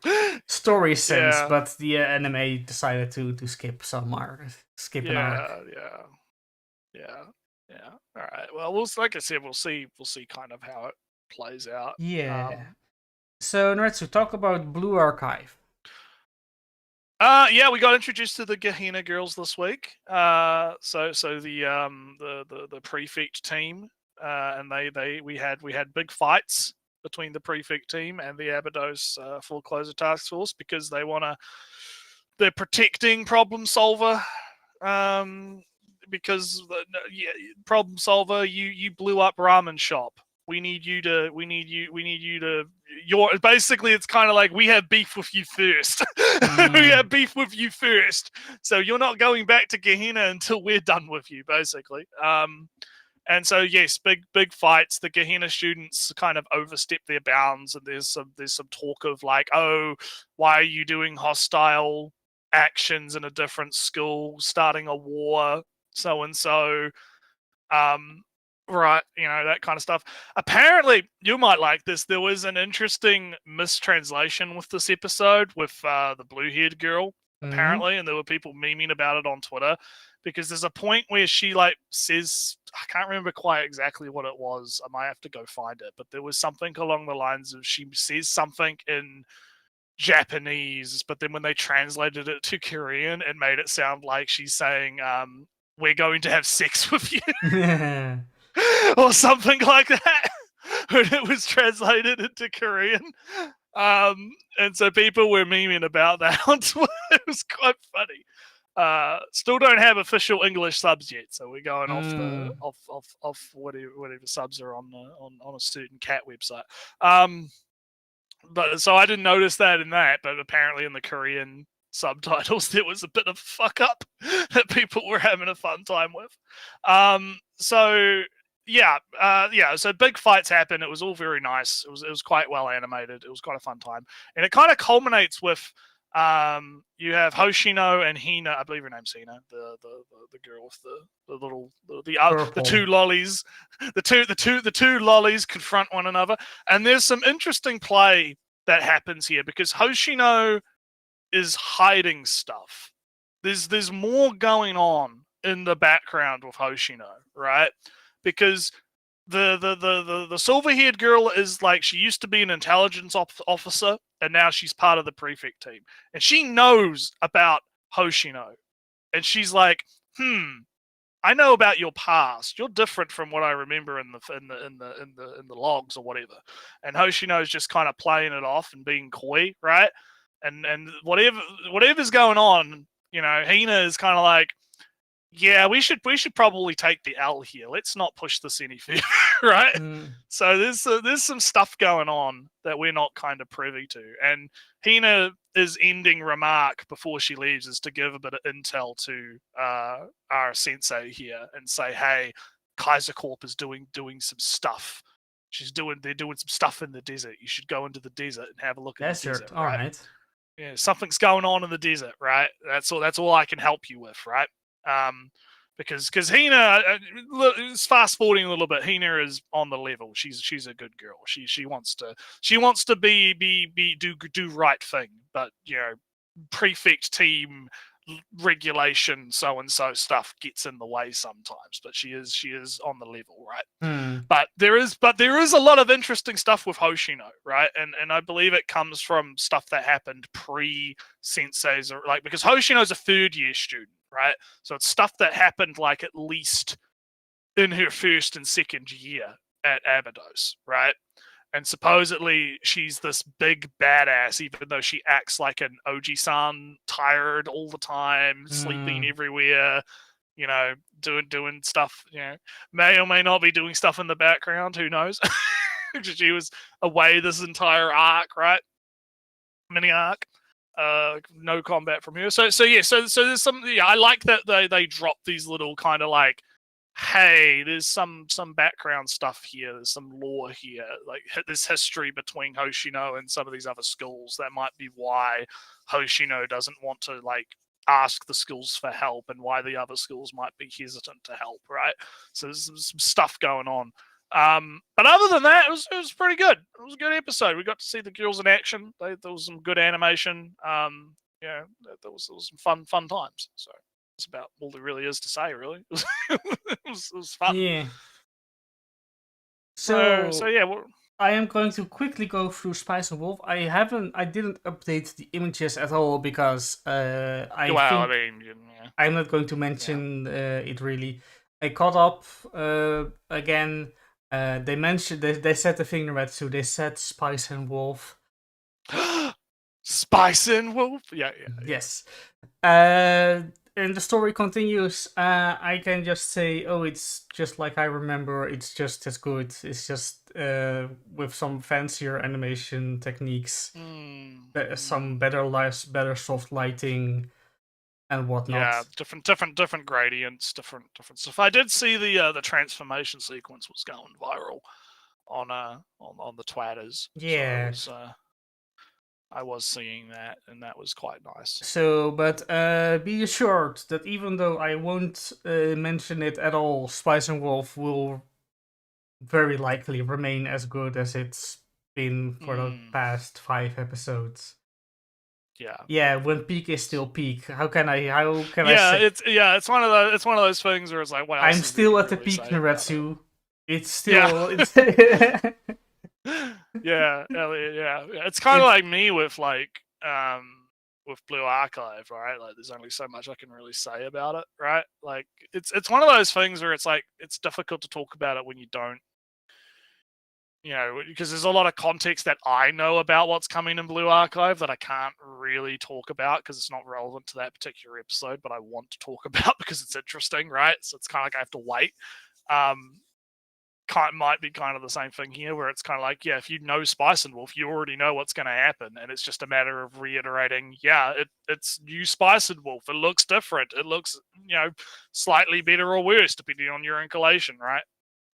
Speaker 2: story sense, but the anime decided to skip some arc, an arc.
Speaker 1: Yeah. All right. Well, like I said, we'll see kind of how it plays out.
Speaker 2: Yeah. So Naretsu, talk about Blue Archive.
Speaker 1: Yeah, we got introduced to the Gehenna girls this week. So the prefect team, and we had big fights between the prefect team and the Abydos Full Closer Task Force because they're protecting Problem Solver. Because Problem Solver, you blew up ramen shop. We need you to. Basically, it's kind of like we have beef with you first. We have beef with you first. So you're not going back to Gehenna until we're done with you, basically. And so yes, big fights. The Gehenna students kind of overstep their bounds, and there's some talk of like, oh, why are you doing hostile actions in a different school, starting a war, so and so. Right, that kind of stuff. Apparently, you might like this. There was an interesting mistranslation with this episode with the blue-haired girl, apparently, and there were people memeing about it on Twitter because there's a point where she like says, I can't remember quite exactly what it was. I might have to go find it, but there was something along the lines of she says something in Japanese, but then when they translated it to Korean, it made it sound like she's saying, "We're going to have sex with you." Or something like that when it was translated into Korean. And so people were memeing about that on Twitter. It was quite funny. Still don't have official English subs yet, so we're going off the off whatever subs are on a certain cat website. But so I didn't notice that in that, but apparently in the Korean subtitles there was a bit of a fuck up that people were having a fun time with. So so big fights happen. It was all very nice. It was quite well animated. It was quite a fun time, and it kind of culminates with you have Hoshino and Hina. I believe her name's Hina, the girl with the two lollies. The two lollies confront one another, and there's some interesting play that happens here because Hoshino is hiding stuff. There's more going on in the background with Hoshino, right? Because the silver-haired girl is like, she used to be an intelligence officer, and now she's part of the prefect team, and she knows about Hoshino, and she's like, I know about your past. You're different from what I remember in the logs or whatever. And Hoshino is just kind of playing it off and being coy, right? And whatever's going on, Hina is kind of like, yeah, we should probably take the L here. Let's not push this any further, right? So there's some stuff going on that we're not kind of privy to, and Hina's ending remark before she leaves is to give a bit of intel to our sensei here and say, hey, Kaiser Corp is doing some stuff. They're doing some stuff in the desert. You should go into the desert and have a look at the desert.
Speaker 2: All
Speaker 1: right?
Speaker 2: right.
Speaker 1: Yeah, something's going on in the desert, right? That's all I can help you with, right? Because Hina, fast forwarding a little bit, Hina is on the level. She's a good girl. She wants to do right thing, but prefect team regulation so and so stuff gets in the way sometimes. But she is on the level, right? But there is a lot of interesting stuff with Hoshino, right? And I believe it comes from stuff that happened pre senseis, or like because Hoshino's a third year student, right? So it's stuff that happened like at least in her first and second year at Abydos, right? And supposedly she's this big badass, even though she acts like an Oji-san, tired all the time, sleeping everywhere, doing stuff, may or may not be doing stuff in the background, who knows? She was away this entire arc, right? Mini arc. No combat from her. So there's some. Yeah, I like that they drop these little kind of like, hey, there's some background stuff here. There's some lore here. Like this history between Hoshino and some of these other schools. That might be why Hoshino doesn't want to like ask the schools for help, and why the other schools might be hesitant to help. Right. So there's some stuff going on. But other than that, it was pretty good. It was a good episode. We got to see the girls in action. There was some good animation. There was some fun times. So that's about all there really is to say. Really, it was fun.
Speaker 2: Yeah. So
Speaker 1: yeah.
Speaker 2: I am going to quickly go through Spice and Wolf. I didn't update the images at all because I'm not going to mention it really. I caught up again. They mentioned they said the thing right, so they said Spice and Wolf.
Speaker 1: Spice and Wolf? Yeah.
Speaker 2: Yes. And the story continues. I can just say, it's just like I remember. It's just as good. It's just with some fancier animation techniques, some better soft lighting, and whatnot.
Speaker 1: Yeah, different gradients, different stuff. I did see the transformation sequence was going viral on the Twatters.
Speaker 2: Yeah.
Speaker 1: So I was seeing that, and that was quite nice.
Speaker 2: So, but be assured that even though I won't mention it at all, Spice and Wolf will very likely remain as good as it's been for the past 5 episodes. Yeah, when peak is still peak. How can I say?
Speaker 1: It's one of those things where it's like, what else
Speaker 2: I'm still at the peak, Naretsu. It's still it's
Speaker 1: yeah. It's kind of like me with with Blue Archive, right? Like, there's only so much I can really say about it, right? Like, it's one of those things where it's like it's difficult to talk about it when you don't, because there's a lot of context that I know about what's coming in Blue Archive that I can't really talk about because it's not relevant to that particular episode, but I want to talk about because it's interesting, right? So it's kind of like I have to wait. Might be kind of the same thing here, where it's kind of like, yeah, if you know Spice and Wolf, you already know what's going to happen, and it's just a matter of reiterating, it's new Spice and Wolf. It looks different. It looks, slightly better or worse depending on your inclination, right?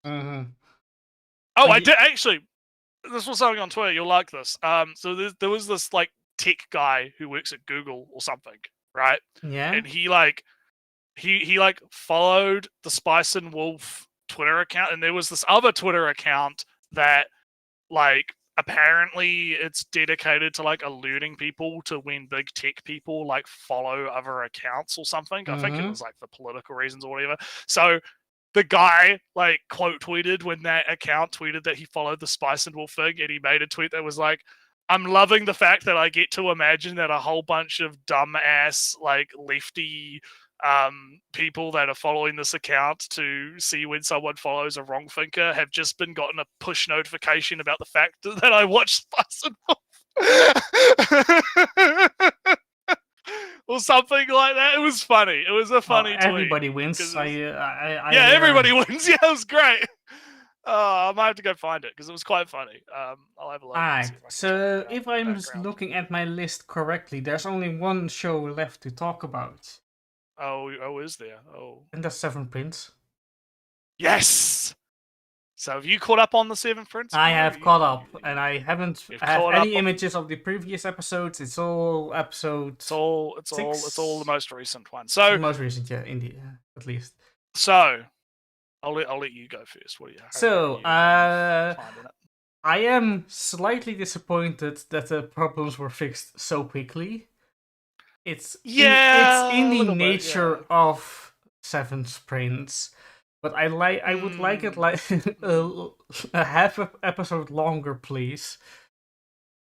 Speaker 2: Mm-hmm.
Speaker 1: Oh, I did actually. This was something on Twitter. You'll like this. So there was this like tech guy who works at Google or something, right?
Speaker 2: Yeah.
Speaker 1: And he followed the Spice and Wolf Twitter account, and there was this other Twitter account that like apparently it's dedicated to like alerting people to when big tech people like follow other accounts or something. I think it was like for political reasons or whatever. So the guy like quote tweeted when that account tweeted that he followed the Spice and Wolf thing, and he made a tweet that was like, I'm loving the fact that I get to imagine that a whole bunch of dumbass like lefty people that are following this account to see when someone follows a wrong thinker have just been gotten a push notification about the fact that I watched Spice and Wolf. or something like that. It was funny. It was a funny tweet.
Speaker 2: Everybody wins.
Speaker 1: Everybody wins. Yeah, it was great. I might have to go find it because it was quite funny. I'll have a look.
Speaker 2: So if I'm looking at my list correctly, there's only one show left to talk about.
Speaker 1: Oh, is there? Oh,
Speaker 2: and that's Seven Prince.
Speaker 1: Yes. So have you caught up on the Seven Prince?
Speaker 2: I have caught up, and I haven't had any images of the previous episodes. It's all episode.
Speaker 1: It's all the most recent one. So
Speaker 2: the most recent, yeah, indeed, at least.
Speaker 1: So I'll let you go first. What do you?
Speaker 2: So I am slightly disappointed that the problems were fixed so quickly. It's in the nature of Seven's Prince. But I would like it like a half episode longer, please.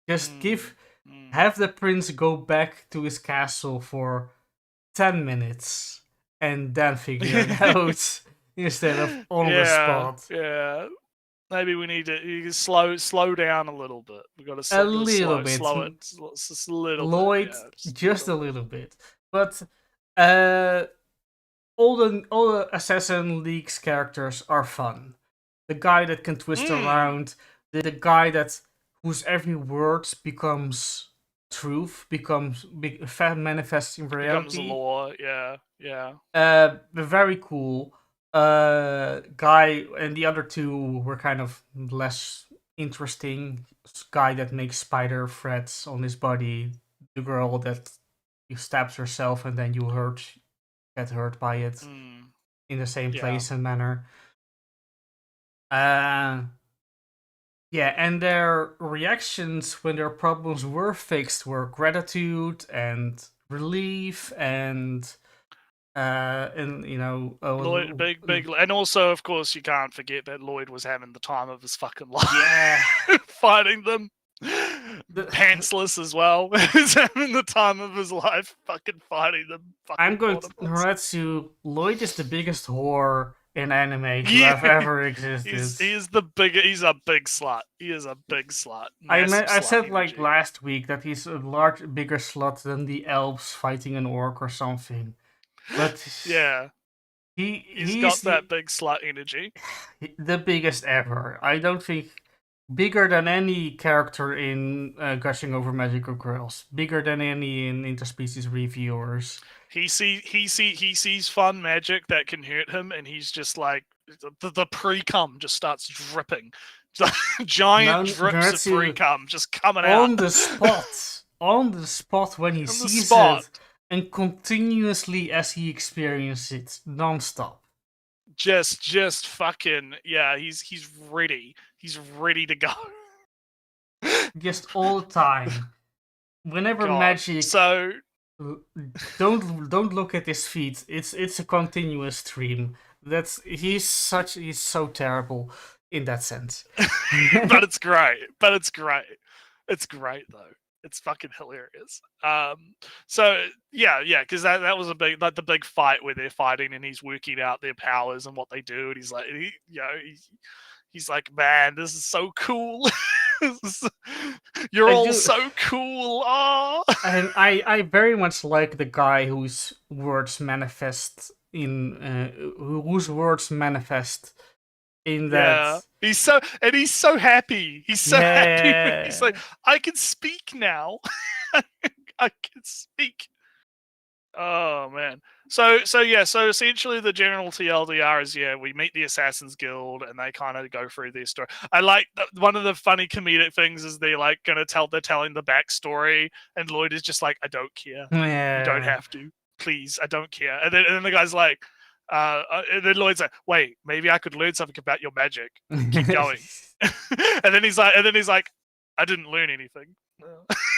Speaker 2: Just have the prince go back to his castle for 10 minutes and then figure it out instead of on the spot.
Speaker 1: Yeah, maybe we need to slow down a little bit. We got to slow it just a little
Speaker 2: Lloyd,
Speaker 1: bit.
Speaker 2: Yeah, just a little bit. But all the Assassin League's characters are fun. The guy that can twist around, the guy whose every word becomes truth, manifests in reality.
Speaker 1: Becomes law, yeah.
Speaker 2: Very cool. Guy and the other two were kind of less interesting. Guy that makes spider threads on his body. The girl that stabs herself and then get hurt by it in the same place and manner. Yeah, and their reactions when their problems were fixed were gratitude and relief and
Speaker 1: Lloyd, big, and also of course you can't forget that Lloyd was having the time of his fucking life.
Speaker 2: Yeah,
Speaker 1: fighting them. Pantsless as well. He's having the time of his life fucking fighting them.
Speaker 2: I'm going to Noretsu. Lloyd is the biggest whore in anime to have ever existed.
Speaker 1: He's a big slut. He is a big slut.
Speaker 2: I said like last week that he's a bigger slut than the elves fighting an orc or something. But
Speaker 1: yeah. He's got that big slut energy.
Speaker 2: The biggest ever. I don't think bigger than any character in Gushing Over Magical Girls. Bigger than any in interspecies reviewers.
Speaker 1: He sees fun magic that can hurt him, and he's just like the pre-cum just starts dripping. Giant drips of pre-cum just coming out
Speaker 2: on the spot. On the spot when he sees it, and continuously as he experiences it, non-stop.
Speaker 1: Just fucking he's ready. He's ready to go.
Speaker 2: Just all the time. Whenever magic.
Speaker 1: So
Speaker 2: don't look at his feet. It's a continuous stream. He's so terrible in that sense.
Speaker 1: But it's great. It's great though. It's fucking hilarious. So because that was the big fight where they're fighting and he's working out their powers and what they do, and he's like, he's like, man, this is so cool. You're all so cool. Oh. And
Speaker 2: I very much like the guy whose words manifest in that.
Speaker 1: Yeah. He's so happy. He's so happy. He's like, I can speak now. I can speak. Oh man. So essentially the general TLDR is we meet the Assassin's Guild and they kind of go through their story. I like one of the funny comedic things is they're telling the backstory and Lloyd is just like, I don't care.
Speaker 2: Yeah.
Speaker 1: You don't have to. Please, I don't care. And then the guy's like, and then Lloyd's like, wait, maybe I could learn something about your magic. Keep going. and then he's like, I didn't learn anything.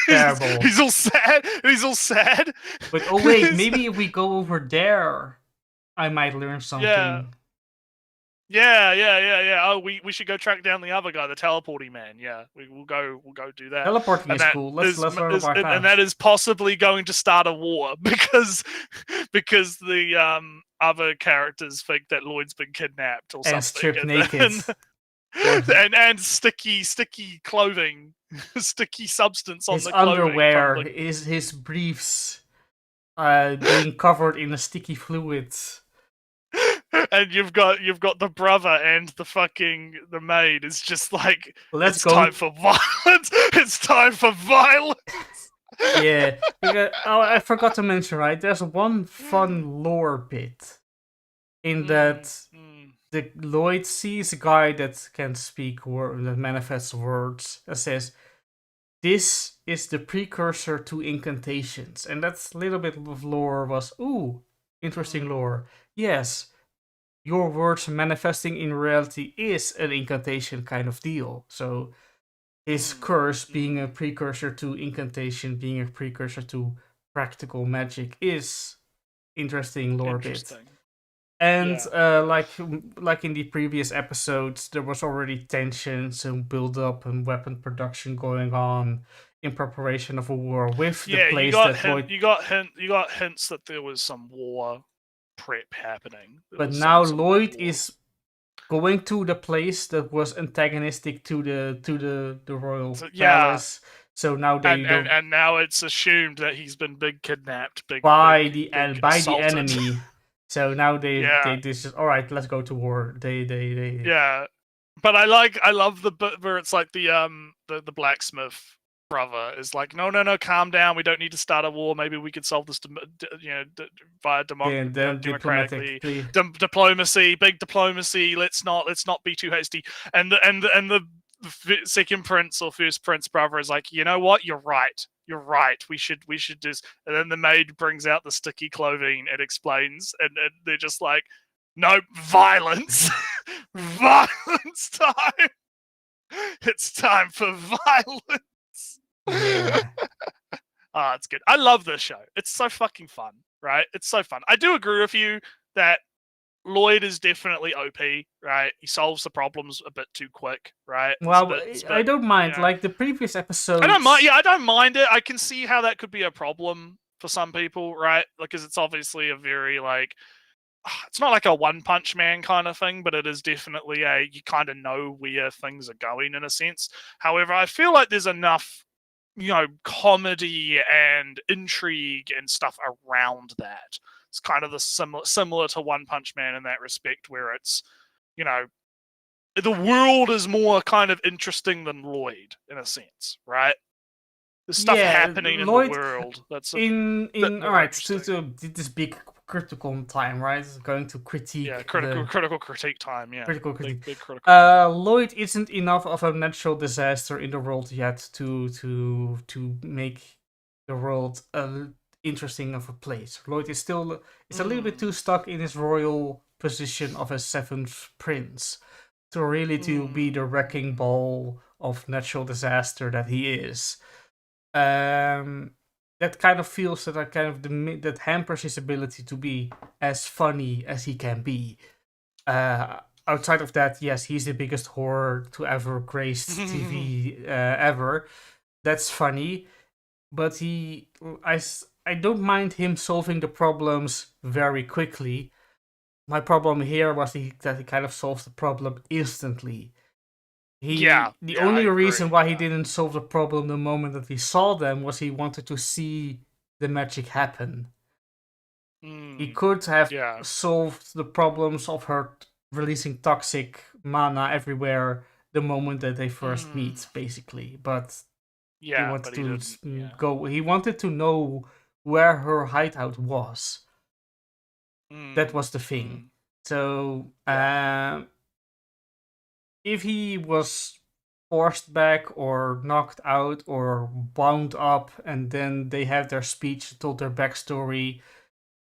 Speaker 2: Terrible.
Speaker 1: He's all sad.
Speaker 2: But oh wait, maybe if we go over there, I might learn something.
Speaker 1: Yeah. Oh, we should go track down the other guy, the teleporting man. Yeah, we'll go do that.
Speaker 2: Teleporting is cool. Let's learn about that.
Speaker 1: And that is possibly going to start a war because the other characters think that Lloyd's been kidnapped or something.
Speaker 2: And stripped naked.
Speaker 1: And sticky clothing, sticky substance on
Speaker 2: his
Speaker 1: the clothing.
Speaker 2: His underwear, his briefs. being covered in a sticky fluid.
Speaker 1: And you've got the brother and the maid. It's just like,
Speaker 2: Let's
Speaker 1: it's
Speaker 2: go.
Speaker 1: time for violence. It's time for violence.
Speaker 2: Yeah, because I forgot to mention, right? There's one fun lore bit in that the Lloyd sees a guy that can speak that manifests words, and says, "This is the precursor to incantations," and that's a little bit of lore. Was interesting lore. Yes, your words manifesting in reality is an incantation kind of deal. So his curse being a precursor to incantation, being a precursor to practical magic is interesting lore bit. And like in the previous episodes, there was already tensions and build up and weapon production going on in preparation of a war with the place that Lloyd.
Speaker 1: You got hints that there was some war prep happening.
Speaker 2: But now Lloyd is going to the place that was antagonistic to the royal palace. So now
Speaker 1: and now it's assumed that he's been kidnapped
Speaker 2: by the enemy. So now they just, all right, let's go to war. They
Speaker 1: yeah. But I love the bit where it's like the blacksmith brother is like, no, calm down. We don't need to start a war. Maybe we could solve this, via democratically. Diplomacy, big diplomacy. Let's not be too hasty. And the second prince or first prince brother is like, you know what? You're right. We should just. And then the maid brings out the sticky clothing and explains, and they're just like, no, violence. Violence time. It's time for violence.
Speaker 2: Yeah.
Speaker 1: It's good. I love this show. It's so fucking fun, right? It's so fun. I do agree with you that Lloyd is definitely OP, right? He solves the problems a bit too quick, right?
Speaker 2: Well, I don't mind. Like the previous episodes,
Speaker 1: I don't mind. Yeah, I don't mind it. I can see how that could be a problem for some people, right? Because it's obviously a very it's not like a One Punch Man kind of thing, but it is definitely you kind of know where things are going in a sense. However, I feel like there's enough, comedy and intrigue and stuff around that. It's kind of the similar to One Punch Man in that respect, where it's, the world is more kind of interesting than Lloyd in a sense, right? There's stuff happening
Speaker 2: Lloyd,
Speaker 1: in the world that's
Speaker 2: all right. So this big critical time, right? Going to critique.
Speaker 1: Yeah, critical critique time. Yeah,
Speaker 2: critical critique.
Speaker 1: Big critical time.
Speaker 2: Lloyd isn't enough of a natural disaster in the world yet to make the world interesting of a place. Lloyd is still a little bit too stuck in his royal position of a seventh prince to really to be the wrecking ball of natural disaster that he is. That kind of feels that that hampers his ability to be as funny as he can be. Outside of that, yes, he's the biggest horror to ever grace TV ever. That's funny, but I don't mind him solving the problems very quickly. My problem here was that he kind of solved the problem instantly. The only reason why he didn't solve the problem the moment that he saw them was he wanted to see the magic happen. He could have solved the problems of her releasing toxic mana everywhere the moment that they first meet, basically. But he wanted to go. He wanted to know where her hideout was. That was the thing. So if he was forced back or knocked out or bound up, and then they had their speech, told their backstory,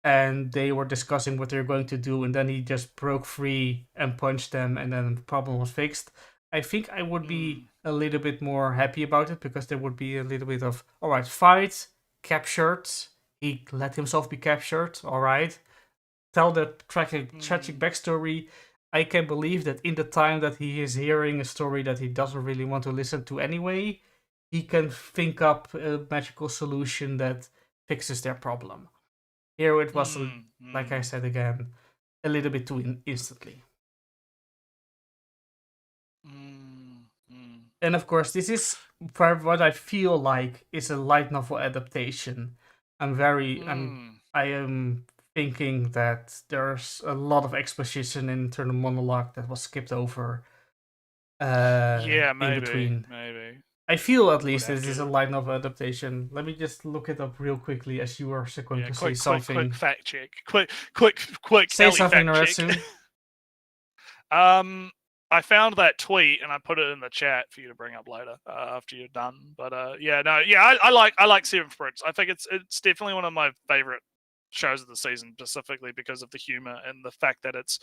Speaker 2: and they were discussing what they're going to do, and then he just broke free and punched them, and then the problem was fixed, I think I would be a little bit more happy about it, because there would be a little bit of, all right, fight, captured, he let himself be captured, all right, tell the tragic backstory. I can believe that in the time that he is hearing a story that he doesn't really want to listen to anyway, he can think up a magical solution that fixes their problem. Here it was, like I said again, a little bit too instantly. And of course, this is what I feel like is a light novel adaptation. I am thinking that there's a lot of exposition in internal monologue that was skipped over.
Speaker 1: Yeah, maybe,
Speaker 2: in between.
Speaker 1: maybe.
Speaker 2: I feel at least this is a light novel adaptation. Let me just look it up real quickly as you are going to say something.
Speaker 1: Quick fact check. Quick.
Speaker 2: Say
Speaker 1: Ellie
Speaker 2: something,
Speaker 1: fact check.
Speaker 2: Naretsu.
Speaker 1: I found that tweet and I put it in the chat for you to bring up later after you're done. But I like Seventh Prince. I think it's definitely one of my favorite shows of the season, specifically because of the humor and the fact that it's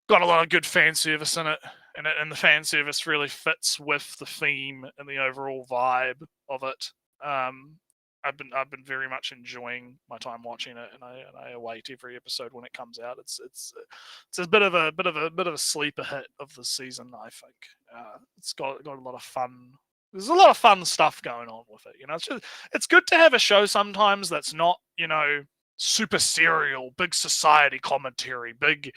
Speaker 1: got a lot of good fan service in it, and the fan service really fits with the theme and the overall vibe of it. I've been very much enjoying my time watching it, and I await every episode when it comes out. It's a bit of a sleeper hit of the season, I think. It's got a lot of fun. There's a lot of fun stuff going on with it. It's good to have a show sometimes that's not super serial, big society commentary, big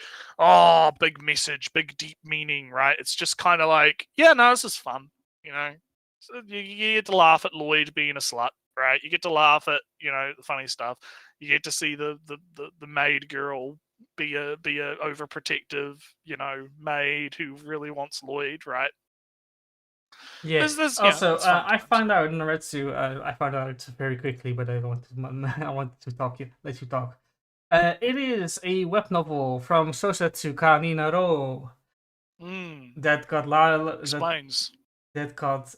Speaker 1: message, big deep meaning, right? It's just kind of like, this is fun, So you get to laugh at Lloyd being a slut, right? You get to laugh at the funny stuff. You get to see the maid girl be a overprotective maid who really wants Lloyd, right?
Speaker 2: Yeah. Also, I found out Naretsu. I found out very quickly, but I wanted to let you talk. It is a web novel from Sosetsu ka ni Naro that got
Speaker 1: explains
Speaker 2: that got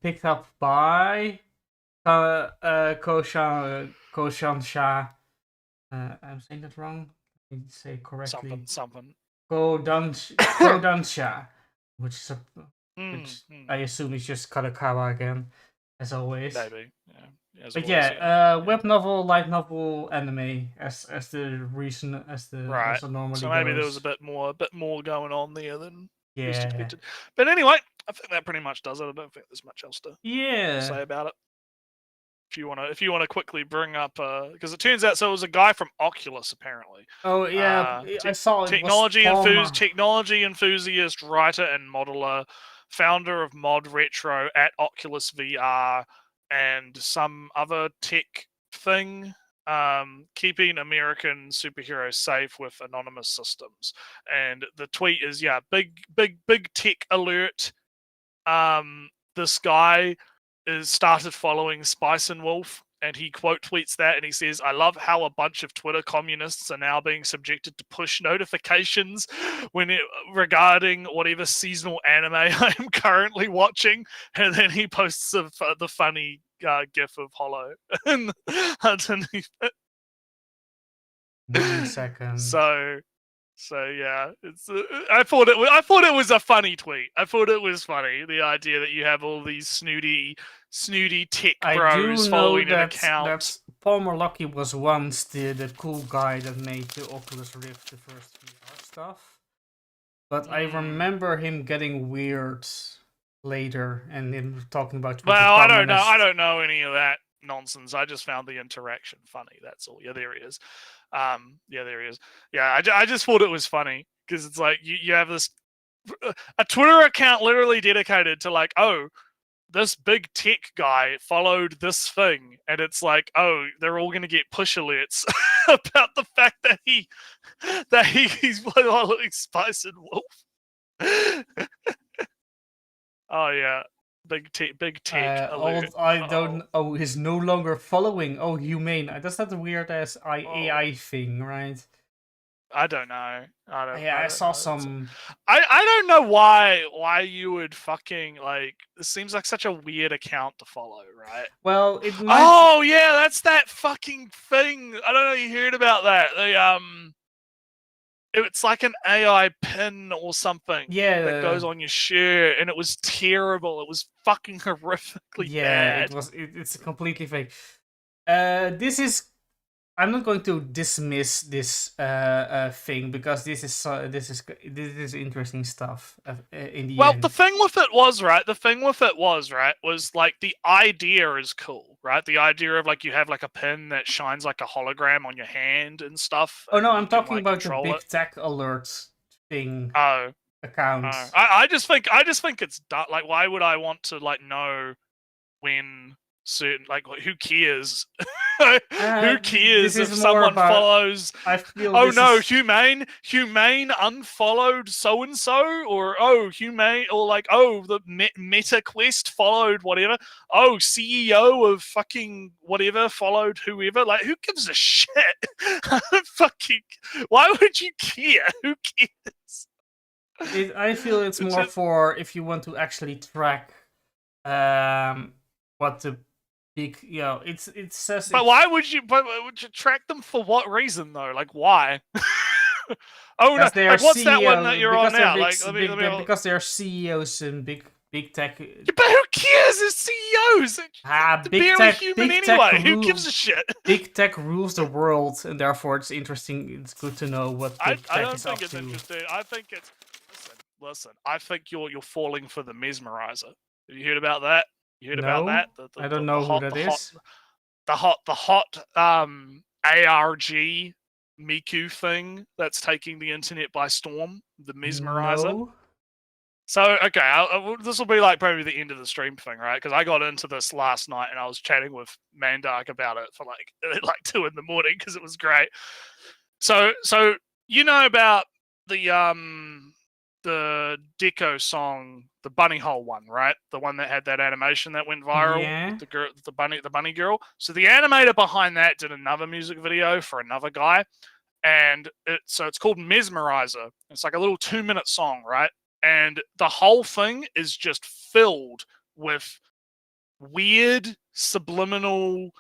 Speaker 2: picked up by Koshansha. I'm saying that wrong. Let me say correctly.
Speaker 1: Something.
Speaker 2: Kodansha, which I assume is just Kadokawa again, as always.
Speaker 1: Maybe,
Speaker 2: web novel, light novel, anime, as the reason as the normally.
Speaker 1: So maybe
Speaker 2: goes.
Speaker 1: there was a bit more going on there than was
Speaker 2: Yeah.
Speaker 1: depicted. But anyway, I think that pretty much does it. I don't think there's much else to say about it. If you want to quickly bring up, because it turns out it was a guy from Oculus apparently.
Speaker 2: Oh yeah, I saw it.
Speaker 1: Technology enthusiast, writer and modeler, founder of Mod Retro at Oculus VR and some other tech thing, keeping American superheroes safe with anonymous systems. And the tweet is big tech alert. This guy started following Spice and Wolf, and he quote tweets that, and he says, "I love how a bunch of Twitter communists are now being subjected to push notifications regarding whatever seasonal anime I am currently watching." And then he posts the funny gif of Hollow underneath it.
Speaker 2: 9 seconds.
Speaker 1: So yeah, it's. I thought it was a funny tweet. I thought it was funny, the idea that you have all these snooty tech bros following an account.
Speaker 2: That Paul Morlucky was once the cool guy that made the Oculus Rift, the first VR stuff. But I remember him getting weird later, and him talking about.
Speaker 1: Well, I don't know. I don't know any of that nonsense. I just found the interaction funny. That's all. Yeah, there he is. There he is. Yeah, I just thought it was funny because it's like you have this a Twitter account literally dedicated to like, oh, this big tech guy followed this thing, and it's like, oh, they're all gonna get push alerts about the fact that he's following Spice and Wolf. Oh yeah. Big tech alert.
Speaker 2: He's no longer following. Oh, humane. That's not the weird ass AI thing, right?
Speaker 1: I don't know.
Speaker 2: I saw some.
Speaker 1: I don't know why you would fucking like. This seems like such a weird account to follow, right?
Speaker 2: Well, it might.
Speaker 1: Oh yeah, that's that fucking thing. I don't know. You heard about that? It's like an AI pin or something.
Speaker 2: Yeah,
Speaker 1: that goes on your shirt, and it was terrible. It was fucking horrifically bad.
Speaker 2: It was. It's completely fake. This is. I'm not going to dismiss this thing because this is interesting stuff. In the end.
Speaker 1: The thing with it was was like the idea is cool, right? The idea of like you have like a pin that shines like a hologram on your hand and stuff.
Speaker 2: Oh no, I'm talking about the big tech alert thing.
Speaker 1: Oh,
Speaker 2: accounts.
Speaker 1: I just think it's like, why would I want to like know when certain, like, who cares? Who cares if someone follows?
Speaker 2: I feel
Speaker 1: oh no, Humane unfollowed so and so, or Humane, or like, the Meta Quest followed whatever. CEO of fucking whatever followed whoever. Like, who gives a shit? Fucking, why would you care? Who cares?
Speaker 2: I feel it's more for if you want to actually track what the big, it says.
Speaker 1: But why would you? But would you track them for what reason though? Like, why? No! Like, what's that one that you're on now?
Speaker 2: Because they're CEOs and big tech.
Speaker 1: Yeah, but who cares? They're CEOs. They're
Speaker 2: big
Speaker 1: barely
Speaker 2: tech,
Speaker 1: human
Speaker 2: big
Speaker 1: anyway.
Speaker 2: Tech
Speaker 1: Who gives a shit?
Speaker 2: Big tech rules the world, and therefore it's interesting. It's good to know what big tech
Speaker 1: I don't
Speaker 2: is
Speaker 1: think
Speaker 2: up
Speaker 1: it's
Speaker 2: to.
Speaker 1: interesting. I think it's listen. I think you're falling for the mesmerizer. Have you heard about that? You heard about that?
Speaker 2: I don't know who that is.
Speaker 1: The hot ARG Miku thing that's taking the internet by storm. The mesmerizer.
Speaker 2: No.
Speaker 1: So, okay, this will be like probably the end of the stream thing, right? Because I got into this last night and I was chatting with Mandark about it for like 2 in the morning because it was great. So you know about the Deco song, the Bunny Hole one, right? The one that had that animation that went viral with the girl, the bunny girl. So the animator behind that did another music video for another guy, and it's called Mesmerizer. It's like a little 2-minute song, right? And the whole thing is just filled with weird subliminal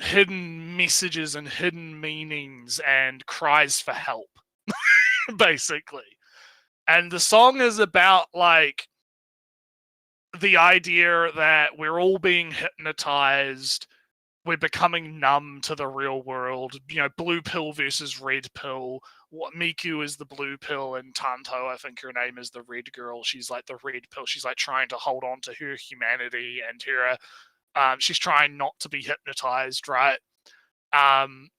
Speaker 1: hidden messages and hidden meanings and cries for help, basically. And the song is about like the idea that we're all being hypnotized, we're becoming numb to the real world. Blue pill versus red pill. What Miku is the blue pill, and Tanto, I think her name, is the red girl. She's like the red pill. She's like trying to hold on to her humanity and her. She's trying not to be hypnotized, right?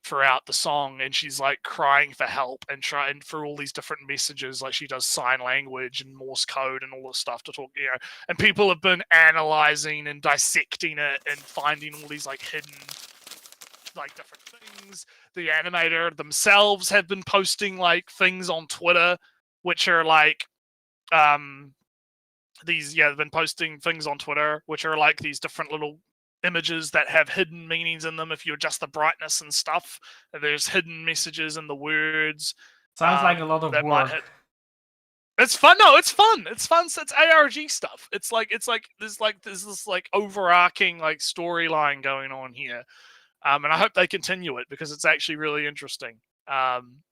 Speaker 1: Throughout the song, and she's like crying for help and trying for all these different messages. Like, she does sign language and Morse code and all this stuff to talk. And people have been analyzing and dissecting it and finding all these like hidden, like, different things. The animator themselves have been posting like things on Twitter, which are like they've been posting things on Twitter which are like these different little images that have hidden meanings in them. If you adjust the brightness and stuff, there's hidden messages in the words.
Speaker 2: Sounds like a lot of work.
Speaker 1: It's fun. No, it's fun. It's fun. It's ARG stuff. It's like there's this like overarching like storyline going on here, and I hope they continue it because it's actually really interesting. And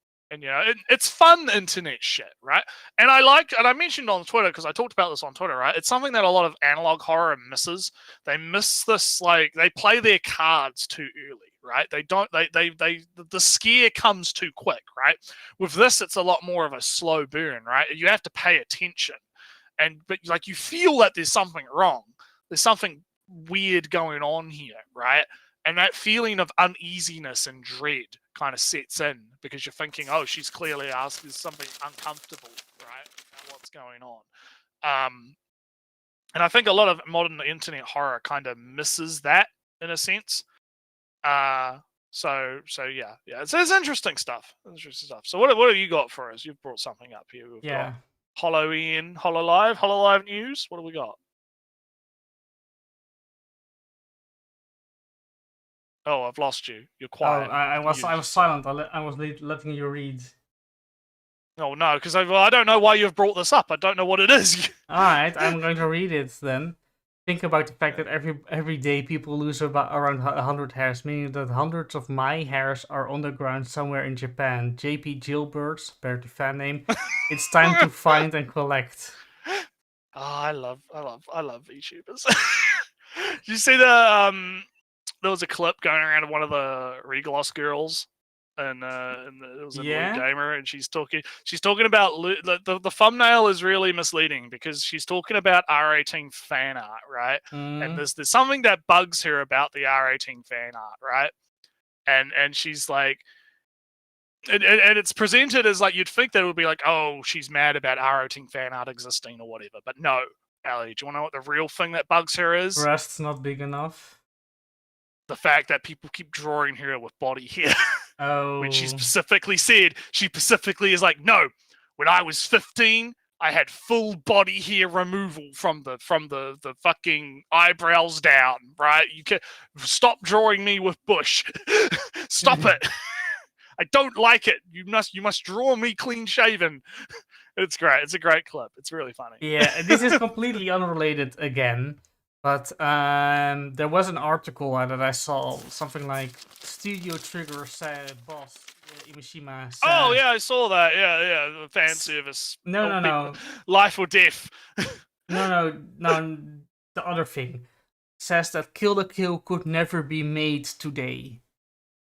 Speaker 1: it's fun internet shit, right? And I mentioned on Twitter, because I talked about this on Twitter, right? It's something that a lot of analog horror misses. They miss this, like, they play their cards too early, right? The scare comes too quick, right? With this, it's a lot more of a slow burn, right? You have to pay attention, but like, you feel that there's something wrong. There's something weird going on here, right? And that feeling of uneasiness and dread kind of sets in because you're thinking, oh, she's clearly asking something uncomfortable, right? About what's going on. And I think a lot of modern internet horror kind of misses that in a sense. So yeah. It's interesting stuff. So what have you got for us? You've brought something up here. We've got Hololive news. What do we got? Oh, I've lost you. You're quiet.
Speaker 2: Oh, I was silent. I was letting you read.
Speaker 1: Oh no, because I don't know why you've brought this up. I don't know what it is.
Speaker 2: All right, I'm going to read it then. Think about the fact that every day people lose around 100 hairs, meaning that hundreds of my hairs are on the ground somewhere in Japan. JP Jailbirds, apparently fan name. It's time to find and collect.
Speaker 1: Oh, I love VTubers. Did you see the there was a clip going around of one of the Regloss girls, and it was a Blue Gamer, and she's talking about the thumbnail is really misleading because she's talking about R18 fan art, right? And there's something that bugs her about the R18 fan art, right? And she's like, and it's presented as like you'd think that it would be like, oh, she's mad about R-rating fan art existing or whatever. But no, Allie, do you want to know what the real thing that bugs her is?
Speaker 2: Breast's not big enough.
Speaker 1: The fact that people keep drawing her with body hair.
Speaker 2: Oh.
Speaker 1: When she specifically said, she specifically is like, no, when I was 15, I had full body hair removal from the fucking eyebrows down, right? You can stop drawing me with bush. Stop it. I don't like it. You must draw me clean shaven. It's great. It's a great clip. It's really funny.
Speaker 2: Yeah, this is completely unrelated again. But there was an article that I saw, something like Studio Trigger boss Imishima said...
Speaker 1: Oh, yeah, I saw that. Yeah, the fan service.
Speaker 2: No.
Speaker 1: Life or death.
Speaker 2: No, the other thing. Says that Kill la Kill could never be made today.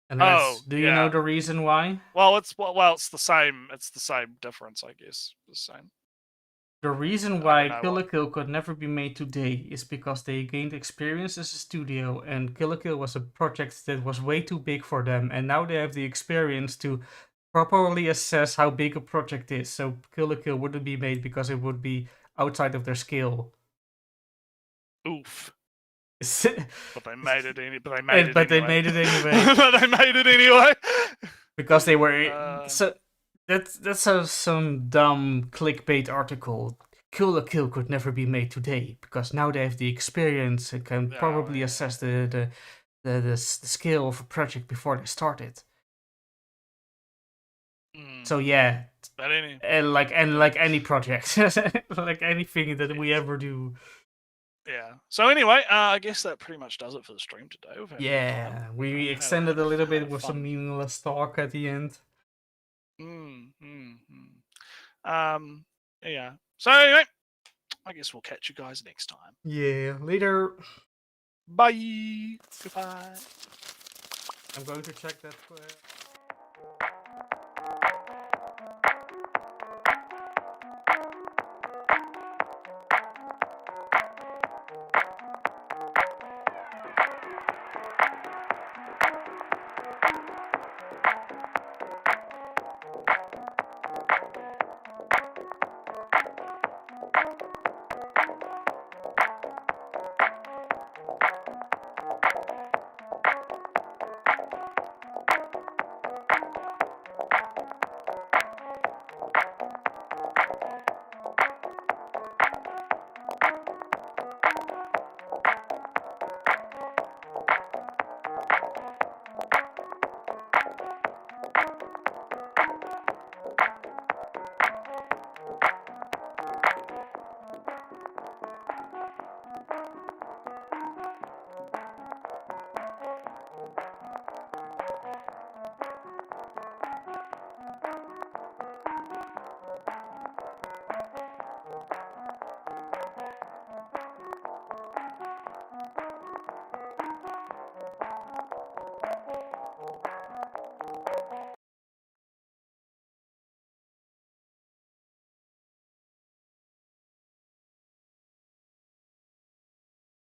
Speaker 2: And do you know the reason why?
Speaker 1: Well, it's the same. It's the same difference, I guess. The same.
Speaker 2: The reason why Kill la Kill could never be made today is because they gained experience as a studio, and Kill la Kill was a project that was way too big for them, and now they have the experience to properly assess how big a project is. So Kill la Kill wouldn't be made because it would be outside of their scale.
Speaker 1: Oof.
Speaker 2: But
Speaker 1: they made it anyway.
Speaker 2: They made it anyway. Because they were That's some dumb clickbait article. Kill la Kill could never be made today because now they have the experience and can probably assess the scale of a project before they start it. So yeah, like any project, like anything that we ever do.
Speaker 1: Yeah. So anyway, I guess that pretty much does it for the stream today.
Speaker 2: We extended a little bit with some meaningless talk at the end.
Speaker 1: Yeah. So anyway, I guess we'll catch you guys next time.
Speaker 2: Yeah. Later.
Speaker 1: Bye. Goodbye.
Speaker 2: I'm going to check that.